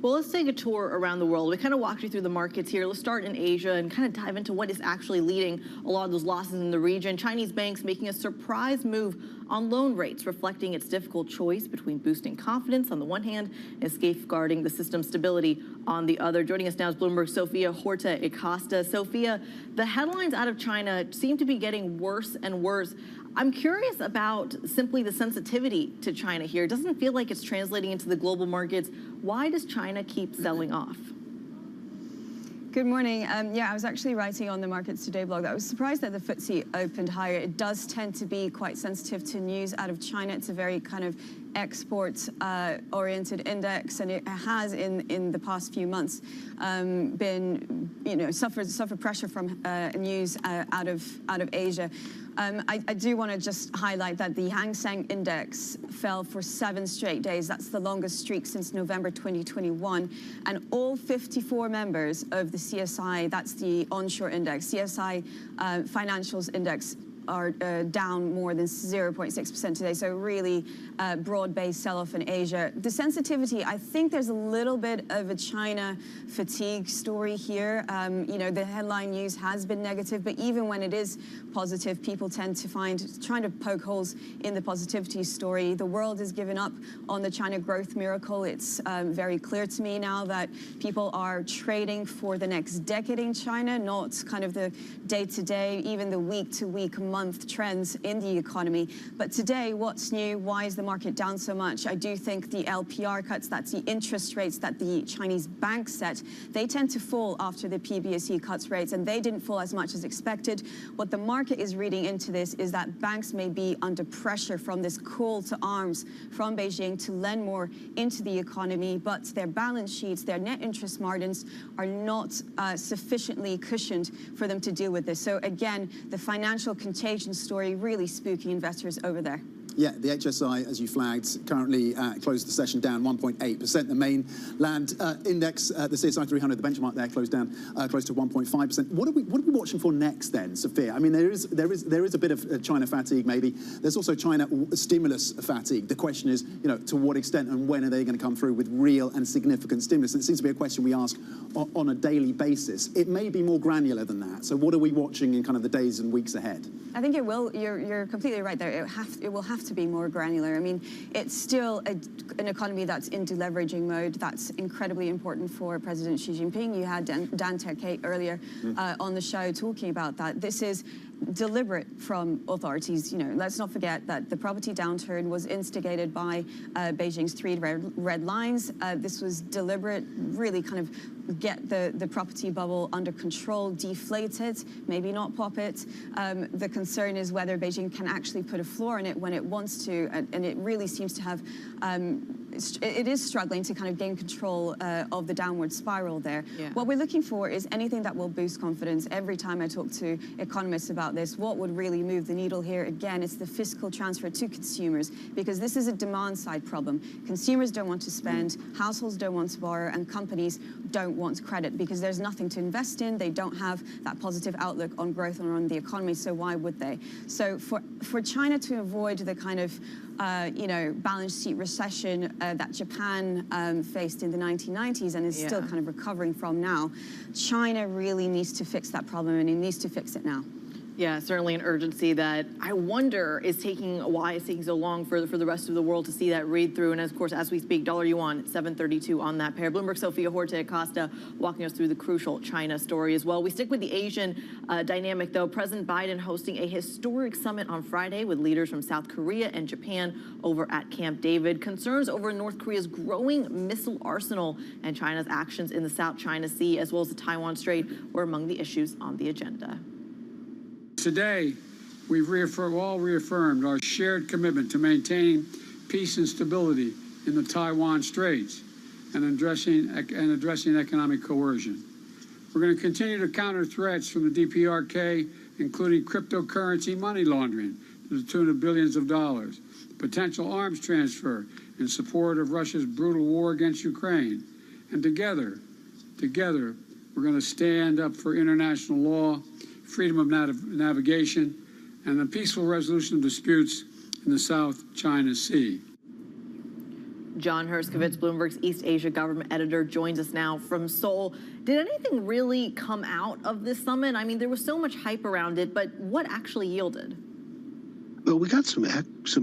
Well, let's take a tour around the world. We kind of walked you through the markets here. Let's start in Asia and kind of dive into what is actually leading a lot of those losses in the region. Chinese banks making a surprise move on loan rates, reflecting its difficult choice between boosting confidence on the one hand and safeguarding the system's stability on the other. Joining us now is Bloomberg's Sofia Horta Acosta. Sofia, the headlines out of China seem to be getting worse and worse. I'm curious about simply the sensitivity to China here. It doesn't feel like it's translating into the global markets. Why does China keep selling off? Good morning. Yeah, I was actually writing on the Markets Today blog that I was surprised that the FTSE opened higher. It does tend to be quite sensitive to news out of China. It's a very kind of export-oriented index, and it has in the past few months been, suffered pressure from news out of Asia. I do want to just highlight that the Hang Seng Index fell for 7 straight days. That's the longest streak since November 2021. And all 54 members of the CSI, that's the onshore index, CSI Financials Index, are down more than 0.6% today. So really broad-based sell-off in Asia. The sensitivity, I think there's a little bit of a China fatigue story here. The headline news has been negative, but even when it is positive, people tend to trying to poke holes in the positivity story. The world has given up on the China growth miracle. It's very clear to me now that people are trading for the next decade in China, not kind of the day-to-day, even the week-to-week, month trends in the economy. But today, what's new? Why is the market down so much? I do think the LPR cuts, that's the interest rates that the Chinese banks set, they tend to fall after the PBOC cuts rates, and they didn't fall as much as expected. What the market is reading into this is that banks may be under pressure from this call to arms from Beijing to lend more into the economy, but their balance sheets, their net interest margins are not sufficiently cushioned for them to deal with this. So again, the financial contagion story really spooking investors over there. Yeah, the HSI, as you flagged, currently closed the session down 1.8%. The mainland index, the CSI 300, the benchmark there closed down close to 1.5%. What are we watching for next then, Sophia? I mean, there is a bit of China fatigue maybe. There's also China stimulus fatigue. The question is, to what extent and when are they going to come through with real and significant stimulus? And it seems to be a question we ask on a daily basis. It may be more granular than that. So what are we watching in kind of the days and weeks ahead? I think it will. You're completely right there. It will have to be more granular. I mean, it's still an economy that's in deleveraging mode. That's incredibly important for President Xi Jinping. You had Dan Terkay earlier on the show talking about that. This is deliberate from authorities. Let's not forget that the property downturn was instigated by Beijing's 3 red lines. This was deliberate, really kind of get the property bubble under control, deflate it, maybe not pop it. The concern is whether Beijing can actually put a floor in it when it wants to, and it really seems to have, it is struggling to kind of gain control of the downward spiral there. Yeah. What we're looking for is anything that will boost confidence. Every time I talk to economists about this, what would really move the needle here? Again, it's the fiscal transfer to consumers, because this is a demand side problem. Consumers don't want to spend, households don't want to borrow, and companies don't want credit because there's nothing to invest in. They don't have that positive outlook on growth or on the economy, so why would they? So for China to avoid the kind of balance sheet recession that Japan faced in the 1990s and is still kind of recovering from now, China really needs to fix that problem, and it needs to fix it now. Yeah, certainly an urgency that I wonder is why it's taking so long for the rest of the world to see that read through. And of course, as we speak, dollar yuan 7.32 on that pair. Bloomberg's Sofia Horta Acosta walking us through the crucial China story as well. We stick with the Asian dynamic, though. President Biden hosting a historic summit on Friday with leaders from South Korea and Japan over at Camp David. Concerns over North Korea's growing missile arsenal and China's actions in the South China Sea, as well as the Taiwan Strait, were among the issues on the agenda. Today, we've all reaffirmed our shared commitment to maintaining peace and stability in the Taiwan Straits and addressing economic coercion. We're going to continue to counter threats from the DPRK, including cryptocurrency money laundering to the tune of billions of dollars, potential arms transfer in support of Russia's brutal war against Ukraine. And together, we're going to stand up for international law, freedom of navigation, and the peaceful resolution of disputes in the South China Sea. John Herskovitz, Bloomberg's East Asia government editor, joins us now from Seoul. Did anything really come out of this summit? I mean, there was so much hype around it, but what actually yielded? Well, we got some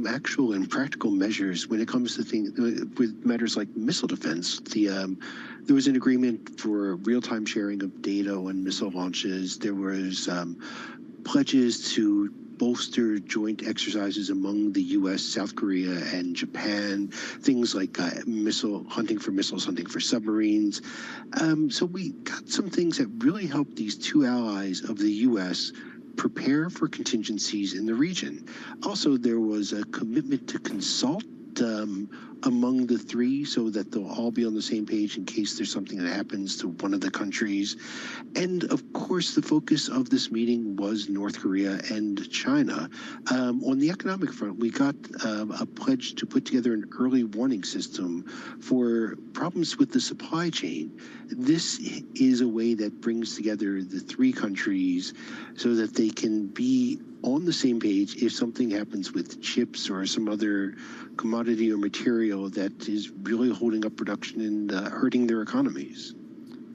actual and practical measures when it comes to things with matters like missile defense. There was an agreement for real-time sharing of data on missile launches. There was pledges to bolster joint exercises among the U.S., South Korea, and Japan. Things like hunting for missiles, hunting for submarines. So we got some things that really helped these two allies of the U.S. prepare for contingencies in the region. Also, there was a commitment to consult among the three so that they'll all be on the same page in case there's something that happens to one of the countries. And of course, the focus of this meeting was North Korea and China. On the economic front, we got a pledge to put together an early warning system for problems with the supply chain. This is a way that brings together the three countries so that they can be on the same page if something happens with chips or some other commodity or material that is really holding up production and hurting their economies.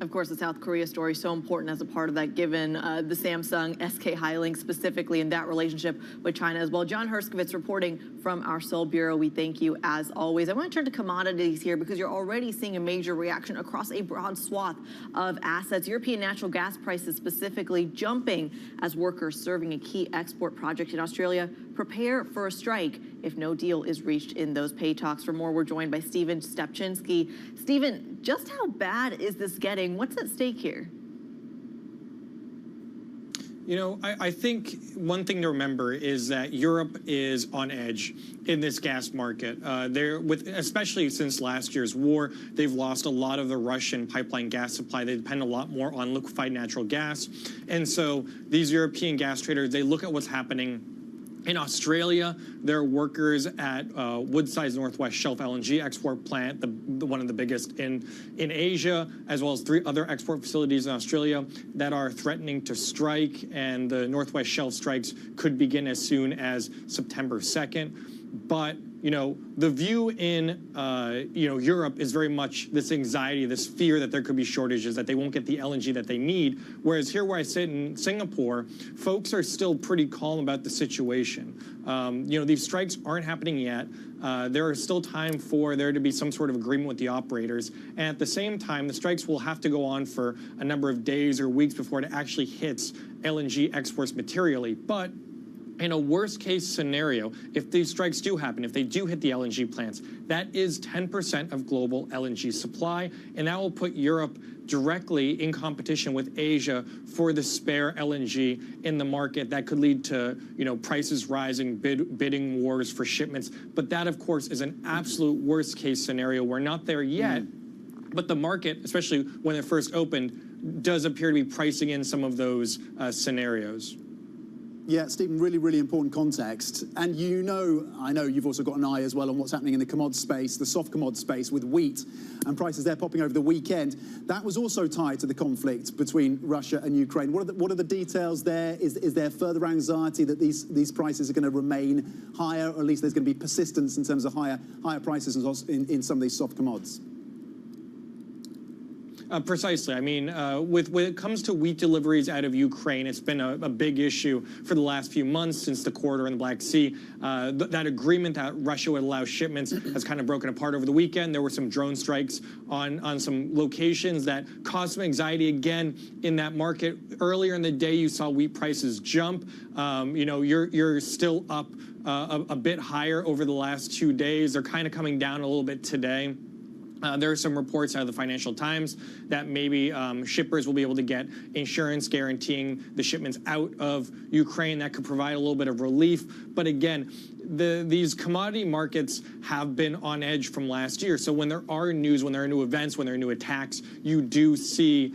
Of course, the South Korea story is so important as a part of that, given the Samsung SK Hynix specifically in that relationship with China as well. John Herskovitz reporting from our Seoul Bureau. We thank you as always. I want to turn to commodities here because you're already seeing a major reaction across a broad swath of assets. European natural gas prices specifically jumping as workers serving a key export project in Australia prepare for a strike if no deal is reached in those pay talks. For more, we're joined by Stephen Stepchinsky. Stephen, just how bad is this getting? What's at stake here? You know, I think one thing to remember is that Europe is on edge in this gas market. Especially since last year's war, they've lost a lot of the Russian pipeline gas supply. They depend a lot more on liquefied natural gas. And so these European gas traders, they look at what's happening in Australia. There are workers at Woodside's Northwest Shelf LNG export plant, one of the biggest in Asia, as well as 3 other export facilities in Australia that are threatening to strike, and the Northwest Shelf strikes could begin as soon as September 2nd. But you know, the view in Europe is very much this anxiety, this fear that there could be shortages, that they won't get the LNG that they need. Whereas here where I sit in Singapore, folks are still pretty calm about the situation. You know, these strikes aren't happening yet. There is still time for there to be some sort of agreement with the operators. And at the same time, the strikes will have to go on for a number of days or weeks before it actually hits LNG exports materially. But in a worst case scenario, if these strikes do happen, if they do hit the LNG plants, that is 10% of global LNG supply, and that will put Europe directly in competition with Asia for the spare LNG in the market. That could lead to, you know, prices rising, bidding wars for shipments. But that, of course, is an absolute worst case scenario. We're not there yet, but the market, especially when it first opened, does appear to be pricing in some of those scenarios. Yeah, Stephen, really, really important context. And you know, I know you've also got an eye as well on what's happening in the commod space, the soft commod space with wheat and prices there popping over the weekend. That was also tied to the conflict between Russia and Ukraine. What are the details there? Is there further anxiety that these prices are going to remain higher, or at least there's going to be persistence in terms of higher prices in some of these soft commods? Precisely. I mean, when it comes to wheat deliveries out of Ukraine, it's been a big issue for the last few months since the corridor in the Black Sea. That agreement that Russia would allow shipments has kind of broken apart over the weekend. There were some drone strikes on some locations that caused some anxiety again in that market. Earlier in the day, you saw wheat prices jump. You know, you're still up a bit higher over the last 2 days. They're kind of coming down a little bit today. There are some reports out of the Financial Times that maybe shippers will be able to get insurance guaranteeing the shipments out of Ukraine. That could provide a little bit of relief. But again, these commodity markets have been on edge from last year. So when there are news, when there are new events, when there are new attacks, you do see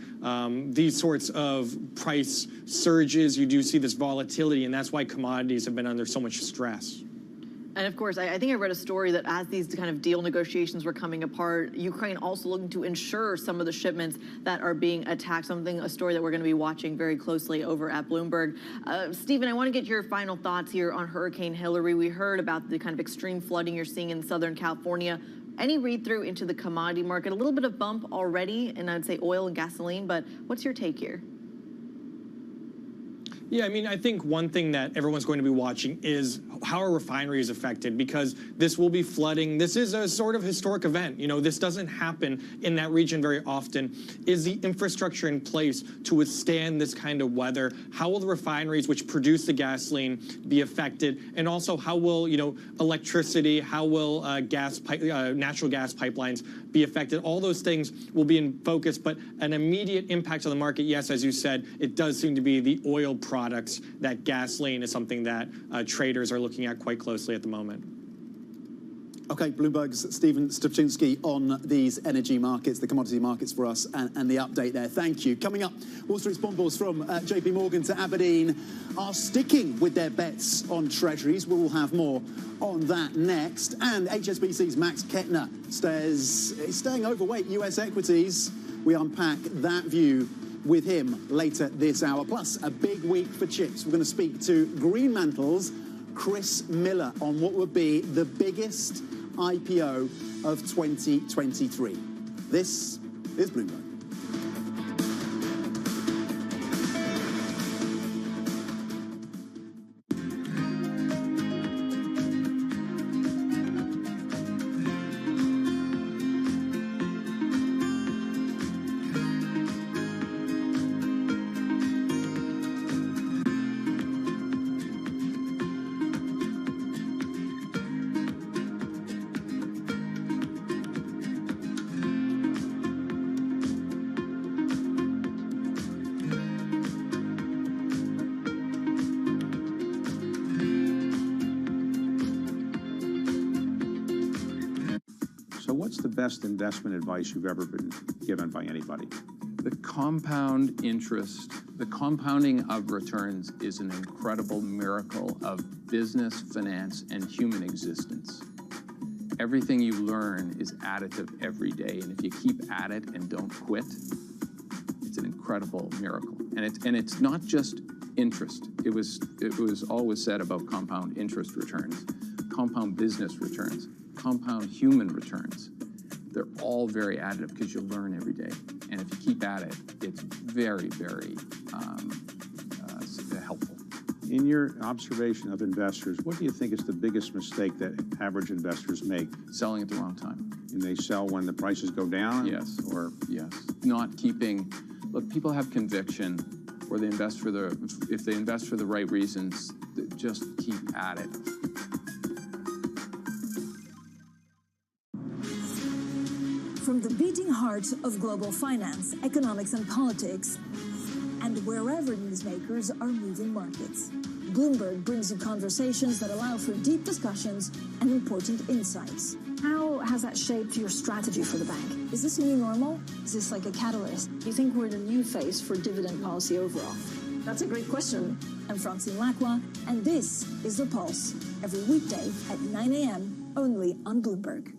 these sorts of price surges. You do see this volatility, and that's why commodities have been under so much stress. And of course, I think I read a story that as these kind of deal negotiations were coming apart, Ukraine also looking to insure some of the shipments that are being attacked, a story that we're going to be watching very closely over at Bloomberg. Stephen, I want to get your final thoughts here on Hurricane Hillary. We heard about the kind of extreme flooding you're seeing in Southern California. Any read-through into the commodity market? A little bit of bump already, and I'd say oil and gasoline, but what's your take here? Yeah, I mean, I think one thing that everyone's going to be watching is how are refineries affected, because this will be flooding. This is a sort of historic event. You know, this doesn't happen in that region very often. Is the infrastructure in place to withstand this kind of weather? How will the refineries which produce the gasoline be affected? And also, how will, you know, electricity, how will natural gas pipelines be affected? All those things will be in focus, but an immediate impact on the market, yes, as you said, it does seem to be the oil products. That gasoline is something that traders are looking at quite closely at the moment. Okay, Bloomberg's Stephen Stupczynski on these energy markets, the commodity markets for us, and the update there. Thank you. Coming up, Wall Street's bond bulls from JP Morgan to Aberdeen are sticking with their bets on treasuries. We'll have more on that next. And HSBC's Max Kettner is staying overweight US equities. We unpack that view with him later this hour. Plus, a big week for chips. We're going to speak to Greenmantle's Chris Miller on what would be the biggest IPO of 2023. This is Bloomberg. What's the best investment advice you've ever been given by anybody? The compound interest, the compounding of returns is an incredible miracle of business, finance, and human existence. Everything you learn is additive every day, and if you keep at it and don't quit, it's an incredible miracle. And it's not just interest. It was always said about compound interest returns, compound business returns, compound human returns. They're all very additive because you learn every day. And if you keep at it, it's very, very helpful. In your observation of investors, what do you think is the biggest mistake that average investors make? Selling at the wrong time. And they sell when the prices go down? Yes. Or yes. Not keeping, look, people have conviction, or they invest for if they invest for the right reasons, just keep at it. From the beating heart of global finance, economics and politics, and wherever newsmakers are moving markets, Bloomberg brings you conversations that allow for deep discussions and important insights. How has that shaped your strategy for the bank? Is this a new normal? Is this like a catalyst? Do you think we're in a new phase for dividend policy overall? That's a great question. I'm Francine Lacqua, and this is The Pulse, every weekday at 9 a.m. only on Bloomberg.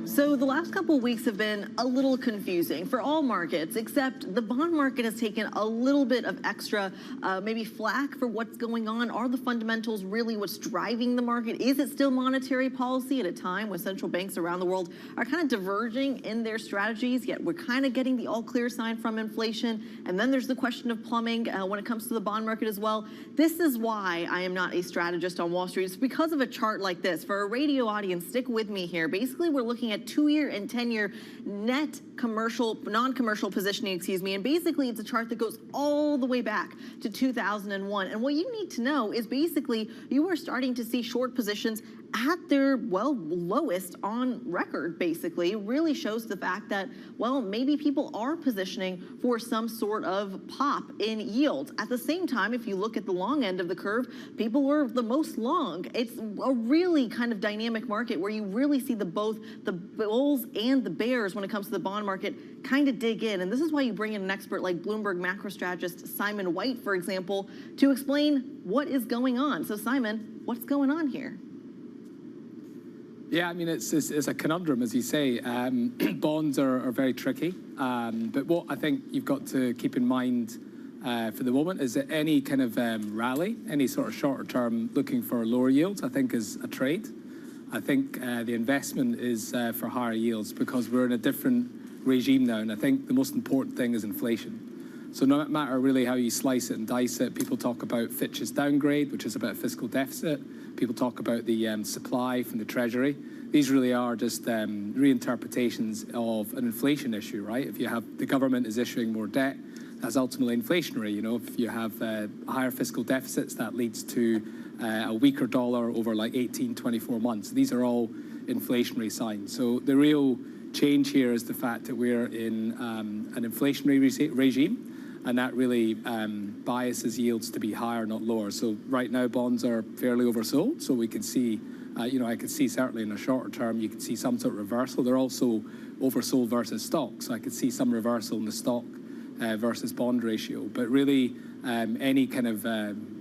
So the last couple of weeks have been a little confusing for all markets, except the bond market has taken a little bit of extra maybe flack for what's going on. Are the fundamentals really what's driving the market? Is it still monetary policy at a time when central banks around the world are kind of diverging in their strategies, yet we're kind of getting the all clear sign from inflation? And then there's the question of plumbing when it comes to the bond market as well. This is why I am not a strategist on Wall Street. It's because of a chart like this. For a radio audience, stick with me here. Basically, we're looking at 2-year and 10-year net non-commercial positioning, and basically it's a chart that goes all the way back to 2001. And what you need to know is basically you are starting to see short positions at their, well, lowest on record, basically. It really shows the fact that, well, maybe people are positioning for some sort of pop in yields. At the same time, if you look at the long end of the curve, people were the most long. It's a really kind of dynamic market where you really see both the bulls and the bears when it comes to the bond market kind of dig in. And this is why you bring in an expert like Bloomberg macro strategist Simon White, for example, to explain what is going on. So Simon, what's going on here? Yeah, I mean, it's a conundrum, as you say. Bonds are very tricky. But what I think you've got to keep in mind for the moment is that any kind of rally, any sort of shorter term looking for lower yields, I think is a trade. I think the investment is for higher yields because we're in a different regime now, and I think the most important thing is inflation. So no matter really how you slice it and dice it, people talk about Fitch's downgrade, which is about fiscal deficit. People talk about the supply from the Treasury. These really are just reinterpretations of an inflation issue, right? If you have the government is issuing more debt, that's ultimately inflationary. You know, if you have higher fiscal deficits, that leads to a weaker dollar over like 18, 24 months. These are all inflationary signs. So the real change here is the fact that we're in an inflationary regime, and that really biases yields to be higher, not lower. So right now, bonds are fairly oversold. So we can see, I could see certainly in the shorter term, you can see some sort of reversal. They're also oversold versus stocks. So I could see some reversal in the stock versus bond ratio. But really, any kind of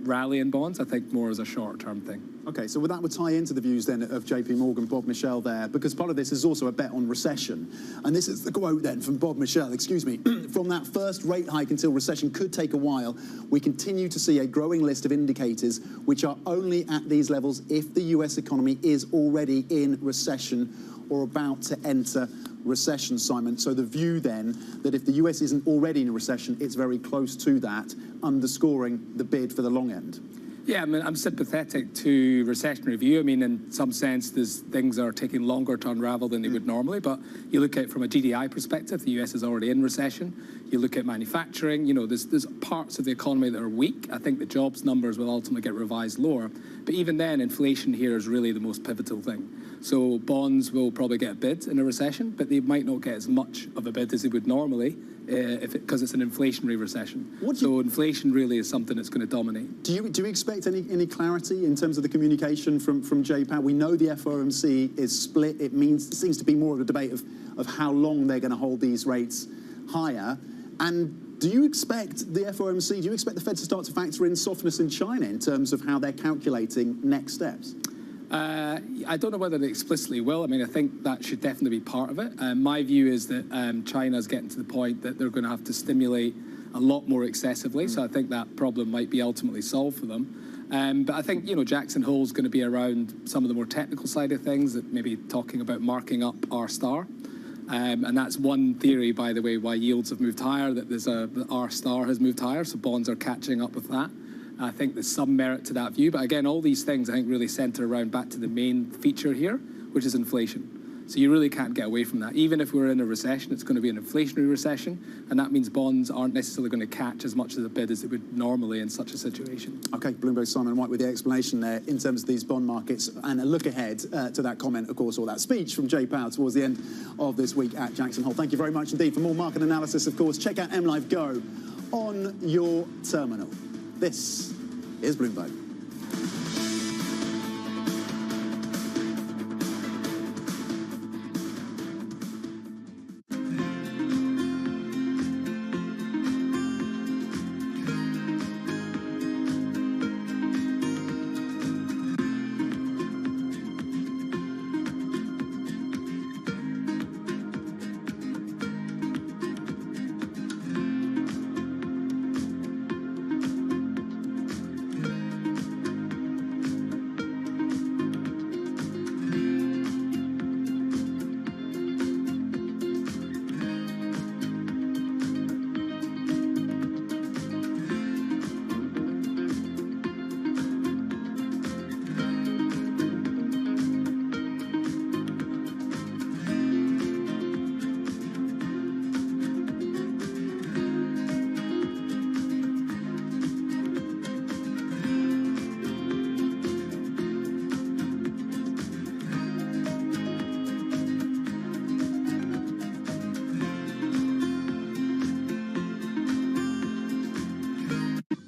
rally in bonds, I think more as a short-term thing. Okay, so that would tie into the views then of JP Morgan, Bob Michel there, because part of this is also a bet on recession. And this is the quote then from Bob Michel, excuse me. From that first rate hike until recession could take a while, we continue to see a growing list of indicators which are only at these levels if the US economy is already in recession or about to enter recession, Simon. So the view then that if the US isn't already in a recession, it's very close to that, underscoring the bid for the long end. Yeah, I mean, I'm sympathetic to recessionary view. I mean, in some sense, things are taking longer to unravel than they would normally. But you look at it from a GDI perspective, the US is already in recession. You look at manufacturing, you know, there's parts of the economy that are weak. I think the jobs numbers will ultimately get revised lower. But even then, inflation here is really the most pivotal thing. So bonds will probably get a bid in a recession, but they might not get as much of a bid as they would normally because it's an inflationary recession. So inflation really is something that's going to dominate. Do you expect any clarity in terms of the communication from Jay Powell? We know the FOMC is split. It seems to be more of a debate of how long they're going to hold these rates higher. And do you expect the FOMC, do you expect the Fed to start to factor in softness in China in terms of how they're calculating next steps? I don't know whether they explicitly will. I mean, I think that should definitely be part of it. My view is that China's getting to the point that they're going to have to stimulate a lot more excessively. So I think that problem might be ultimately solved for them. But I think, you know, Jackson Hole's going to be around some of the more technical side of things, that maybe talking about marking up R star. And that's one theory, by the way, why yields have moved higher, that the R star has moved higher, so bonds are catching up with that. I think there's some merit to that view. But again, all these things I think really center around back to the main feature here, which is inflation. So you really can't get away from that. Even if we're in a recession, it's going to be an inflationary recession, and that means bonds aren't necessarily going to catch as much of the bid as it would normally in such a situation. Okay, Bloomberg's Simon White with the explanation there in terms of these bond markets, and a look ahead to that comment, of course, or that speech from Jay Powell towards the end of this week at Jackson Hole. Thank you very much indeed. For more market analysis, of course, check out MLive Go on your terminal. This is Bloomberg.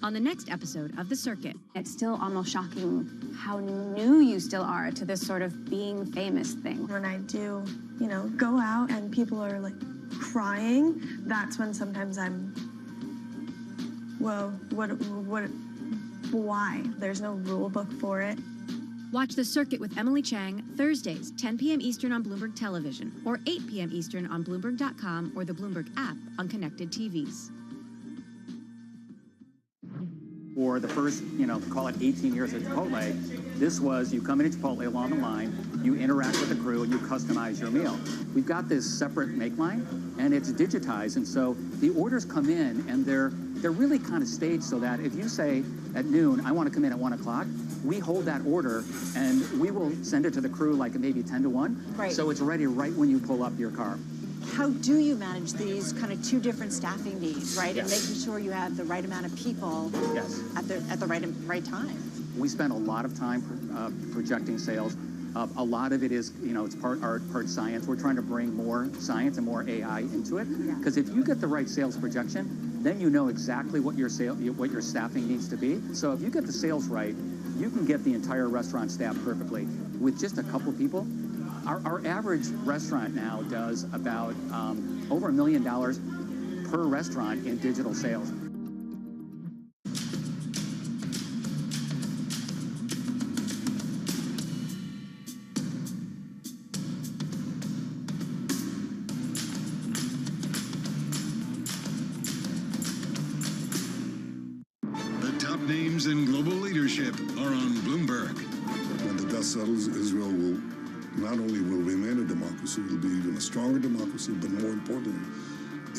On the next episode of The Circuit. It's still almost shocking how new you still are to this sort of being famous thing. When I do, you know, go out and people are like crying, that's when sometimes I'm, whoa, why? There's no rule book for it. Watch The Circuit with Emily Chang, Thursdays, 10 p.m. Eastern on Bloomberg Television, or 8 p.m. Eastern on Bloomberg.com or the Bloomberg app on connected TVs. For the first, call it 18 years at Chipotle, this was you come into Chipotle along the line, you interact with the crew, and you customize your meal. We've got this separate make line, and it's digitized, and so the orders come in, and they're really kind of staged so that if you say at noon, I want to come in at 1 o'clock, we hold that order, and we will send it to the crew like maybe 10 to 1, Right. so it's ready right when you pull up your car. How do you manage these kind of two different staffing needs, right? Yes. And making sure you have the right amount of people Yes. at the right time. We spend a lot of time projecting sales. A lot of it is, it's part art, part science. We're trying to bring more science and more AI into it. Because if you get the right sales projection, then you know exactly what your staffing needs to be. So if you get the sales right, you can get the entire restaurant staffed perfectly. With just a couple people, our average restaurant now does about over $1 million per restaurant in digital sales. The top names in global leadership are on Bloomberg. When the dust settles, Israel will not only will remain a democracy, it will be even a stronger democracy, but more importantly,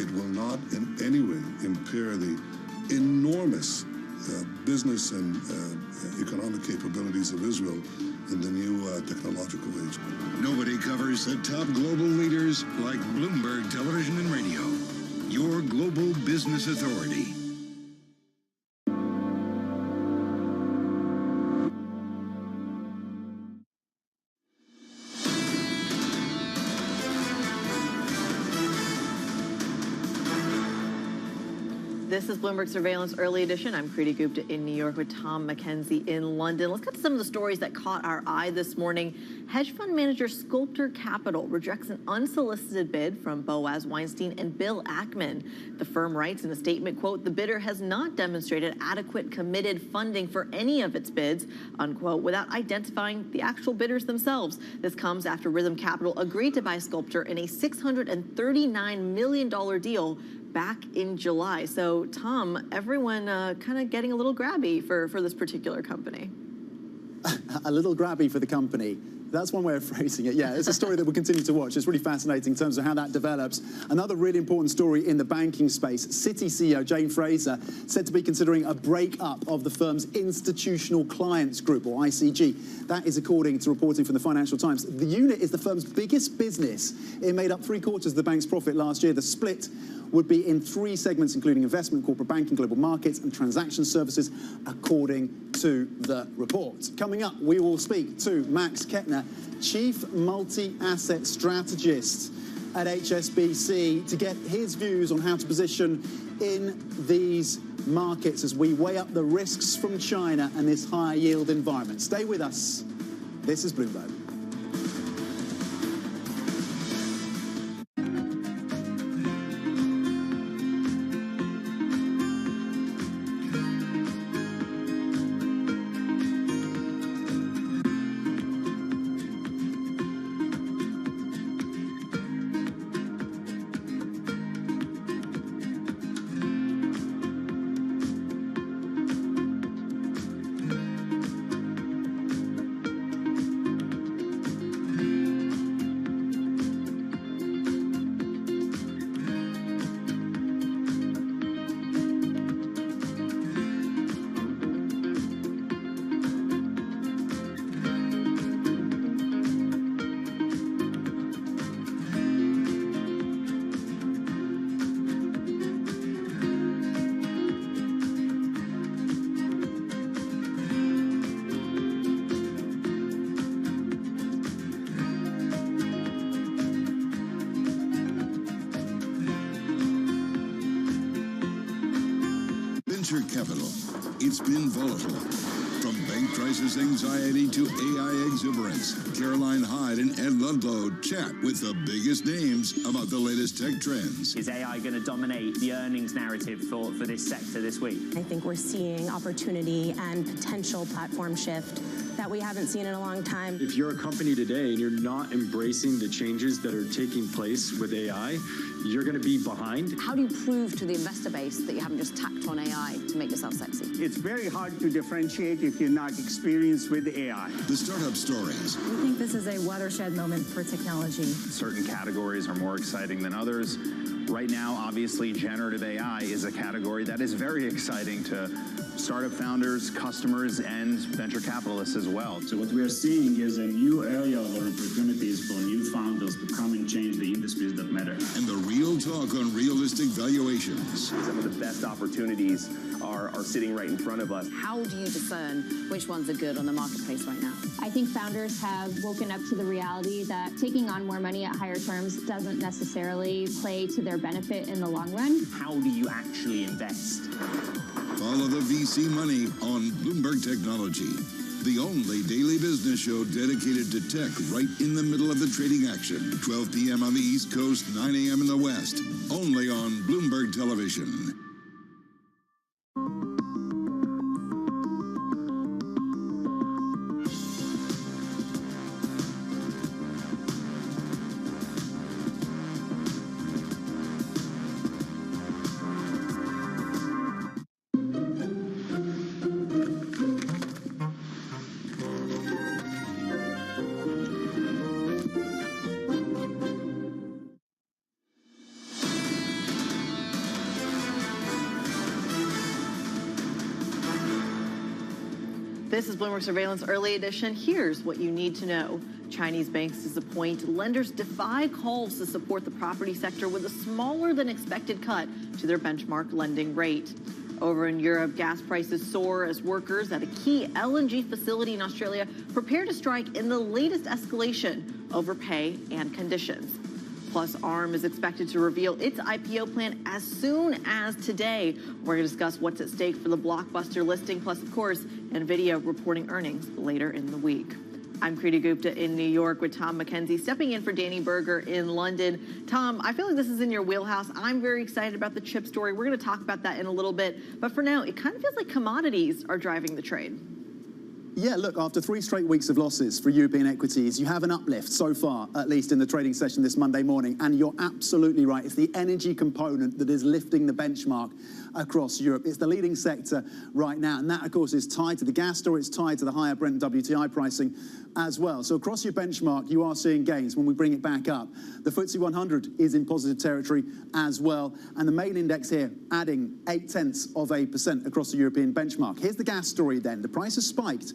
it will not in any way impair the enormous business and economic capabilities of Israel in the new technological age. Nobody covers the top global leaders like Bloomberg Television and Radio, your global business authority. This is Bloomberg Surveillance Early Edition. I'm Kriti Gupta in New York with Tom McKenzie in London. Let's get to some of the stories that caught our eye this morning. Hedge fund manager Sculptor Capital rejects an unsolicited bid from Boaz Weinstein and Bill Ackman. The firm writes in a statement, quote, the bidder has not demonstrated adequate committed funding for any of its bids, unquote, without identifying the actual bidders themselves. This comes after Rhythm Capital agreed to buy Sculptor in a $639 million deal back in July. So, Tom, everyone kind of getting a little grabby for this particular company. A little grabby for the company. That's one way of phrasing it. Yeah, it's a story that we'll continue to watch. It's really fascinating in terms of how that develops. Another really important story in the banking space. Citi CEO Jane Fraser said to be considering a break-up of the firm's Institutional Clients Group, or ICG. That is according to reporting from the Financial Times. The unit is the firm's biggest business. It made up 3/4 of the bank's profit last year. The split would be in 3 segments, including investment, corporate banking, global markets, and transaction services, according to the report. Coming up, we will speak to Max Kettner, Chief Multi-Asset Strategist at HSBC, to get his views on how to position in these markets as we weigh up the risks from China and this higher yield environment. Stay with us. This is Bloomberg. Venture capital, it's been volatile. From bank crisis anxiety to AI exuberance, Caroline Hyde and Ed Ludlow chat with the biggest names about the latest tech trends. Is AI going to dominate the earnings narrative for this sector this week? I think we're seeing opportunity and potential platform shift that we haven't seen in a long time. If you're a company today and you're not embracing the changes that are taking place with AI, you're going to be behind. How do you prove to the investor base that you haven't just tacked on AI to make yourself sexy? It's very hard to differentiate if you're not experienced with AI. The startup stories. We think this is a watershed moment for technology. Certain categories are more exciting than others. Right now, obviously, generative AI is a category that is very exciting to startup founders, customers, and venture capitalists as well. So what we are seeing is a new area of opportunities for new founders to come and change the industries that matter. And the real talk on realistic valuations. Some of the best opportunities are sitting right in front of us. How do you discern which ones are good on the marketplace right now? I think founders have woken up to the reality that taking on more money at higher terms doesn't necessarily play to their benefit in the long run. How do you actually invest? Follow the VC money on Bloomberg Technology, the only daily business show dedicated to tech right in the middle of the trading action. 12 p.m. on the East Coast, 9 a.m. in the West, only on Bloomberg Television. This is Bloomberg Surveillance Early Edition. Here's what you need to know. Chinese banks disappoint. Lenders defy calls to support the property sector with a smaller than expected cut to their benchmark lending rate. Over in Europe, gas prices soar as workers at a key LNG facility in Australia prepare to strike in the latest escalation over pay and conditions. Plus, ARM is expected to reveal its IPO plan as soon as today. We're going to discuss what's at stake for the blockbuster listing, plus, of course, NVIDIA reporting earnings later in the week. I'm Kriti Gupta in New York with Tom McKenzie stepping in for Danny Berger in London. Tom, I feel like this is in your wheelhouse. I'm very excited about the chip story. We're going to talk about that in a little bit. But for now, it kind of feels like commodities are driving the trade. Yeah, look, after 3 straight weeks of losses for European equities, you have an uplift so far, at least in the trading session this Monday morning. And you're absolutely right. It's the energy component that is lifting the benchmark across Europe. It's the leading sector right now. And that, of course, is tied to the gas story. It's tied to the higher Brent and WTI pricing as well. So across your benchmark, you are seeing gains when we bring it back up. The FTSE 100 is in positive territory as well. And the main index here adding 0.8% across the European benchmark. Here's the gas story then. The price has spiked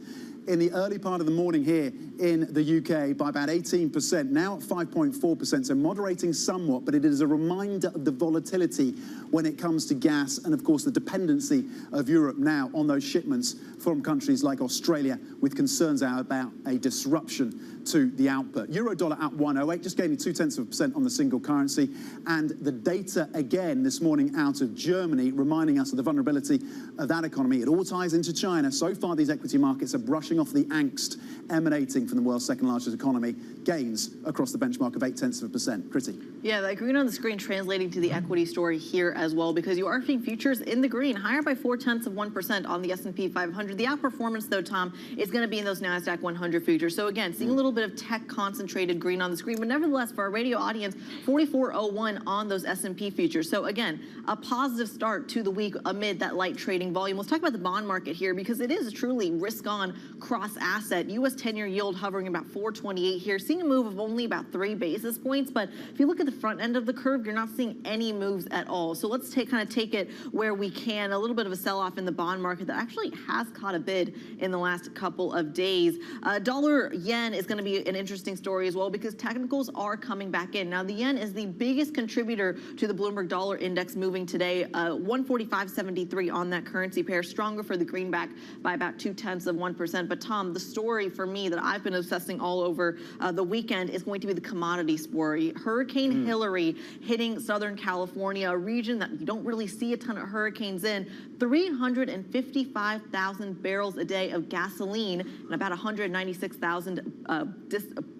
in the early part of the morning here in the UK by about 18%, now at 5.4%, so moderating somewhat, but it is a reminder of the volatility when it comes to gas and, of course, the dependency of Europe now on those shipments from countries like Australia with concerns about a disruption to the output. Euro-dollar at 108, just gaining 0.2% on the single currency. And the data again this morning out of Germany, reminding us of the vulnerability of that economy. It all ties into China. So far, these equity markets are brushing off the angst emanating from the world's second largest economy. Gains across the benchmark of 0.8%. Kriti. Yeah, that green on the screen translating to the equity story here as well, because you are seeing futures in the green, higher by 0.4% on the S&P 500. The outperformance, though, Tom, is going to be in those NASDAQ 100 futures. So again, seeing a little bit of tech concentrated green on the screen, but nevertheless, for our radio audience, 44.01 on those S&P futures. So again, a positive start to the week amid that light trading volume. Let's talk about the bond market here, because it is a truly risk-on cross-asset. U.S. 10-year yield hovering about 4.28 here, seeing a move of only about 3 basis points. But if you look at the front end of the curve, you're not seeing any moves at all. So let's take it where we can. A little bit of a sell-off in the bond market that actually has caught a bid in the last couple of days. Dollar-yen is going to be an interesting story as well, because technicals are coming back in. Now, the yen is the biggest contributor to the Bloomberg Dollar Index moving today, 145.73 on that currency pair, stronger for the greenback by about 0.2%. But Tom, the story for me that I've been obsessing all over the weekend is going to be the commodity story. Hurricane Hillary hitting Southern California, a region that you don't really see a ton of hurricanes in. 355,000 barrels a day of gasoline and about 196,000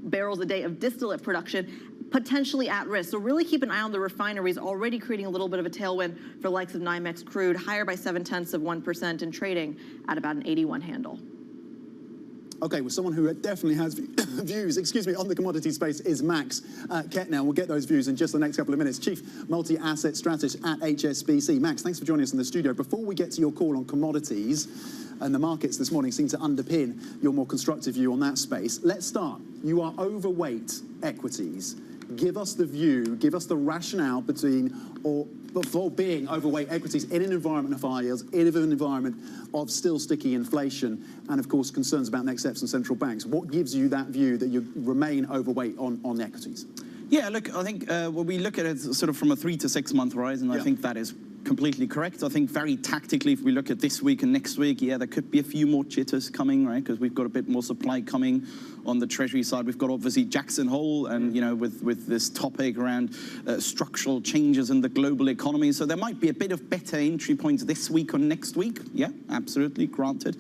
barrels a day of distillate production potentially at risk. So really keep an eye on the refineries, already creating a little bit of a tailwind for the likes of NYMEX crude, higher by 0.7% and trading at about an 81 handle. Okay, well, someone who definitely has views, on the commodity space is Max Kettner. We'll get those views in just the next couple of minutes. Chief Multi-Asset Strategist at HSBC. Max, thanks for joining us in the studio. Before we get to your call on commodities, and the markets this morning seem to underpin your more constructive view on that space, let's start. You are overweight equities. Give us the view, give us the rationale before being overweight equities in an environment of high yields, in an environment of still sticky inflation, and of course concerns about next steps from central banks. What gives you that view that you remain overweight on equities? Yeah, look, I think when we look at it sort of from a 3 to 6 month horizon, I think that is completely correct. I think very tactically, if we look at this week and next week, yeah, there could be a few more jitters coming, right? Because we've got a bit more supply coming on the Treasury side. We've got obviously Jackson Hole and, you know, with this topic around structural changes in the global economy. So there might be a bit of better entry points this week or next week. Yeah, absolutely, granted.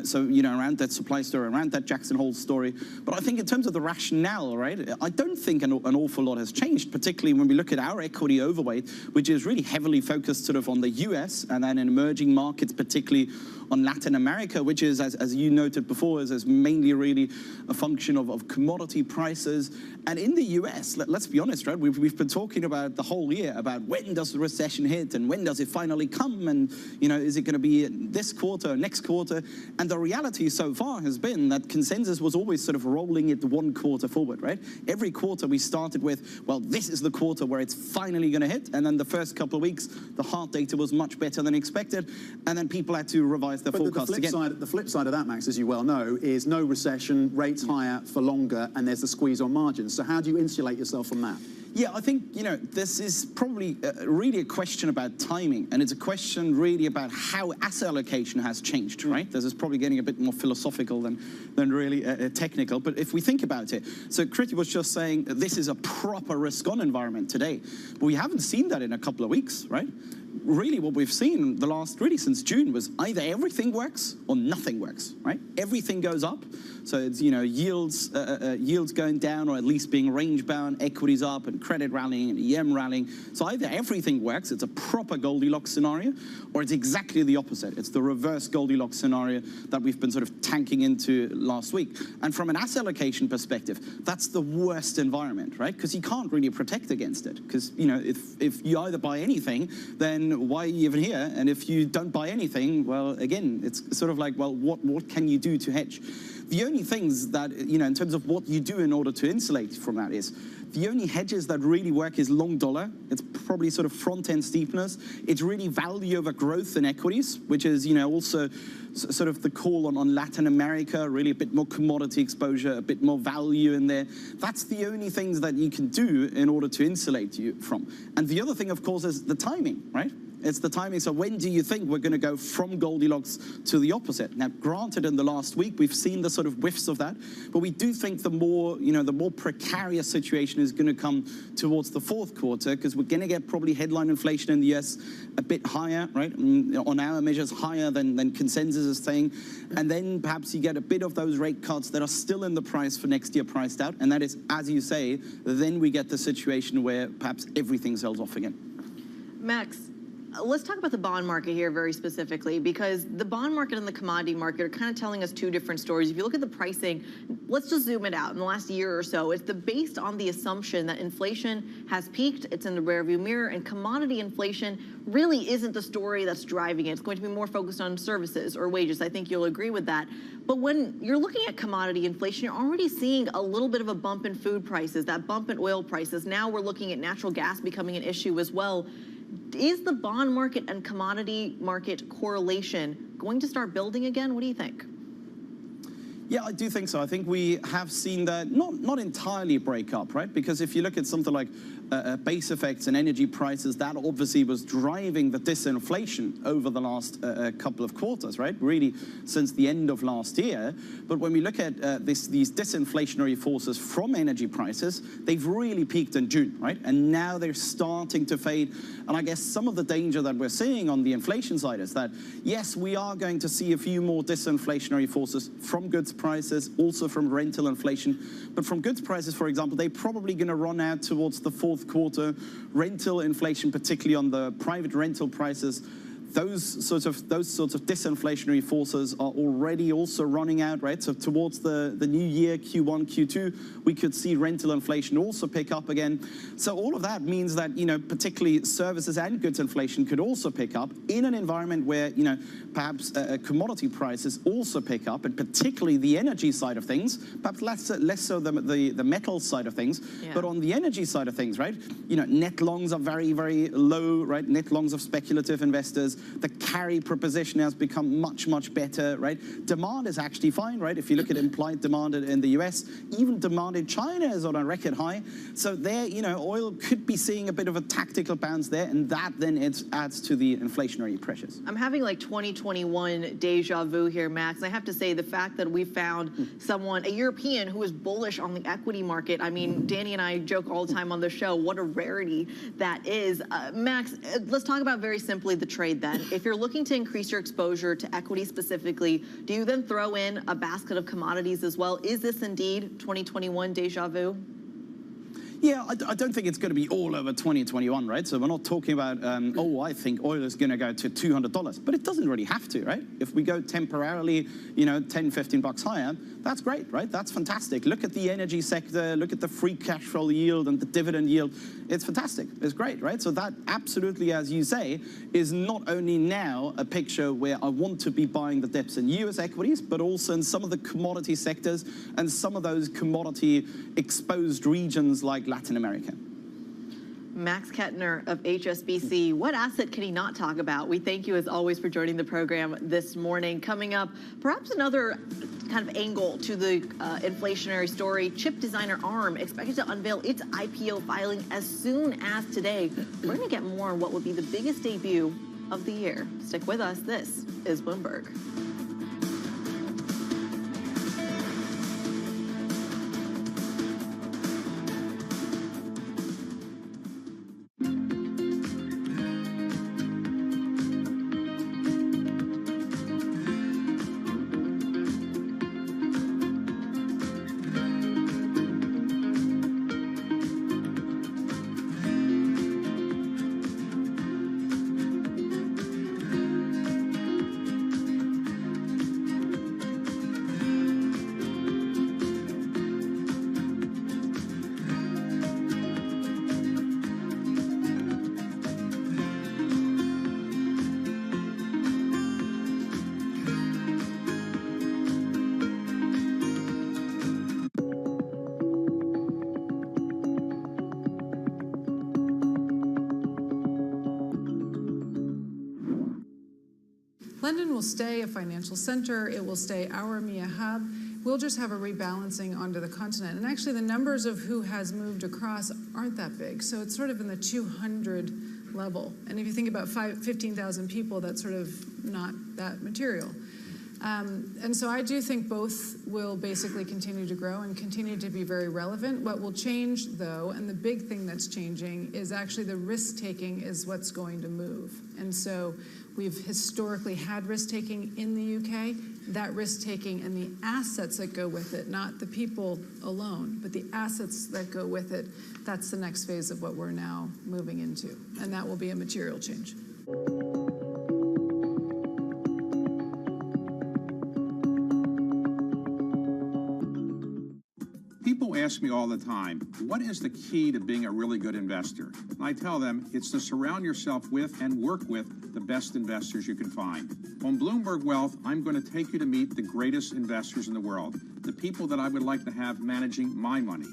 So, you know, around that supply story, around that Jackson Hole story. But I think in terms of the rationale, right, I don't think an awful lot has changed, particularly when we look at our equity overweight, which is really heavily focused sort of on the US and then in emerging markets, particularly on Latin America, which is, as you noted before, is mainly really a function of commodity prices. And in the US, let's be honest, right, we've been talking about the whole year about when does the recession hit and when does it finally come, and, you know, is it going to be this quarter, next quarter? And the reality so far has been that consensus was always sort of rolling it 1 quarter forward, right? Every quarter we started with, well, this is the quarter where it's finally going to hit. And then the first couple of weeks, the hard data was much better than expected. And then people had to revise their forecasts again. The flip side of that, Max, as you well know, is no recession, rates higher for longer, and there's the squeeze on margins. So how do you insulate yourself from that? Yeah, I think, you know, this is probably really a question about timing, and it's a question really about how asset allocation has changed, right? This is probably getting a bit more philosophical than really technical, but if we think about it, so Kriti was just saying this is a proper risk-on environment today, but we haven't seen that in a couple of weeks, right? Really what we've seen the last, really since June, was either everything works or nothing works, right? Everything goes up. So it's, you know, yields going down or at least being range bound, equities up and credit rallying and EM rallying. So either everything works, it's a proper Goldilocks scenario, or it's exactly the opposite. It's the reverse Goldilocks scenario that we've been sort of tanking into last week. And from an asset allocation perspective, that's the worst environment, right? Because you can't really protect against it. Because, you know, if you either buy anything, then why are you even here? And if you don't buy anything, well, again, it's sort of like, well, what can you do to hedge? The only things that, you know, in terms of what you do in order to insulate from that is, the only hedges that really work is long dollar. It's probably sort of front-end steepness. It's really value over growth in equities, which is, you know, also sort of the call on Latin America, really a bit more commodity exposure, a bit more value in there. That's the only things that you can do in order to insulate you from. And the other thing, of course, is the timing, right? It's the timing. So when do you think we're going to go from Goldilocks to the opposite? Now, granted, in the last week, we've seen the sort of whiffs of that, but we do think the more, you know, the more precarious situation is going to come towards the fourth quarter, because we're going to get probably headline inflation in the US a bit higher, right? On our measures, higher than consensus is saying. And then perhaps you get a bit of those rate cuts that are still in the price for next year priced out. And that is, as you say, then we get the situation where perhaps everything sells off again. Max, let's talk about the bond market here very specifically, because the bond market and the commodity market are kind of telling us two different stories. If you look at the pricing, let's just zoom it out. In the last year or so, it's based on the assumption that inflation has peaked, it's in the rearview mirror, and commodity inflation really isn't the story that's driving it. It's going to be more focused on services or wages. I think you'll agree with that. But when you're looking at commodity inflation, you're already seeing a little bit of a bump in food prices, that bump in oil prices. Now we're looking at natural gas becoming an issue as well. Is the bond market and commodity market correlation going to start building again? What do you think? Yeah, I do think so. I think we have seen that not entirely break up, right? Because if you look at something like base effects and energy prices, that obviously was driving the disinflation over the last couple of quarters, right? Really since the end of last year. But when we look at these disinflationary forces from energy prices, they've really peaked in June, right? And now they're starting to fade. And I guess some of the danger that we're seeing on the inflation side is that, yes, we are going to see a few more disinflationary forces from goods prices, also from rental inflation. But from goods prices, for example, they're probably going to run out towards the fourth quarter. Rental inflation, particularly on the private rental prices, those sorts of disinflationary forces are already also running out, right? So towards the new year, Q1, Q2, we could see rental inflation also pick up again. So all of that means that, particularly services and goods inflation could also pick up in an environment where, perhaps commodity prices also pick up, and particularly the energy side of things, perhaps less so the metal side of things, but on the energy side of things, right? Net longs are very, very low, right? Net longs of speculative investors. The carry proposition has become much, much better, right? Demand is actually fine, right? If you look at implied demand in the US, even demand in China is on a record high. So there, oil could be seeing a bit of a tactical bounce there, and that then adds to the inflationary pressures. I'm having like 2021 deja vu here, Max. I have to say the fact that we found someone, a European, who is bullish on the equity market. I mean, Danny and I joke all the time on the show, what a rarity that is. Max, let's talk about very simply the trade then. If you're looking to increase your exposure to equity specifically, do you then throw in a basket of commodities as well? Is this indeed 2021 deja vu? Yeah, I don't think it's going to be all over 2021, right? So we're not talking about, I think oil is going to go to $200, but it doesn't really have to, right? If we go temporarily, $10, $15 higher, that's great, right? That's fantastic. Look at the energy sector, look at the free cash flow yield and the dividend yield. It's fantastic. It's great, right? So that absolutely, as you say, is not only now a picture where I want to be buying the dips in US equities, but also in some of the commodity sectors and some of those commodity exposed regions like Latin America. Max Kettner of HSBC. What asset can he not talk about? We thank you as always for joining the program this morning. Coming up, perhaps another kind of angle to the inflationary story. Chip designer ARM expected to unveil its IPO filing as soon as today. We're going to get more on what will be the biggest debut of the year. Stick with us. This is Bloomberg. London will stay a financial center. It will stay our EMEA hub. We'll just have a rebalancing onto the continent. And actually, the numbers of who has moved across aren't that big. So it's sort of in the 200 level. And if you think about 15,000 people, that's sort of not that material. And so I do think both will basically continue to grow and continue to be very relevant. What will change, though, and the big thing that's changing, is actually the risk-taking is what's going to move. And so we've historically had risk-taking in the UK. That risk-taking and the assets that go with it, not the people alone, but the assets that go with it, that's the next phase of what we're now moving into. And that will be a material change. People ask me all the time, what is the key to being a really good investor? And I tell them it's to surround yourself with and work with the best investors you can find. On Bloomberg Wealth, I'm going to take you to meet the greatest investors in the world, the people that I would like to have managing my money.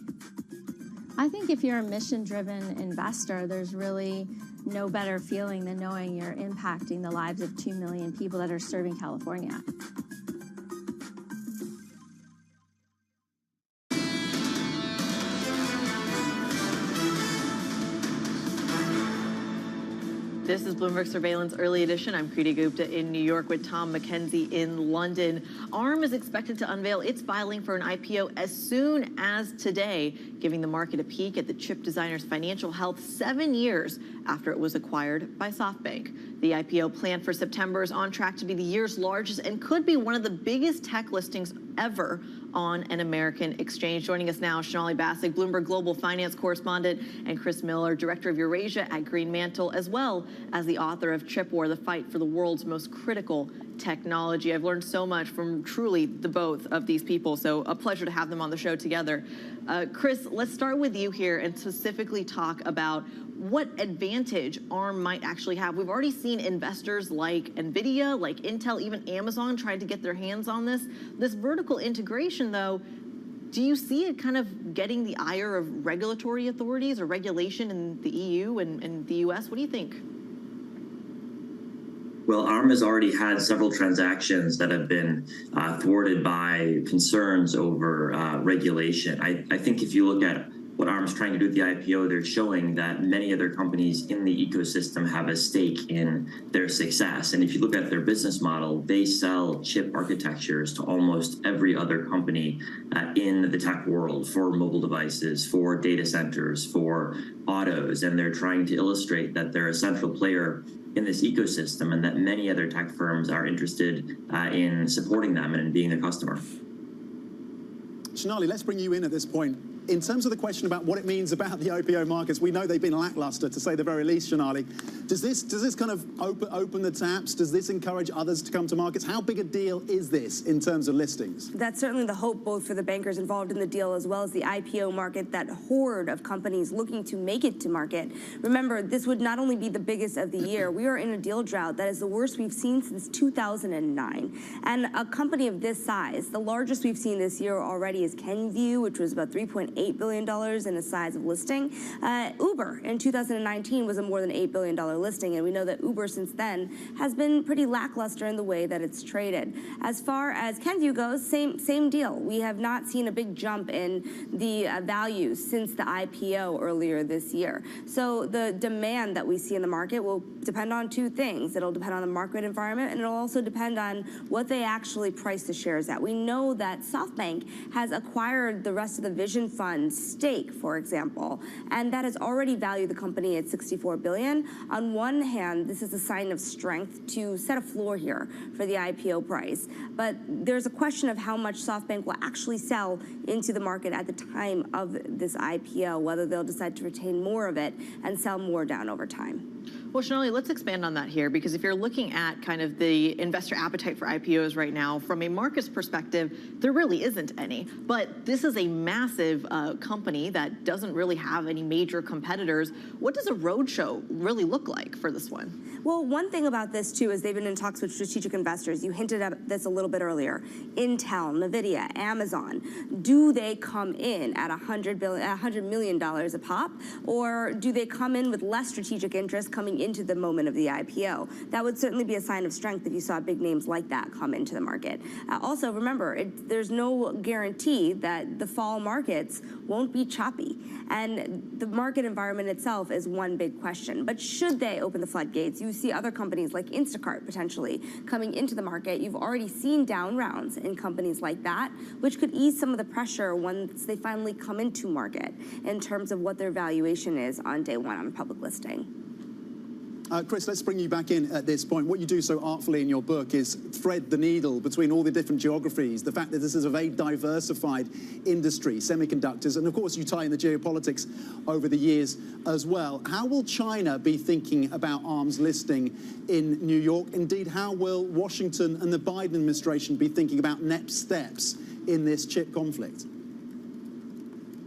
I think if you're a mission-driven investor, there's really no better feeling than knowing you're impacting the lives of 2 million people that are serving California. This is Bloomberg Surveillance Early Edition. I'm Kriti Gupta in New York with Tom McKenzie in London. ARM is expected to unveil its filing for an IPO as soon as today, giving the market a peek at the chip designer's financial health 7 years after it was acquired by SoftBank. The IPO planned for September is on track to be the year's largest and could be one of the biggest tech listings ever on an American exchange. Joining us now, Sonali Basak, Bloomberg Global Finance Correspondent, and Chris Miller, Director of Eurasia at Green Mantle, as well as the author of Chip War, the fight for the world's most critical technology. I've learned so much from truly the both of these people, so a pleasure to have them on the show together. Chris, let's start with you here and specifically talk about what advantage ARM might actually have. We've already seen investors like NVIDIA, like Intel, even Amazon trying to get their hands on this. This vertical integration, though, do you see it kind of getting the ire of regulatory authorities or regulation in the EU and the US? What do you think? Well, ARM has already had several transactions that have been thwarted by concerns over regulation. I think if you look at what ARM's trying to do with the IPO, they're showing that many other companies in the ecosystem have a stake in their success. And if you look at their business model, they sell chip architectures to almost every other company in the tech world for mobile devices, for data centers, for autos. And they're trying to illustrate that they're a central player in this ecosystem and that many other tech firms are interested in supporting them and in being their customer. Sonali, let's bring you in at this point. In terms of the question about what it means about the IPO markets, we know they've been lackluster, to say the very least, Sonali. Does this kind of open the taps? Does this encourage others to come to markets? How big a deal is this in terms of listings? That's certainly the hope, both for the bankers involved in the deal as well as the IPO market, that horde of companies looking to make it to market. Remember, this would not only be the biggest of the year. We are in a deal drought that is the worst we've seen since 2009. And a company of this size, the largest we've seen this year already is Kenvue, which was about $3.8 billion in the size of listing. Uber in 2019 was a more than $8 billion listing, and we know that Uber since then has been pretty lackluster in the way that it's traded. As far as Kenvue goes, same deal. We have not seen a big jump in the value since the IPO earlier this year. So the demand that we see in the market will depend on two things. It'll depend on the market environment, and it'll also depend on what they actually price the shares at. We know that SoftBank has acquired the rest of the Vision Fund's stake, for example, and that has already valued the company at $64 billion. On one hand, this is a sign of strength to set a floor here for the IPO price, but there's a question of how much SoftBank will actually sell into the market at the time of this IPO, whether they'll decide to retain more of it and sell more down over time. Well, Sonali, let's expand on that here, because if you're looking at kind of the investor appetite for IPOs right now, from a market's perspective, there really isn't any. But this is a massive company that doesn't really have any major competitors. What does a roadshow really look like for this one? Well, one thing about this, too, is they've been in talks with strategic investors. You hinted at this a little bit earlier. Intel, NVIDIA, Amazon. Do they come in at $100 million a pop, or do they come in with less strategic interest coming into the moment of the IPO? That would certainly be a sign of strength if you saw big names like that come into the market. Also, remember, there's no guarantee that the fall markets won't be choppy, and the market environment itself is one big question. But should they open the floodgates, you see other companies like Instacart potentially coming into the market. You've already seen down rounds in companies like that, which could ease some of the pressure once they finally come into market in terms of what their valuation is on day one on a public listing. Chris, let's bring you back in at this point. What you do so artfully in your book is thread the needle between all the different geographies, the fact that this is a very diversified industry, semiconductors, and of course you tie in the geopolitics over the years as well. How will China be thinking about ARM's listing in New York? Indeed, how will Washington and the Biden administration be thinking about next steps in this chip conflict?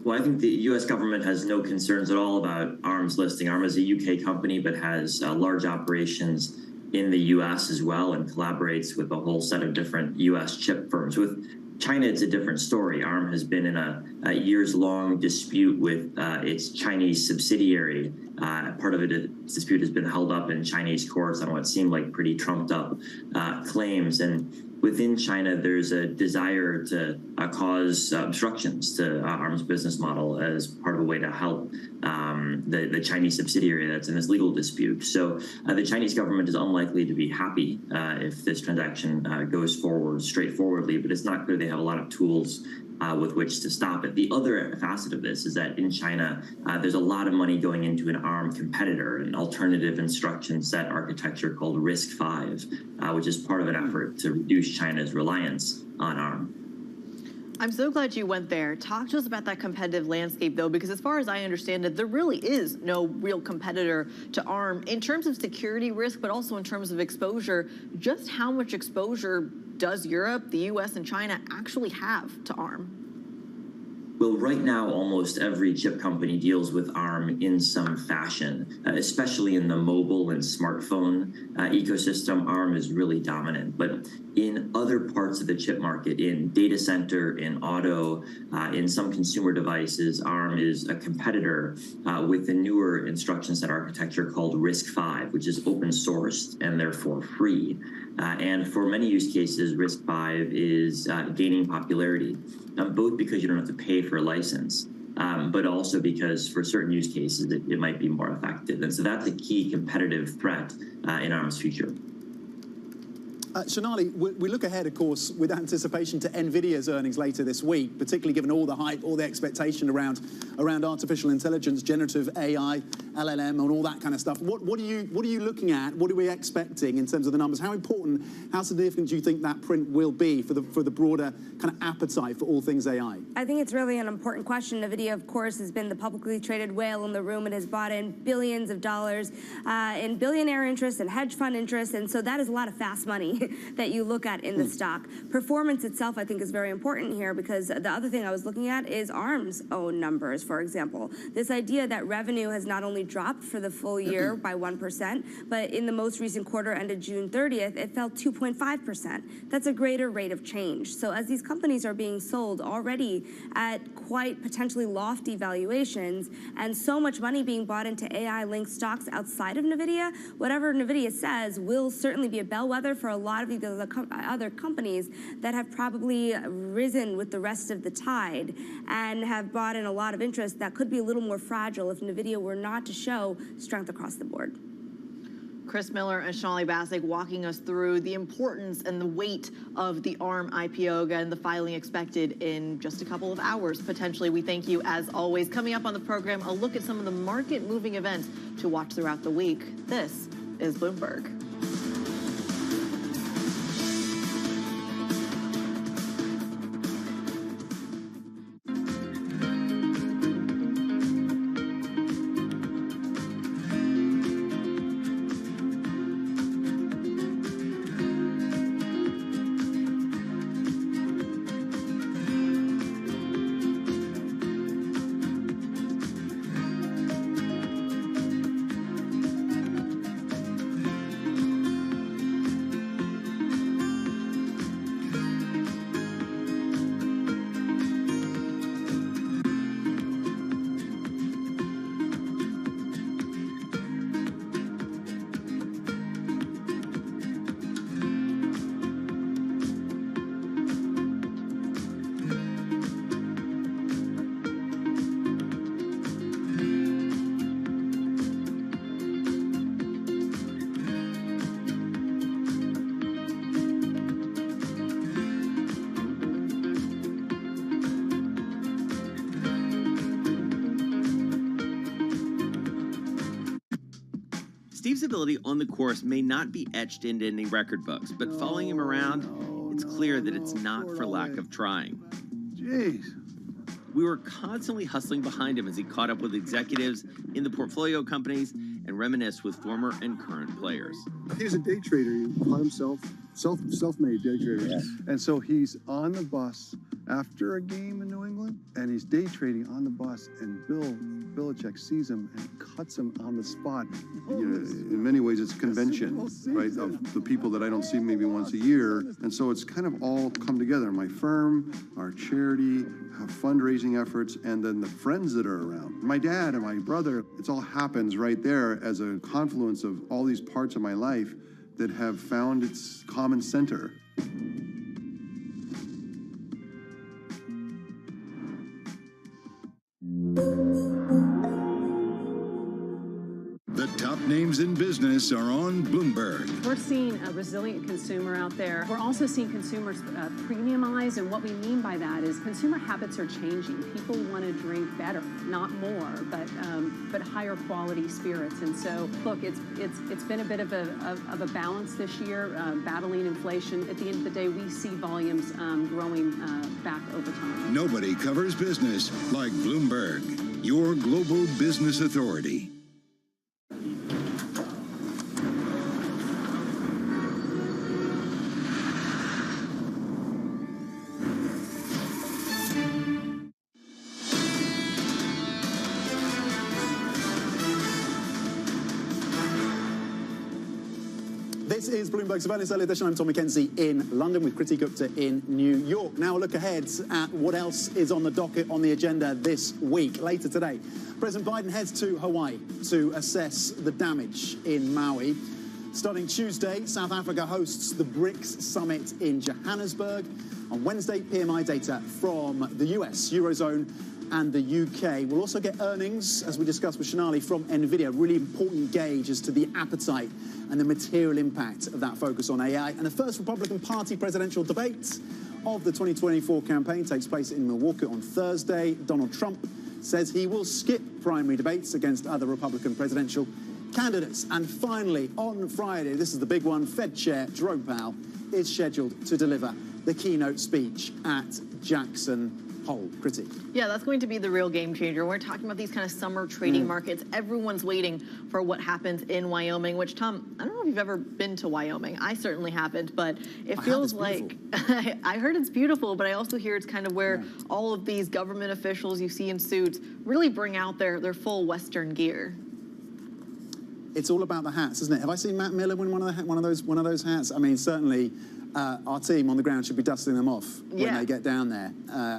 Well, I think the U.S. government has no concerns at all about ARM's listing. ARM is a UK company, but has large operations in the U.S. as well, and collaborates with a whole set of different U.S. chip firms. With China, it's a different story. ARM has been in a years-long dispute with its Chinese subsidiary. Part of its dispute has been held up in Chinese courts on what seemed like pretty trumped-up claims. And within China, there's a desire to cause obstructions to ARM's business model as part of a way to help the Chinese subsidiary that's in this legal dispute. So the Chinese government is unlikely to be happy if this transaction goes forward straightforwardly, but it's not clear they have a lot of tools with which to stop it. The other facet of this is that in China, there's a lot of money going into an ARM competitor, an alternative instruction set architecture called RISC-V, which is part of an effort to reduce China's reliance on ARM. I'm so glad you went there. Talk to us about that competitive landscape, though, because as far as I understand it, there really is no real competitor to ARM in terms of security risk, but also in terms of exposure. Just how much exposure does Europe, the US, and China actually have to ARM? Well, right now, almost every chip company deals with ARM in some fashion, especially in the mobile and smartphone ecosystem. ARM is really dominant. But in other parts of the chip market, in data center, in auto, in some consumer devices, ARM is a competitor with the newer instruction set architecture called RISC-V, which is open sourced and therefore free. And for many use cases, RISC-V is gaining popularity, both because you don't have to pay for a license, but also because for certain use cases, it might be more effective. And so that's a key competitive threat in ARM's future. Shonali, we look ahead, of course, with anticipation to NVIDIA's earnings later this week, particularly given all the hype, all the expectation around artificial intelligence, generative AI, LLM, and all that kind of stuff. What are you looking at? What are we expecting in terms of the numbers? How important, how significant do you think that print will be for the broader kind of appetite for all things AI? I think it's really an important question. NVIDIA, of course, has been the publicly traded whale in the room and has bought in billions of dollars in billionaire interest and hedge fund interest, and so that is a lot of fast money that you look at in the stock. Performance itself, I think, is very important here because the other thing I was looking at is ARM's own numbers, for example. This idea that revenue has not only dropped for the full year by 1%, but in the most recent quarter ended June 30th, it fell 2.5%. That's a greater rate of change. So as these companies are being sold already at quite potentially lofty valuations and so much money being bought into AI-linked stocks outside of NVIDIA, whatever NVIDIA says will certainly be a bellwether for a lot of these other companies that have probably risen with the rest of the tide and have brought in a lot of interest that could be a little more fragile if NVIDIA were not to show strength across the board. Chris Miller and Shonali Basak walking us through the importance and the weight of the ARM IPO, again, the filing expected in just a couple of hours, potentially. We thank you, as always. Coming up on the program, a look at some of the market-moving events to watch throughout the week. This is Bloomberg. Steve's ability on the course may not be etched into any record books, but following him around, it's clear that it's not for lack of trying. Jeez. We were constantly hustling behind him as he caught up with executives in the portfolio companies and reminisced with former and current players. He was a day trader. He taught himself, self-made day trader. Yeah. And so he's on the bus after a game in New England, and he's day trading on the bus, and Bill Belichick sees him and cuts him on the spot. You know, in many ways, it's a convention, right, of the people that I don't see maybe once a year. And so it's kind of all come together. My firm, our charity, fundraising efforts, and then the friends that are around. My dad and my brother, it all happens right there as a confluence of all these parts of my life that have found its common center. The top names in business are on Bloomberg. We're seeing a resilient consumer out there. We're also seeing consumers premiumize, and what we mean by that is consumer habits are changing. People want to drink better, not more, but higher quality spirits. And so, look, it's been a bit of a balance this year, battling inflation. At the end of the day, we see volumes growing back over time. Nobody covers business like Bloomberg, your global business authority. This is Bloomberg's Surveillance Early Edition. I'm Tom McKenzie in London with Kriti Gupta in New York. Now a look ahead at what else is on the docket on the agenda this week. Later today, President Biden heads to Hawaii to assess the damage in Maui. Starting Tuesday, South Africa hosts the BRICS summit in Johannesburg. On Wednesday, PMI data from the US, Eurozone and the UK. We'll also get earnings, as we discussed with Shanali, from NVIDIA, really important gauge as to the appetite and the material impact of that focus on AI. And the first Republican Party presidential debate of the 2024 campaign takes place in Milwaukee on Thursday. Donald Trump says he will skip primary debates against other Republican presidential candidates. And finally, on Friday, this is the big one, Fed Chair Jerome Powell is scheduled to deliver the keynote speech at Jackson Hole. Kriti. Yeah, that's going to be the real game changer. We're talking about these kind of summer trading markets. Everyone's waiting for what happens in Wyoming, which, Tom, I don't know if you've ever been to Wyoming. I certainly haven't, but it feels like I heard it's beautiful, but I also hear it's kind of where all of these government officials you see in suits really bring out their full Western gear. It's all about the hats, isn't it? Have I seen Matt Miller win one of those hats? I mean, certainly our team on the ground should be dusting them off when they get down there,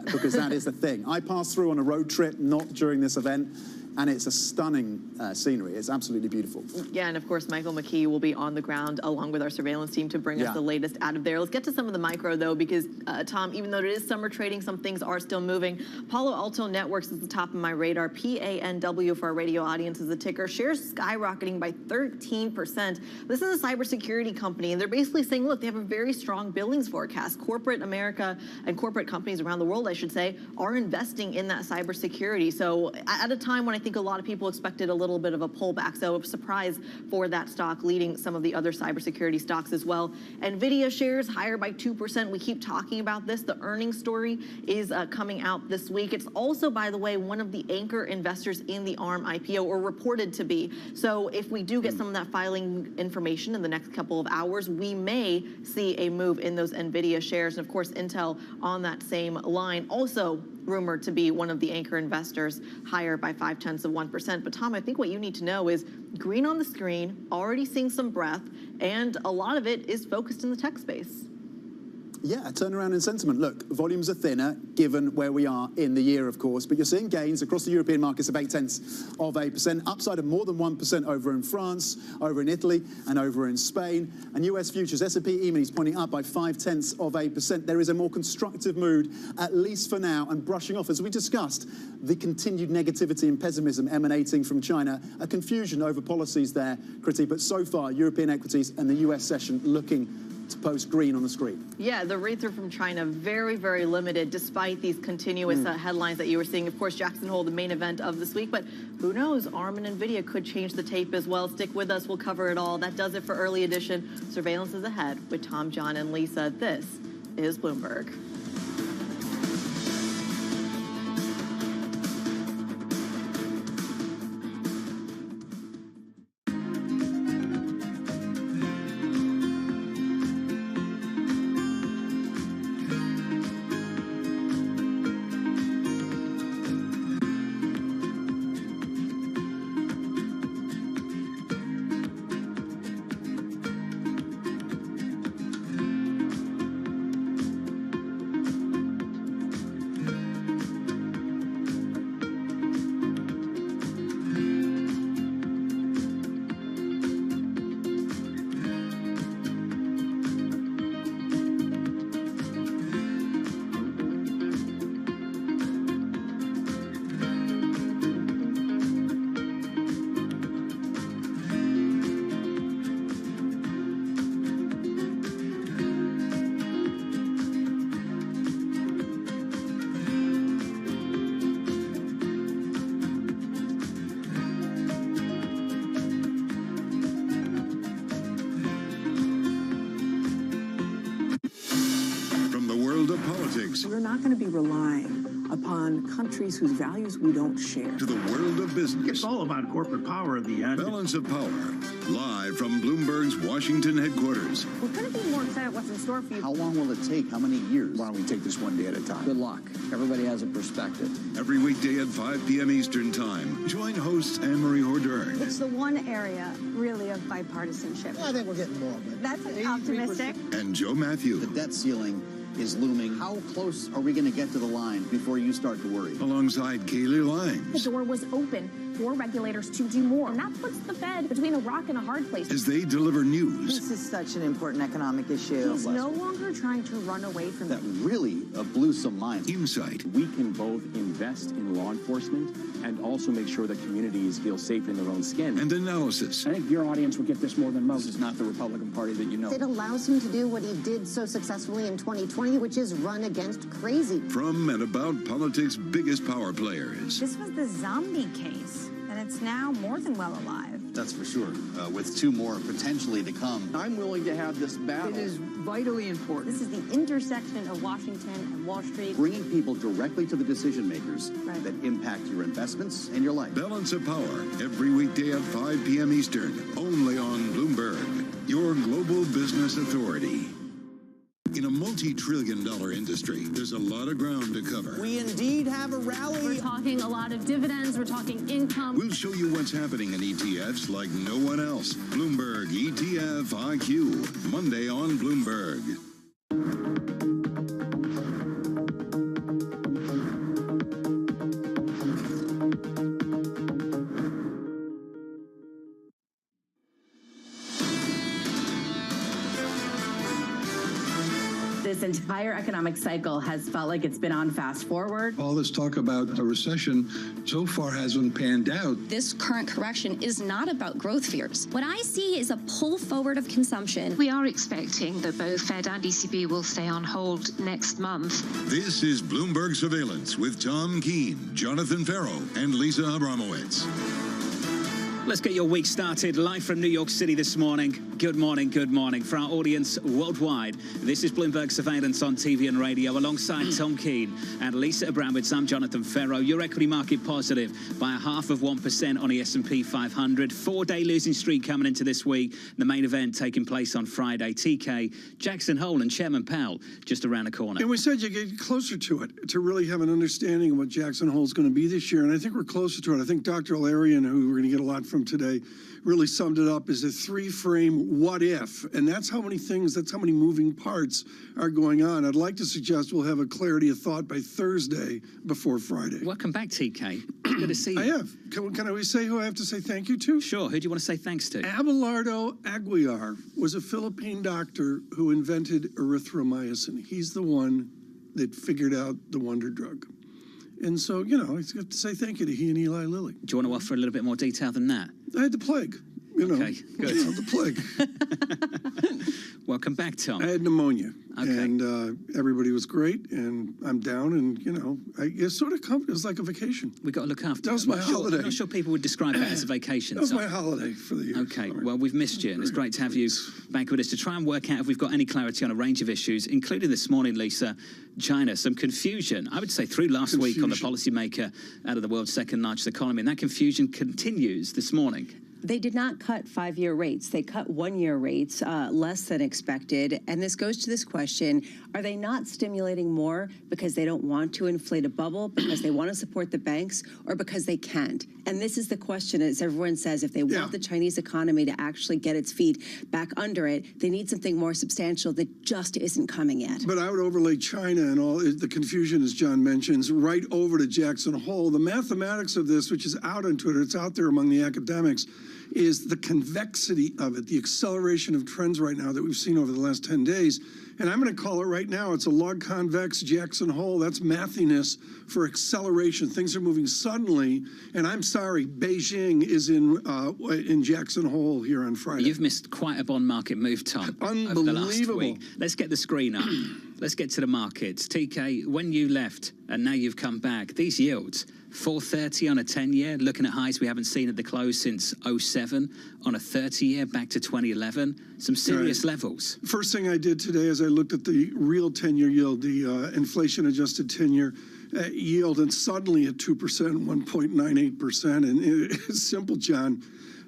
because that is the thing. I passed through on a road trip, not during this event, and it's a stunning scenery. It's absolutely beautiful. Yeah, and of course, Michael McKee will be on the ground along with our surveillance team to bring us the latest out of there. Let's get to some of the micro, though, because, Tom, even though it is summer trading, some things are still moving. Palo Alto Networks is the top of my radar. PANW for our radio audience is the ticker. Shares skyrocketing by 13%. This is a cybersecurity company, and they're basically saying, look, they have a very strong billings forecast. Corporate America and corporate companies around the world, I should say, are investing in that cybersecurity. So at a time when I think a lot of people expected a little bit of a pullback, so a surprise for that stock, leading some of the other cybersecurity stocks as well. NVIDIA shares higher by 2%. We keep talking about this. The earnings story is coming out this week. It's also, by the way, one of the anchor investors in the ARM IPO, or reported to be. So if we do get some of that filing information in the next couple of hours, we may see a move in those NVIDIA shares. And of course, Intel on that same line, also rumored to be one of the anchor investors, higher by 0.5%. But Tom, I think what you need to know is green on the screen, already seeing some breath, and a lot of it is focused in the tech space. Yeah, a turnaround in sentiment. Look, volumes are thinner, given where we are in the year, of course, but you're seeing gains across the European markets of 0.8%, upside of more than 1% over in France, over in Italy, and over in Spain. And US futures, S&P E-minis pointing up by 0.5%. There is a more constructive mood, at least for now, and brushing off, as we discussed, the continued negativity and pessimism emanating from China, a confusion over policies there, Kriti, but so far, European equities and the US session looking to post green on the screen. Yeah, the read-through from China, very, very limited, despite these continuous headlines that you were seeing. Of course, Jackson Hole, the main event of this week, but who knows? ARM and NVIDIA could change the tape as well. Stick with us. We'll cover it all. That does it for Early Edition. Surveillance is ahead with Tom, John, and Lisa. This is Bloomberg. not going to be relying upon countries whose values we don't share. To the world of business. It's all about corporate power at the end. Balance of Power, live from Bloomberg's Washington headquarters. We're going to be more excited what's in store for you. How long will it take? How many years? Why don't we take this one day at a time? Good luck. Everybody has a perspective. Every weekday at 5 p.m. Eastern Time. Join host Anne-Marie Hordern. It's the one area, really, of bipartisanship. Well, I think we're getting more, but that's optimistic. And Joe Matthew. The debt ceiling is looming. How close are we going to get to the line before you start to worry? Alongside Kaylee Limes. The door was open for regulators to do more, and that puts the Fed between a rock and a hard place. As they deliver news. This is such an important economic issue. He's no longer trying to run away from that really blew some minds. Insight. We can both invest in law enforcement and also make sure that communities feel safe in their own skin. And analysis. I think your audience will get this more than most. This is not the Republican Party that you know. It allows him to do what he did so successfully in 2020, which is run against crazy. From and about politics' biggest power players. This was the zombie case, and it's now more than well alive. That's for sure, with two more potentially to come. I'm willing to have this battle. It is vitally important. This is the intersection of Washington and Wall Street. Bringing people directly to the decision makers that impact your investments and your life. Balance of Power, every weekday at 5 p.m. Eastern, only on Bloomberg, your global business authority. In a multi-trillion-dollar industry, there's a lot of ground to cover. We indeed have a rally. We're talking a lot of dividends. We're talking income. We'll show you what's happening in ETFs like no one else. Bloomberg ETF IQ, Monday on Bloomberg. This entire economic cycle has felt like it's been on fast forward. All this talk about a recession so far hasn't panned out. This current correction is not about growth fears. What I see is a pull forward of consumption. We are expecting that both Fed and ECB will stay on hold next month. This is Bloomberg Surveillance with Tom Keene, Jonathan Farrow, and Lisa Abramowitz. Let's get your week started live from New York City this morning. Good morning, good morning. For our audience worldwide, this is Bloomberg Surveillance on TV and radio alongside Tom Keene and Lisa Abramowitz. I'm Jonathan Farrow. Your equity market positive by 0.5% on the S&P 500. 4-day losing streak coming into this week. The main event taking place on Friday. TK, Jackson Hole and Chairman Powell just around the corner. And we said you get closer to it to really have an understanding of what Jackson Hole is going to be this year. And I think we're closer to it. I think Dr. Alarian, who we're going to get a lot from today, really summed it up as a 3-frame what if. And that's how many things, that's how many moving parts are going on. I'd like to suggest we'll have a clarity of thought by Thursday before Friday. Welcome back, TK. Good to see you. I have. Can I say who I have to say thank you to? Sure. Who do you want to say thanks to? Abelardo Aguiar was a Philippine doctor who invented erythromycin. He's the one that figured out the wonder drug. And so, you know, it's good to say thank you to he and Eli Lilly. Do you want to offer a little bit more detail than that? I had the plague. Okay, good. You know, the plague. Welcome back, Tom. I had pneumonia, Okay. and everybody was great, and I'm down, and, you know, it sort of it was like a vacation. We got to look after That was you. my holiday. I'm not sure people would describe that as a vacation. That was Tom. my holiday for the year. Okay, well, we've missed you, and it's great to have you back with us to try and work out if we've got any clarity on a range of issues, including this morning, Lisa, China. Some confusion, I would say, through last week on the policymaker out of the world's second largest economy, and that confusion continues this morning. They did not cut 5-year rates. They cut 1-year rates, less than expected. And this goes to this question, are they not stimulating more because they don't want to inflate a bubble, because they want to support the banks, or because they can't? And this is the question, as everyone says, if they want the Chinese economy to actually get its feet back under it, they need something more substantial that just isn't coming yet. But I would overlay China and all the confusion, as John mentions, right over to Jackson Hole. The mathematics of this, which is out on Twitter, it's out there among the academics, is the convexity of it, the acceleration of trends right now that we've seen over the last 10 days. And I'm going to call it right now, it's a log convex Jackson Hole. That's mathiness for acceleration. Things are moving suddenly. And I'm sorry, Beijing is in Jackson Hole here on Friday. You've missed quite a bond market move, Tom, over the last week. Let's get the screen up. Let's get to the markets. TK, when you left and now you've come back, these yields, 430 on a 10-year, looking at highs we haven't seen at the close since 07 on a 30-year back to 2011. Some serious levels. First thing I did today is I looked at the real 10-year yield, the inflation-adjusted 10-year yield, and suddenly at 2%, 1.98%. And it's simple, John.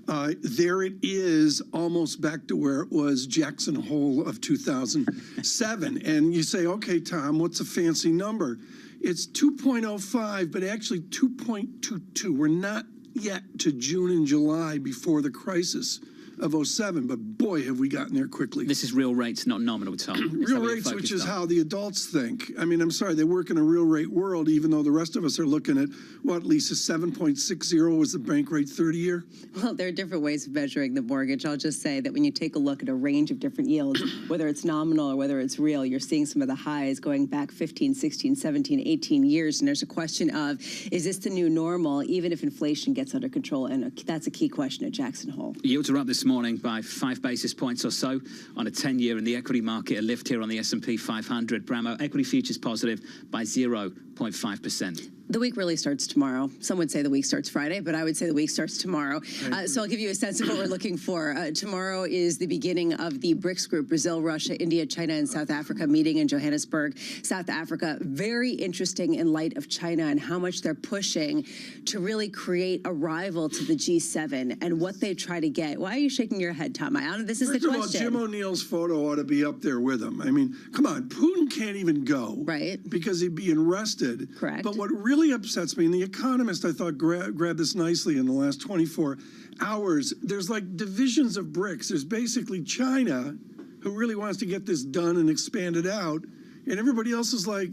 There it is, almost back to where it was Jackson Hole of 2007. And you say, okay, Tom, what's a fancy number? It's 2.05, but actually 2.22. We're not yet to June and July before the crisis of 07, but boy, have we gotten there quickly. This is real rates, not nominal, Tom. Real rates, which is how the adults think. I mean, I'm sorry, they work in a real rate world, even though the rest of us are looking at, what, Lisa, 7.60 was the bank rate 30-year? Well, there are different ways of measuring the mortgage. I'll just say that when you take a look at a range of different yields, whether it's nominal or whether it's real, you're seeing some of the highs going back 15, 16, 17, 18 years. And there's a question of, is this the new normal, even if inflation gets under control? And that's a key question at Jackson Hole. Yields are up this morning by 5 basis points or so on a 10-year in the equity market. A lift here on the S&P 500. Bramo equity futures positive by 0.5%. The week really starts tomorrow. Some would say the week starts Friday, but I would say the week starts tomorrow. So I'll give you a sense of what we're looking for. Tomorrow is the beginning of the BRICS group, Brazil, Russia, India, China, and South Africa meeting in Johannesburg, South Africa. Very interesting in light of China and how much they're pushing to really create a rival to the G7 and what they try to get. Why are you shaking your head, Tom? This is the question. First of all, Jim O'Neill's photo ought to be up there with him. I mean, come on, Putin can't even go. Right. Because he'd be arrested. Correct. But what really upsets me, and The Economist, I thought, grabbed this nicely in the last 24 hours, there's like divisions of BRICS. There's basically China, who really wants to get this done and expand it out, and everybody else is like,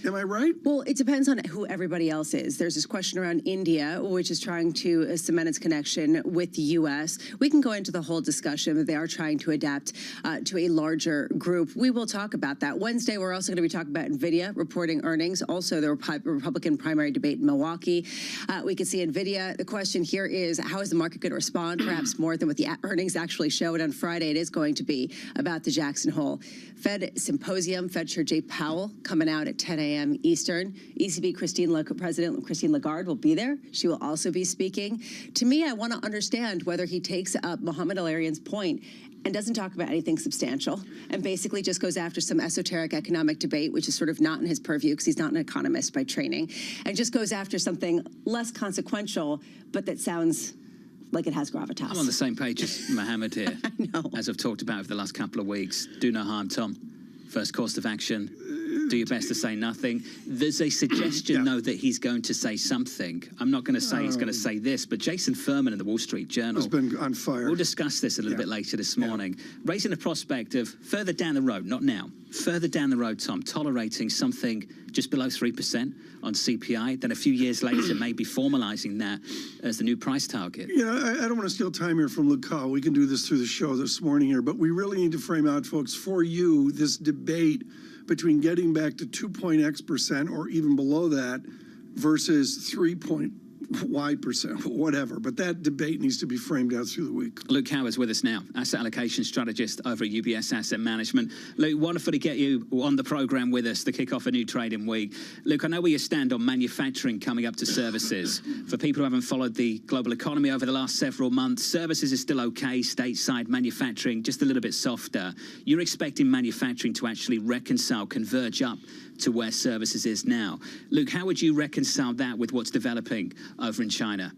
am I right? Well, it depends on who everybody else is. There's this question around India, which is trying to cement its connection with the U.S. We can go into the whole discussion, but they are trying to adapt to a larger group. We will talk about that. Wednesday, we're also going to be talking about NVIDIA reporting earnings. Also, the Republican primary debate in Milwaukee. We can see NVIDIA. The question here is, how is the market going to respond? Perhaps more than what the earnings actually showed. On Friday, it is going to be about the Jackson Hole Fed Symposium. Fed Chair Jay Powell coming out at 10 a.m. Eastern. ECB President Christine Lagarde will be there. She will also be speaking. To me, I want to understand whether he takes up Mohamed El-Erian's point and doesn't talk about anything substantial and basically just goes after some esoteric economic debate, which is sort of not in his purview because he's not an economist by training, and just goes after something less consequential, but that sounds like it has gravitas. I'm on the same page as Mohammed here. I know. As I've talked about over the last couple of weeks. Do no harm, Tom. First course of action. Do your best to say nothing. There's a suggestion, though, that he's going to say something. I'm not going to say he's going to say this, but Jason Furman in the Wall Street Journal has been on fire. We'll discuss this a little bit later this morning. Raising the prospect of further down the road, not now, further down the road, Tom, tolerating something just below 3% on CPI, then a few years later maybe formalizing that as the new price target. You know, I don't want to steal time here from Luke Call. We can do this through the show this morning here, but we really need to frame out, folks, for you, this debate between getting back to 2.x% or even below that versus 3.y%, whatever. But that debate needs to be framed out through the week. Luke Howard's with us now, asset allocation strategist over at UBS Asset Management. Luke, wonderful to get you on the program with us to kick off a new trading week. Luke, I know where you stand on manufacturing coming up to services. For people who haven't followed the global economy over the last several months, services is still okay, stateside manufacturing just a little bit softer. You're expecting manufacturing to actually reconcile, converge up to where services is now. Luke, how would you reconcile that with what's developing over in China?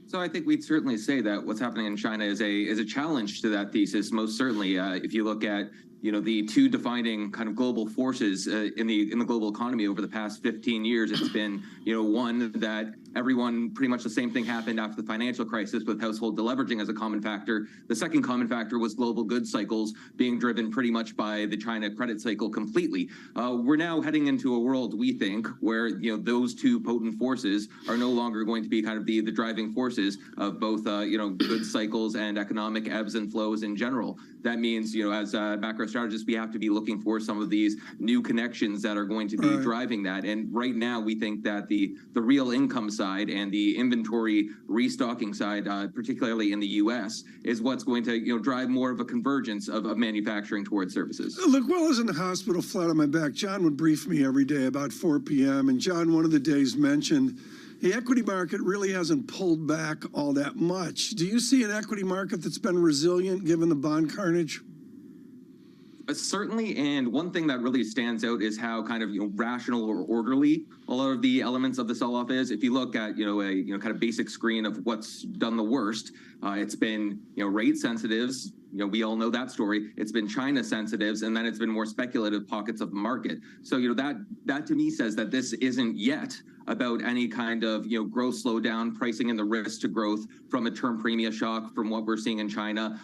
So I think we'd certainly say that what's happening in China is a challenge to that thesis. Most certainly, if you look at the two defining kind of global forces in the global economy over the past 15 years, it's been one that everyone pretty much the same thing happened after the financial crisis with household deleveraging as a common factor. The second common factor was global goods cycles being driven pretty much by the China credit cycle completely. We're now heading into a world, we think, where those two potent forces are no longer going to be kind of the driving forces of both goods cycles and economic ebbs and flows in general. That means as macro strategists, we have to be looking for some of these new connections that are going to be driving that. And right now, we think that the real income side and the inventory restocking side, particularly in the U.S., is what's going to drive more of a convergence of manufacturing towards services. Look, while I was in the hospital flat on my back, John would brief me every day about 4 p.m. And John, one of the days, mentioned the equity market really hasn't pulled back all that much. Do you see an equity market that's been resilient given the bond carnage? Certainly, and one thing that really stands out is how kind of rational or orderly a lot of the elements of the sell-off is. If you look at a kind of basic screen of what's done the worst, it's been rate sensitives. We all know that story. It's been China sensitives, and then it's been more speculative pockets of the market. So that to me says that this isn't yet about any kind of growth slowdown, pricing in the risk to growth from a term premia shock from what we're seeing in China.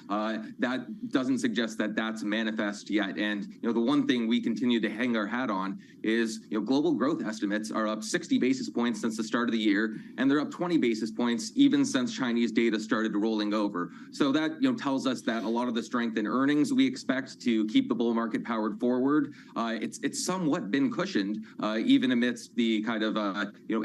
That doesn't suggest that that's manifest yet. And the one thing we continue to hang our hat on is global growth estimates are up 60 basis points since the start of the year, and they're up 20 basis points even since Chinese data started rolling over. So that tells us that a lot of the strength in earnings we expect to keep the bull market powered forward. It's somewhat been cushioned even amidst the kind of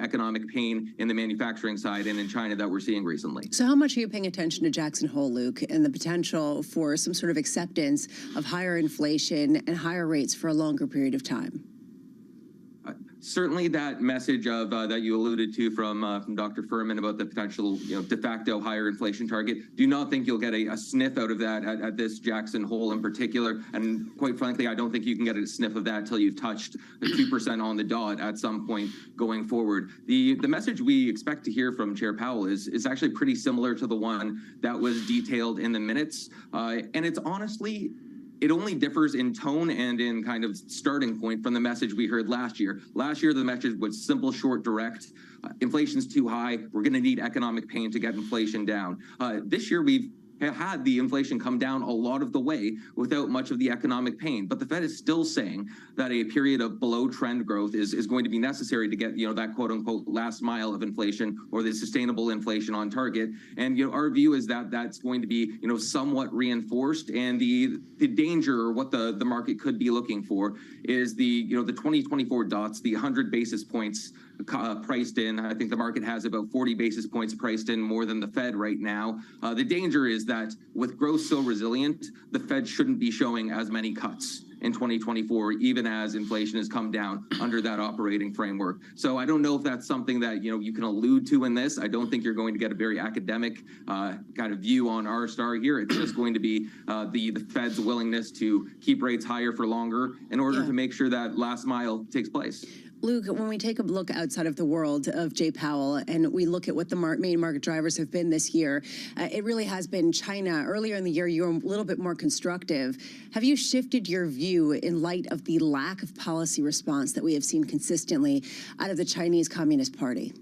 economic pain in the manufacturing side and in China that we're seeing recently. So how much are you paying attention to Jackson Hole, Luke, and the potential for some sort of acceptance of higher inflation and higher rates for a longer period of time? Certainly that message of that you alluded to from Dr. Furman about the potential de facto higher inflation target. Do not think you'll get a sniff out of that at this Jackson Hole in particular. And quite frankly, I don't think you can get a sniff of that until you've touched the 2% on the dot at some point going forward. The message we expect to hear from Chair Powell is actually pretty similar to the one that was detailed in the minutes. And it's honestly, it only differs in tone and in kind of starting point from the message we heard last year. Last year, the message was simple, short, direct. Inflation's too high. We're going to need economic pain to get inflation down. This year, we've had the inflation come down a lot of the way without much of the economic pain. But the Fed is still saying that a period of below trend growth is going to be necessary to get, that quote unquote last mile of inflation or the sustainable inflation on target. And, our view is that that's going to be, somewhat reinforced. And the danger or what the market could be looking for is the 2024 dots, the 100 basis points priced in. I think the market has about 40 basis points priced in more than the Fed right now. The danger is that with growth so resilient, the Fed shouldn't be showing as many cuts in 2024, even as inflation has come down under that operating framework. So I don't know if that's something that you can allude to in this. I don't think you're going to get a very academic kind of view on our star here. It's just going to be the Fed's willingness to keep rates higher for longer in order to make sure that last mile takes place. Luke, when we take a look outside of the world of Jay Powell and we look at what the main market drivers have been this year, it really has been China. Earlier in the year, you were a little bit more constructive. Have you shifted your view in light of the lack of policy response that we have seen consistently out of the Chinese Communist Party?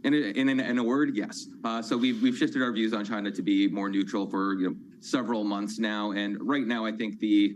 In a word, yes. So we've shifted our views on China to be more neutral for several months now. And right now, I think the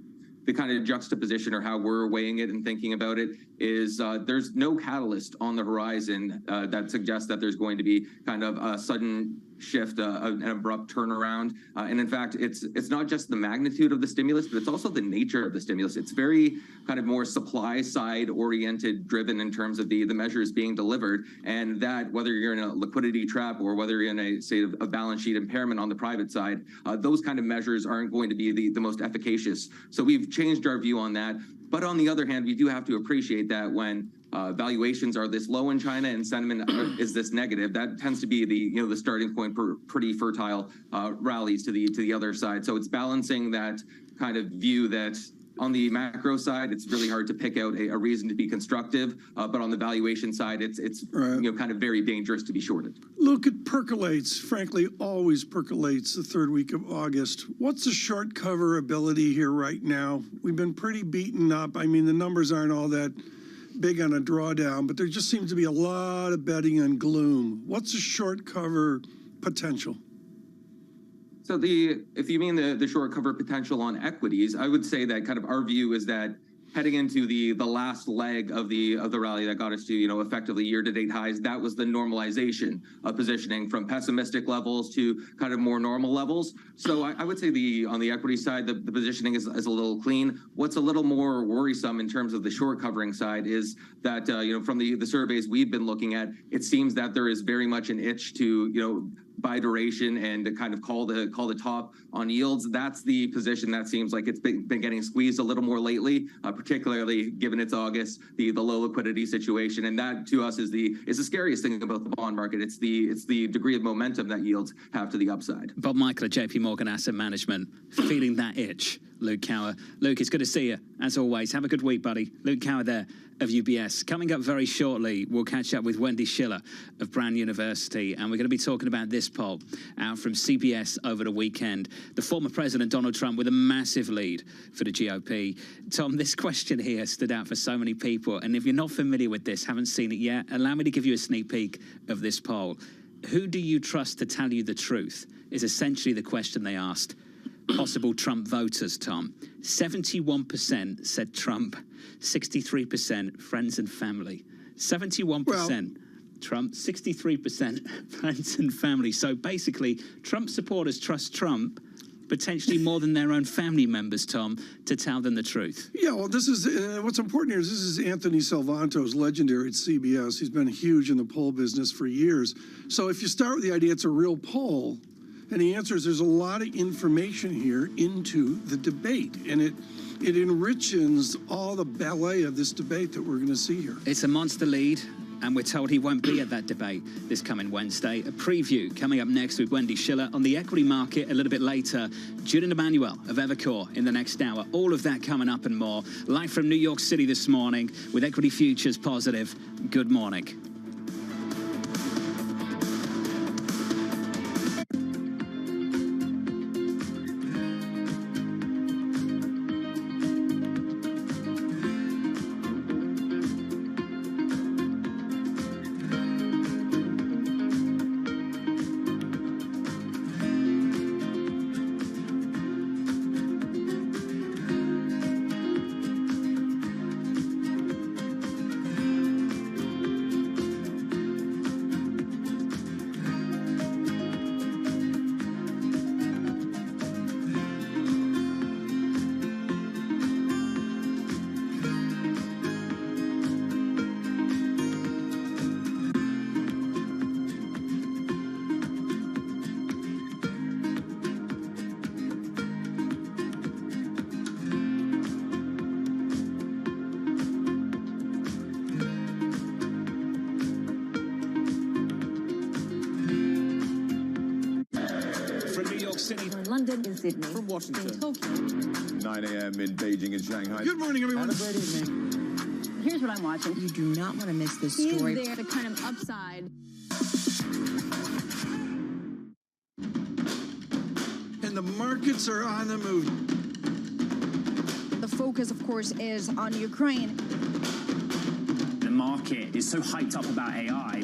kind of juxtaposition or how we're weighing it and thinking about it is there's no catalyst on the horizon that suggests that there's going to be kind of a sudden shift, an abrupt turnaround. And in fact, it's not just the magnitude of the stimulus, but it's also the nature of the stimulus. It's very kind of more supply side oriented driven in terms of the measures being delivered. And that whether you're in a liquidity trap or whether you're in a balance sheet impairment on the private side, those kind of measures aren't going to be the most efficacious. So we've changed our view on that. But on the other hand, we do have to appreciate that when valuations are this low in China and sentiment is this negative, that tends to be the starting point for pretty fertile rallies to the other side. So it's balancing that kind of view that on the macro side, it's really hard to pick out a reason to be constructive, but on the valuation side, it's kind of very dangerous to be shorted. Look, it percolates, frankly, always percolates the third week of August. What's the short cover ability here right now? We've been pretty beaten up. I mean, the numbers aren't all that big on a drawdown, but there just seems to be a lot of betting on gloom. What's the short cover potential? So if you mean the short cover potential on equities, I would say that kind of our view is that heading into the last leg of the rally that got us to, effectively year-to-date highs, that was the normalization of positioning from pessimistic levels to kind of more normal levels. So I would say on the equity side, the positioning is a little clean. What's a little more worrisome in terms of the short covering side is that, from the surveys we've been looking at, it seems that there is very much an itch to, buy duration and to kind of call the top on yields. That's the position that seems like it's been getting squeezed a little more lately, particularly given it's August, the low liquidity situation. And that to us is the scariest thing about the bond market. It's the degree of momentum that yields have to the upside. Bob Michael at JP Morgan Asset Management, feeling that itch. Luke Cower. Luke, it's good to see you, as always. Have a good week, buddy. Luke Cower there of UBS. Coming up very shortly, we'll catch up with Wendy Schiller of Brown University, and we're going to be talking about this poll out from CBS over the weekend. The former President Donald Trump with a massive lead for the GOP. Tom, this question here stood out for so many people, and if you're not familiar with this, haven't seen it yet, allow me to give you a sneak peek of this poll. Who do you trust to tell you the truth is essentially the question they asked possible Trump voters, Tom. 71% said Trump, 63% friends and family. 71% Trump, 63% friends and family. So basically, Trump supporters trust Trump potentially more than their own family members, Tom, to tell them the truth. Yeah, well, this is what's important here is this is Anthony Salvanto's legendary at CBS. He's been huge in the poll business for years. So if you start with the idea it's a real poll, and the answer is there's a lot of information here into the debate, and it enriches all the ballet of this debate that we're going to see here. It's a monster lead, and we're told he won't be at that debate this coming Wednesday. A preview coming up next with Wendy Schiller on the equity market a little bit later. Julian Emmanuel of Evercore in the next hour. All of that coming up and more. Live from New York City this morning with equity futures positive. Good morning. London and Sydney. From Washington. In Tokyo. 9 a.m. in Beijing and Shanghai. Good morning, everyone. Have a great evening. Here's what I'm watching. You do not want to miss this story. Is there the kind of upside? And the markets are on the move. The focus, of course, is on Ukraine. The market is so hyped up about AI.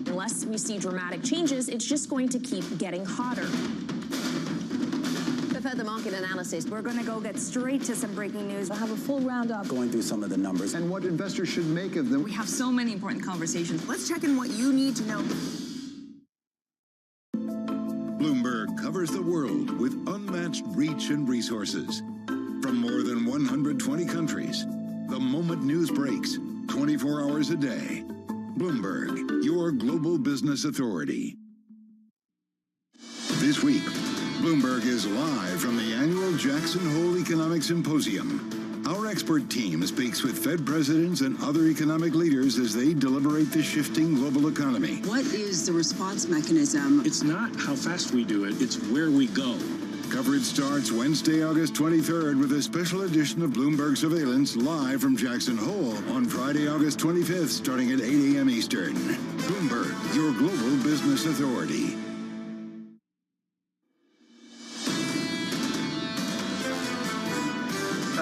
Unless we see dramatic changes, it's just going to keep getting hotter. For further market analysis, we're going to go get straight to some breaking news. We'll have a full roundup. Going through some of the numbers. And what investors should make of them. We have so many important conversations. Let's check in what you need to know. Bloomberg covers the world with unmatched reach and resources. From more than 120 countries, the moment news breaks, 24 hours a day. Bloomberg, your global business authority. This week, Bloomberg is live from the annual Jackson Hole Economic Symposium. Our expert team speaks with Fed presidents and other economic leaders as they deliberate the shifting global economy. What is the response mechanism? It's not how fast we do it, it's where we go. Coverage starts Wednesday, August 23rd with a special edition of Bloomberg Surveillance live from Jackson Hole on Friday, August 25th, starting at 8 a.m. Eastern. Bloomberg, your global business authority.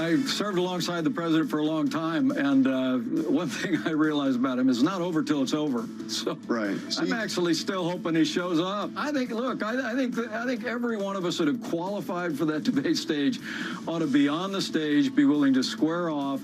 I served alongside the president for a long time, and one thing I realized about him is not over till it's over. So right. I'm actually still hoping he shows up. I think, look, I think every one of us that have qualified for that debate stage ought to be on the stage, be willing to square off,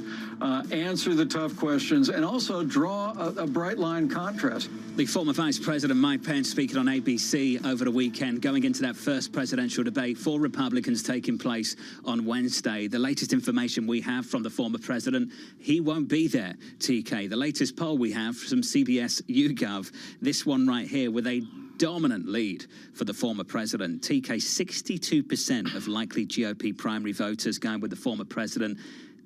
answer the tough questions, and also draw a bright line contrast. The former Vice President Mike Pence speaking on ABC over the weekend, going into that first presidential debate for Republicans taking place on Wednesday. The latest information we have from the former president, he won't be there, TK. The latest poll we have from CBS YouGov, this one right here with a dominant lead for the former president. TK, 62% of likely GOP primary voters going with the former president.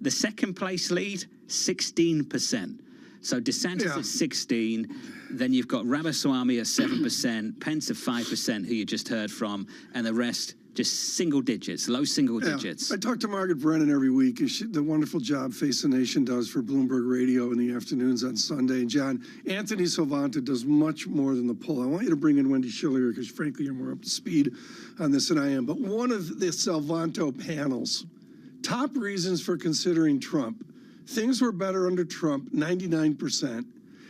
The second place lead, 16%. So DeSantis at 16, then you've got Ramaswamy at 7%, Pence at 5%, who you just heard from, and the rest just single digits, low single digits. I talk to Margaret Brennan every week, and the wonderful job Face the Nation does for Bloomberg Radio in the afternoons on Sunday. And John, Anthony Salvanto does much more than the poll. I want you to bring in Wendy Schiller because, frankly, you're more up to speed on this than I am. But one of the Salvanto panels, top reasons for considering Trump. Things were better under Trump, 99%.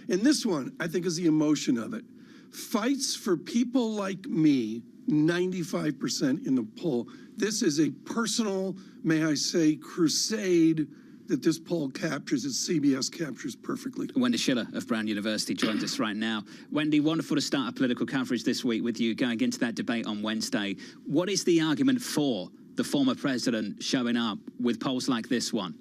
And this one, I think, is the emotion of it. Fights for people like me, 95% in the poll. This is a personal, may I say, crusade that this poll captures, that CBS captures perfectly. Wendy Schiller of Brown University joins us right now. Wendy, wonderful to start our political coverage this week with you going into that debate on Wednesday. What is the argument for the former president showing up with polls like this one?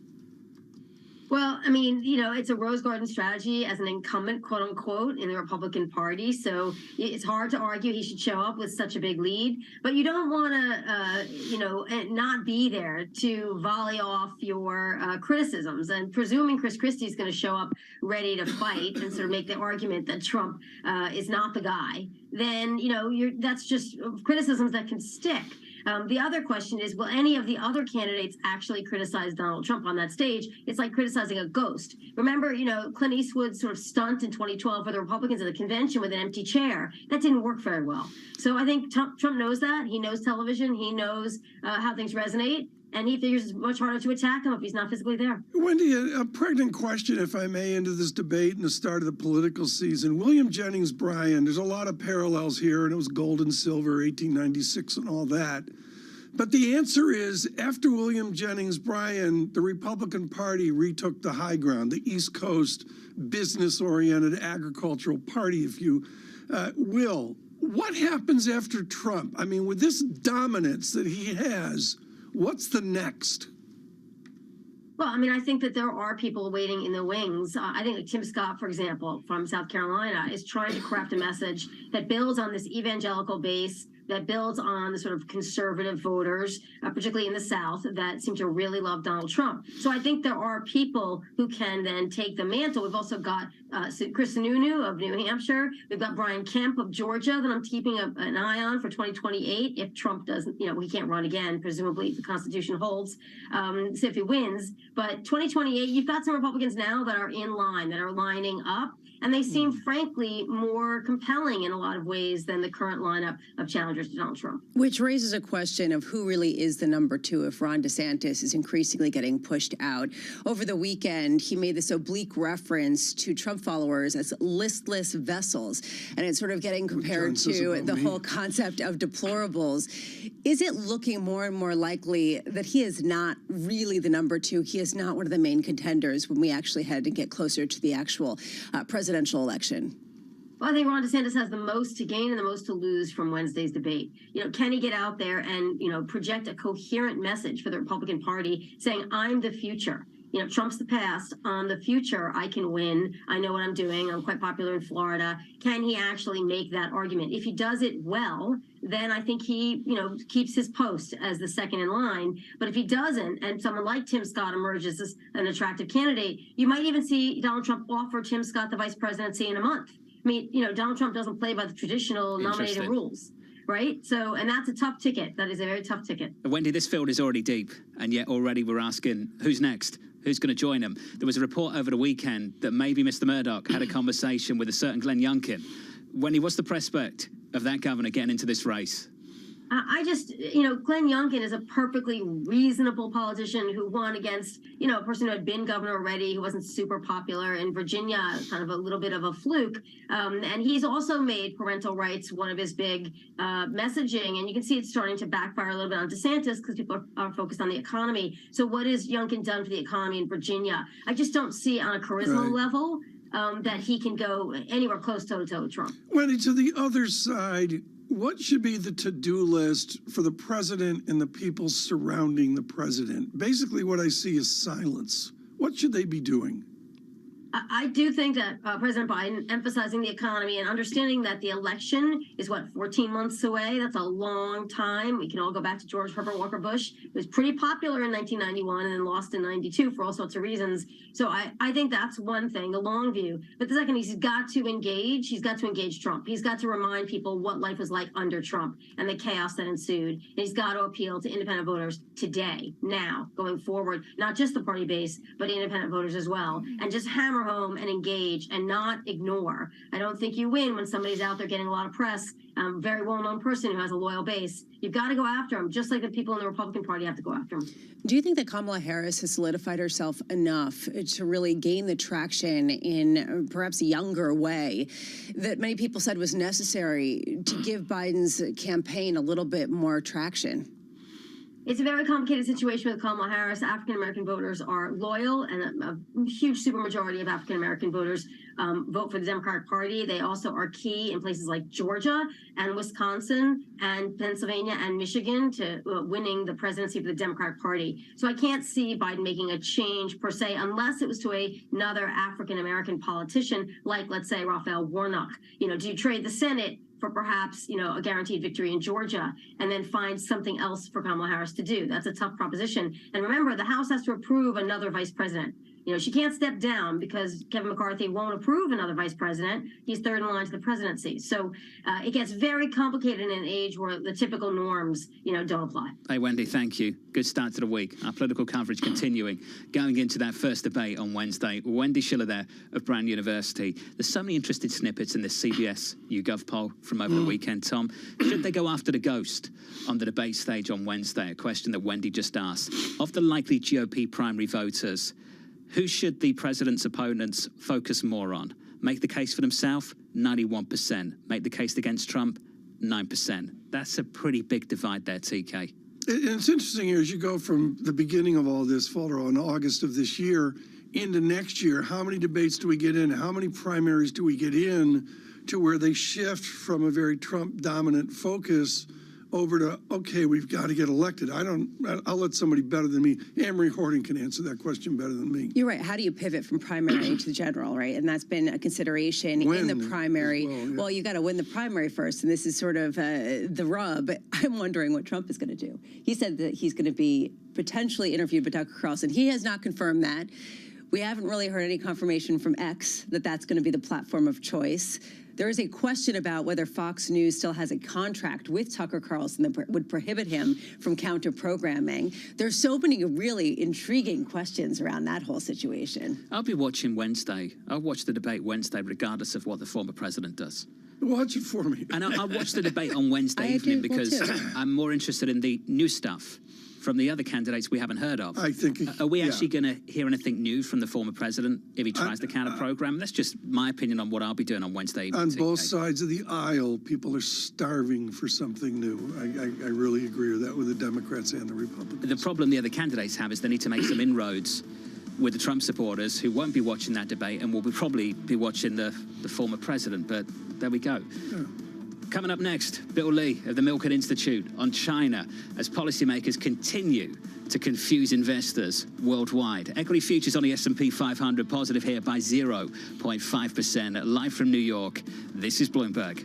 Well, I mean, you know, it's a rose garden strategy as an incumbent, quote unquote, in the Republican Party. So it's hard to argue he should show up with such a big lead. But you don't want to, you know, not be there to volley off your criticisms. And presuming Chris Christie is going to show up ready to fight and sort of make the argument that Trump is not the guy, then, you know, that's just criticisms that can stick. The other question is, will any of the other candidates actually criticize Donald Trump on that stage? It's like criticizing a ghost. Remember, you know, Clint Eastwood's sort of stunt in 2012 for the Republicans at the convention with an empty chair. That didn't work very well. So I think Trump knows that. He knows television. He knows how things resonate. And he figures it's much harder to attack him if he's not physically there. Wendy, a pregnant question, if I may, into this debate and the start of the political season. William Jennings Bryan, there's a lot of parallels here, and it was gold and silver, 1896 and all that. But the answer is, after William Jennings Bryan, the Republican Party retook the high ground, the East Coast business-oriented agricultural party, if you will. What happens after Trump? I mean, with this dominance that he has, what's the next? Well, I mean, I think that there are people waiting in the wings. I think like Tim Scott, for example, from South Carolina, is trying to craft a message that builds on this evangelical base, that builds on the sort of conservative voters, particularly in the South, that seem to really love Donald Trump. So I think there are people who can then take the mantle. We've also got Chris Sununu of New Hampshire. We've got Brian Kemp of Georgia that I'm keeping an eye on for 2028 if Trump doesn't, you know, he can't run again, presumably if the Constitution holds, so if he wins. But 2028, you've got some Republicans now that are in line, that are lining up. And they seem, frankly, more compelling in a lot of ways than the current lineup of challengers to Donald Trump. Which raises a question of who really is the number two if Ron DeSantis is increasingly getting pushed out. Over the weekend, he made this oblique reference to Trump followers as listless vessels. And it's sort of getting compared to the whole concept of deplorables. Is it looking more and more likely that he is not really the number two? He is not one of the main contenders when we actually head to get closer to the actual presidential election? Well, I think Ron DeSantis has the most to gain and the most to lose from Wednesday's debate. You know, can he get out there and, you know, project a coherent message for the Republican Party saying, I'm the future? You know, Trump's the past. On the future, I can win. I know what I'm doing. I'm quite popular in Florida. Can he actually make that argument? If he does it well, then I think he, you know, keeps his post as the second in line. But if he doesn't, and someone like Tim Scott emerges as an attractive candidate, you might even see Donald Trump offer Tim Scott the vice presidency in a month. I mean, you know, Donald Trump doesn't play by the traditional nominating rules. Right? So, and that's a tough ticket. That is a very tough ticket. Wendy, this field is already deep, and yet already we're asking, who's next? Who's going to join him? There was a report over the weekend that maybe Mr. Murdoch had a conversation with a certain Glenn Youngkin. Wendy, what's the prospect of that governor getting into this race? I just, Glenn Youngkin is a perfectly reasonable politician who won against, a person who had been governor already, who wasn't super popular in Virginia, kind of a little bit of a fluke. And he's also made parental rights one of his big messaging. And you can see it's starting to backfire a little bit on DeSantis because people are focused on the economy. So what has Youngkin done for the economy in Virginia? I just don't see on a charisma level that he can go anywhere close toe-to-toe with Trump. Wendy, to the other side, what should be the to-do list for the president and the people surrounding the president? Basically, what I see is silence. What should they be doing? I do think that President Biden emphasizing the economy and understanding that the election is, 14 months away. That's a long time. We can all go back to George Herbert Walker Bush. It was pretty popular in 1991 and then lost in 92 for all sorts of reasons. So I think that's one thing, the long view. But the second, he's got to engage. He's got to engage Trump. He's got to remind people what life was like under Trump and the chaos that ensued. And he's got to appeal to independent voters today, now, going forward, not just the party base, but independent voters as well. And just hammer home and engage and not ignore. I don't think you win when somebody's out there getting a lot of press, very well-known person who has a loyal base. You've got to go after him, just like the people in the Republican Party have to go after him. Do you think that Kamala Harris has solidified herself enough to really gain the traction in perhaps a younger way that many people said was necessary to give Biden's campaign a little bit more traction? It's a very complicated situation with Kamala Harris. African-American voters are loyal, and a huge supermajority of African-American voters vote for the Democratic Party. They also are key in places like Georgia and Wisconsin and Pennsylvania and Michigan to winning the presidency for the Democratic Party. So I can't see Biden making a change per se, unless it was to another African-American politician, like, let's say, Raphael Warnock. Do you trade the Senate for perhaps, a guaranteed victory in Georgia and then find something else for Kamala Harris to do? That's a tough proposition. And remember, the House has to approve another vice president. She can't step down because Kevin McCarthy won't approve another vice president. He's third in line to the presidency. So it gets very complicated in an age where the typical norms, don't apply. Hey, Wendy, thank you. Good start to the week. Our political coverage continuing. Going into that first debate on Wednesday, Wendy Schiller there of Brown University. There's so many interesting snippets in this CBS YouGov poll from over the weekend, Tom. Should they go after the ghost on the debate stage on Wednesday? A question that Wendy just asked. Of the likely GOP primary voters, who should the president's opponents focus more on? Make the case for themselves? 91%. Make the case against Trump? 9%. That's a pretty big divide there, TK. And it's interesting here as you go from the beginning of all this, Faldo, in August of this year into next year, how many debates do we get in? How many primaries do we get in to where they shift from a very Trump-dominant focus over to, okay, we've got to get elected. I'll let somebody better than me. Anne-Marie Horton can answer that question better than me. You're right. How do you pivot from primary to general, right? And that's been a consideration in the primary. Well, you got to win the primary first, and this is sort of the rub. I'm wondering what Trump is going to do. He said that he's going to be potentially interviewed by Tucker Carlson. He has not confirmed that. We haven't really heard any confirmation from X that that's going to be the platform of choice. There is a question about whether Fox News still has a contract with Tucker Carlson that would prohibit him from counter-programming. There's so many really intriguing questions around that whole situation. I'll be watching Wednesday. I'll watch the debate Wednesday regardless of what the former president does. Watch it for me. And I'll watch the debate on Wednesday evening because I'm more interested in the new stuff from the other candidates we haven't heard of. I think. Are we actually going to hear anything new from the former president if he tries to counter-program? That's just my opinion on what I'll be doing on Wednesday evening. On both sides of the aisle, people are starving for something new. I really agree with that, with the Democrats and the Republicans. The problem the other candidates have is they need to make some inroads with the Trump supporters who won't be watching that debate and will probably be watching the former president. But there we go. Yeah. Coming up next, Bill Lee of the Milken Institute on China as policymakers continue to confuse investors worldwide. Equity futures on the S&P 500 positive here by 0.5%. Live from New York, this is Bloomberg.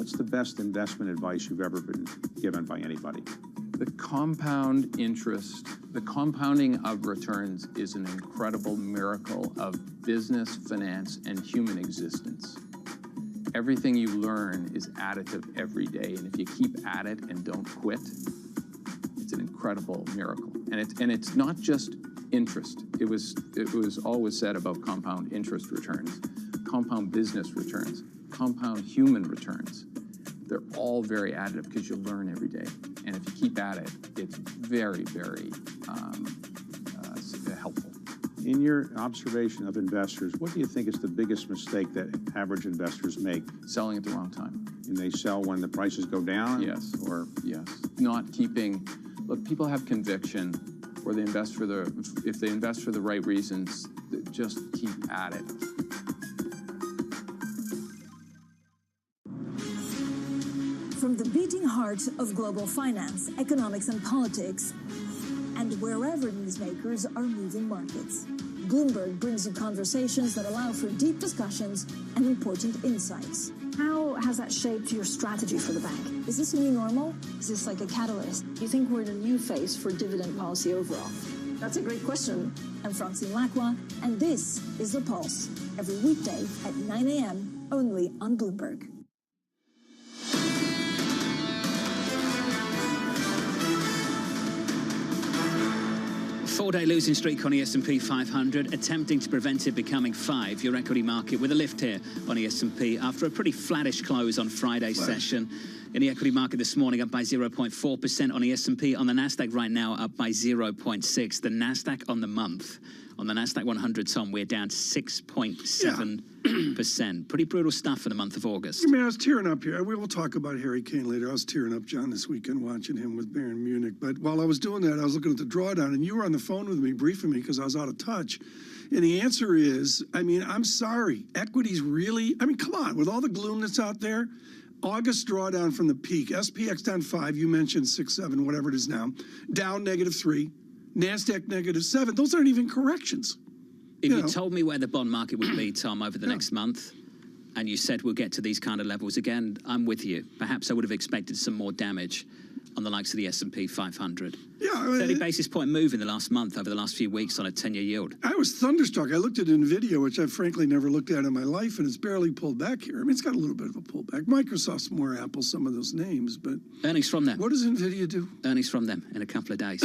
What's the best investment advice you've ever been given by anybody? The compound interest, the compounding of returns is an incredible miracle of business, finance, and human existence. Everything you learn is additive every day, and if you keep at it and don't quit, it's an incredible miracle. And it's not just interest. It was always said about compound interest returns, compound business returns, compound human returns. They're all very additive because you learn every day. And if you keep at it, it's very, very helpful. In your observation of investors, what do you think is the biggest mistake that average investors make? Selling at the wrong time. And they sell when the prices go down? Yes, or yes. Not keeping, look, people have conviction, or they invest for if they invest for the right reasons, just keep at it. From the beating heart of global finance, economics, and politics, and wherever newsmakers are moving markets, Bloomberg brings you conversations that allow for deep discussions and important insights. How has that shaped your strategy for the bank? Is this a new normal? Is this like a catalyst? Do you think we're in a new phase for dividend policy overall? That's a great question. I'm Francine Lacroix, and this is The Pulse, every weekday at 9 a.m. only on Bloomberg. Four-day losing streak on the S&P 500, attempting to prevent it becoming 5. Your equity market with a lift here on the S&P after a pretty flattish close on Friday's session. In the equity market this morning, up by 0.4% on the S&P. On the Nasdaq right now, up by 0.6%. The Nasdaq on the month. On the Nasdaq 100, Tom, we're down 6.7%. Pretty brutal stuff for the month of August. I mean, I was tearing up here. We will talk about Harry Kane later. I was tearing up, John, this weekend watching him with Bayern Munich. But while I was doing that, I was looking at the drawdown, and you were on the phone with me briefing me because I was out of touch. And the answer is, I mean, I'm sorry. Equities really, I mean, come on. With all the gloom that's out there, August drawdown from the peak. SPX down 5. You mentioned 6, 7, whatever it is now. Down -3. NASDAQ -7. Those aren't even corrections. If you told me where the bond market would be, Tom, over the next month, and you said we'll get to these kind of levels again, I'm with you. Perhaps I would have expected some more damage on the likes of the S&P 500. Yeah, I mean, 30 basis point move in the last month, over the last few weeks on a 10-year yield. I was thunderstruck. I looked at NVIDIA, which I've frankly never looked at in my life, and it's barely pulled back here. I mean, it's got a little bit of a pullback. Microsoft's more Apple, some of those names, but... Earnings from them. What does NVIDIA do? Earnings from them in a couple of days.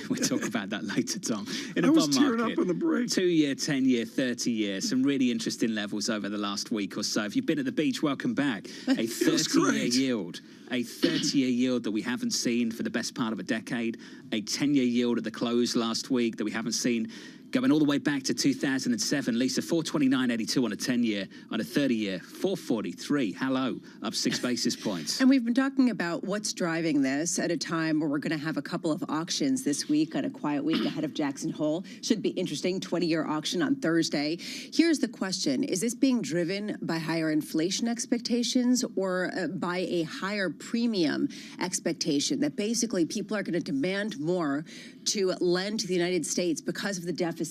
We'll talk about that later, Tom. In I a was bond tearing market, up on the break. 2-year, 10-year, 30-year, some really interesting levels over the last week or so. If you've been at the beach, welcome back. A 30-year yield. A 30-year yield that we haven't seen for the best part of a decade. A 10-year yield at the close last week that we haven't seen going all the way back to 2007. Lisa, 429.82 on a 10-year. On a 30-year, 443. Hello, up 6 basis points. And we've been talking about what's driving this at a time where we're going to have a couple of auctions this week on a quiet week ahead of Jackson Hole. Should be interesting. 20-year auction on Thursday. Here's the question. Is this being driven by higher inflation expectations or by a higher premium expectation that basically people are going to demand more to lend to the United States because of the deficit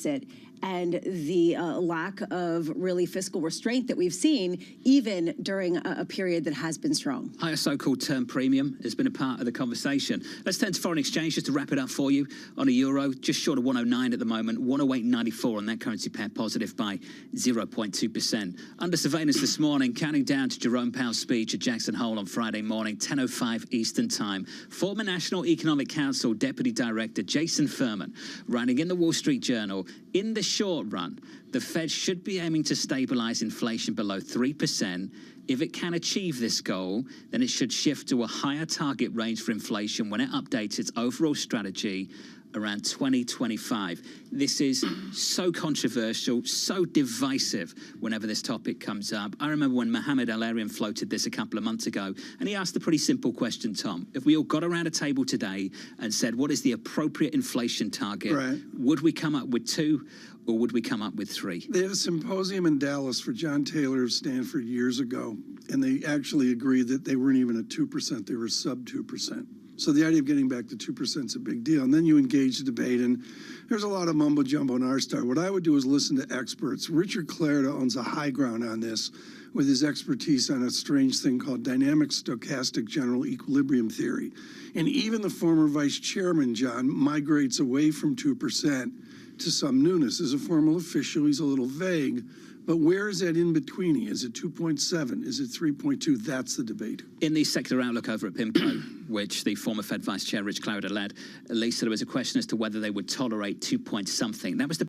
and the lack of really fiscal restraint that we've seen even during a period that has been strong? Higher so-called term premium has been a part of the conversation. Let's turn to foreign exchange just to wrap it up for you. On a euro, just short of 109 at the moment, 108.94 on that currency pair, positive by 0.2%. Under surveillance this morning, counting down to Jerome Powell's speech at Jackson Hole on Friday morning, 10:05 Eastern Time. Former National Economic Council Deputy Director Jason Furman, writing in the Wall Street Journal, in the short run, the Fed should be aiming to stabilize inflation below 3%. If it can achieve this goal, then it should shift to a higher target range for inflation when it updates its overall strategy around 2025. This is so controversial, so divisive whenever this topic comes up. I remember when Mohamed El-Erian floated this a couple of months ago, and he asked a pretty simple question, Tom. If we all got around a table today and said, what is the appropriate inflation target? Right. Would we come up with 2 or would we come up with 3? They had a symposium in Dallas for John Taylor of Stanford years ago, and they actually agreed that they weren't even at 2%, they were sub 2%. So the idea of getting back to 2% is a big deal. And then you engage the debate, and there's a lot of mumbo jumbo on our side. What I would do is listen to experts. Richard Clarida owns a high ground on this with his expertise on a strange thing called dynamic stochastic general equilibrium theory. And even the former vice chairman, John, migrates away from 2% to some newness. As a formal official, he's a little vague. But where is that in between? Is it 2.7? Is it 3.2? That's the debate. In the secular outlook over at PIMCO, which the former Fed Vice Chair Rich Clarida led, Lisa, there was a question as to whether they would tolerate 2 point something. That was the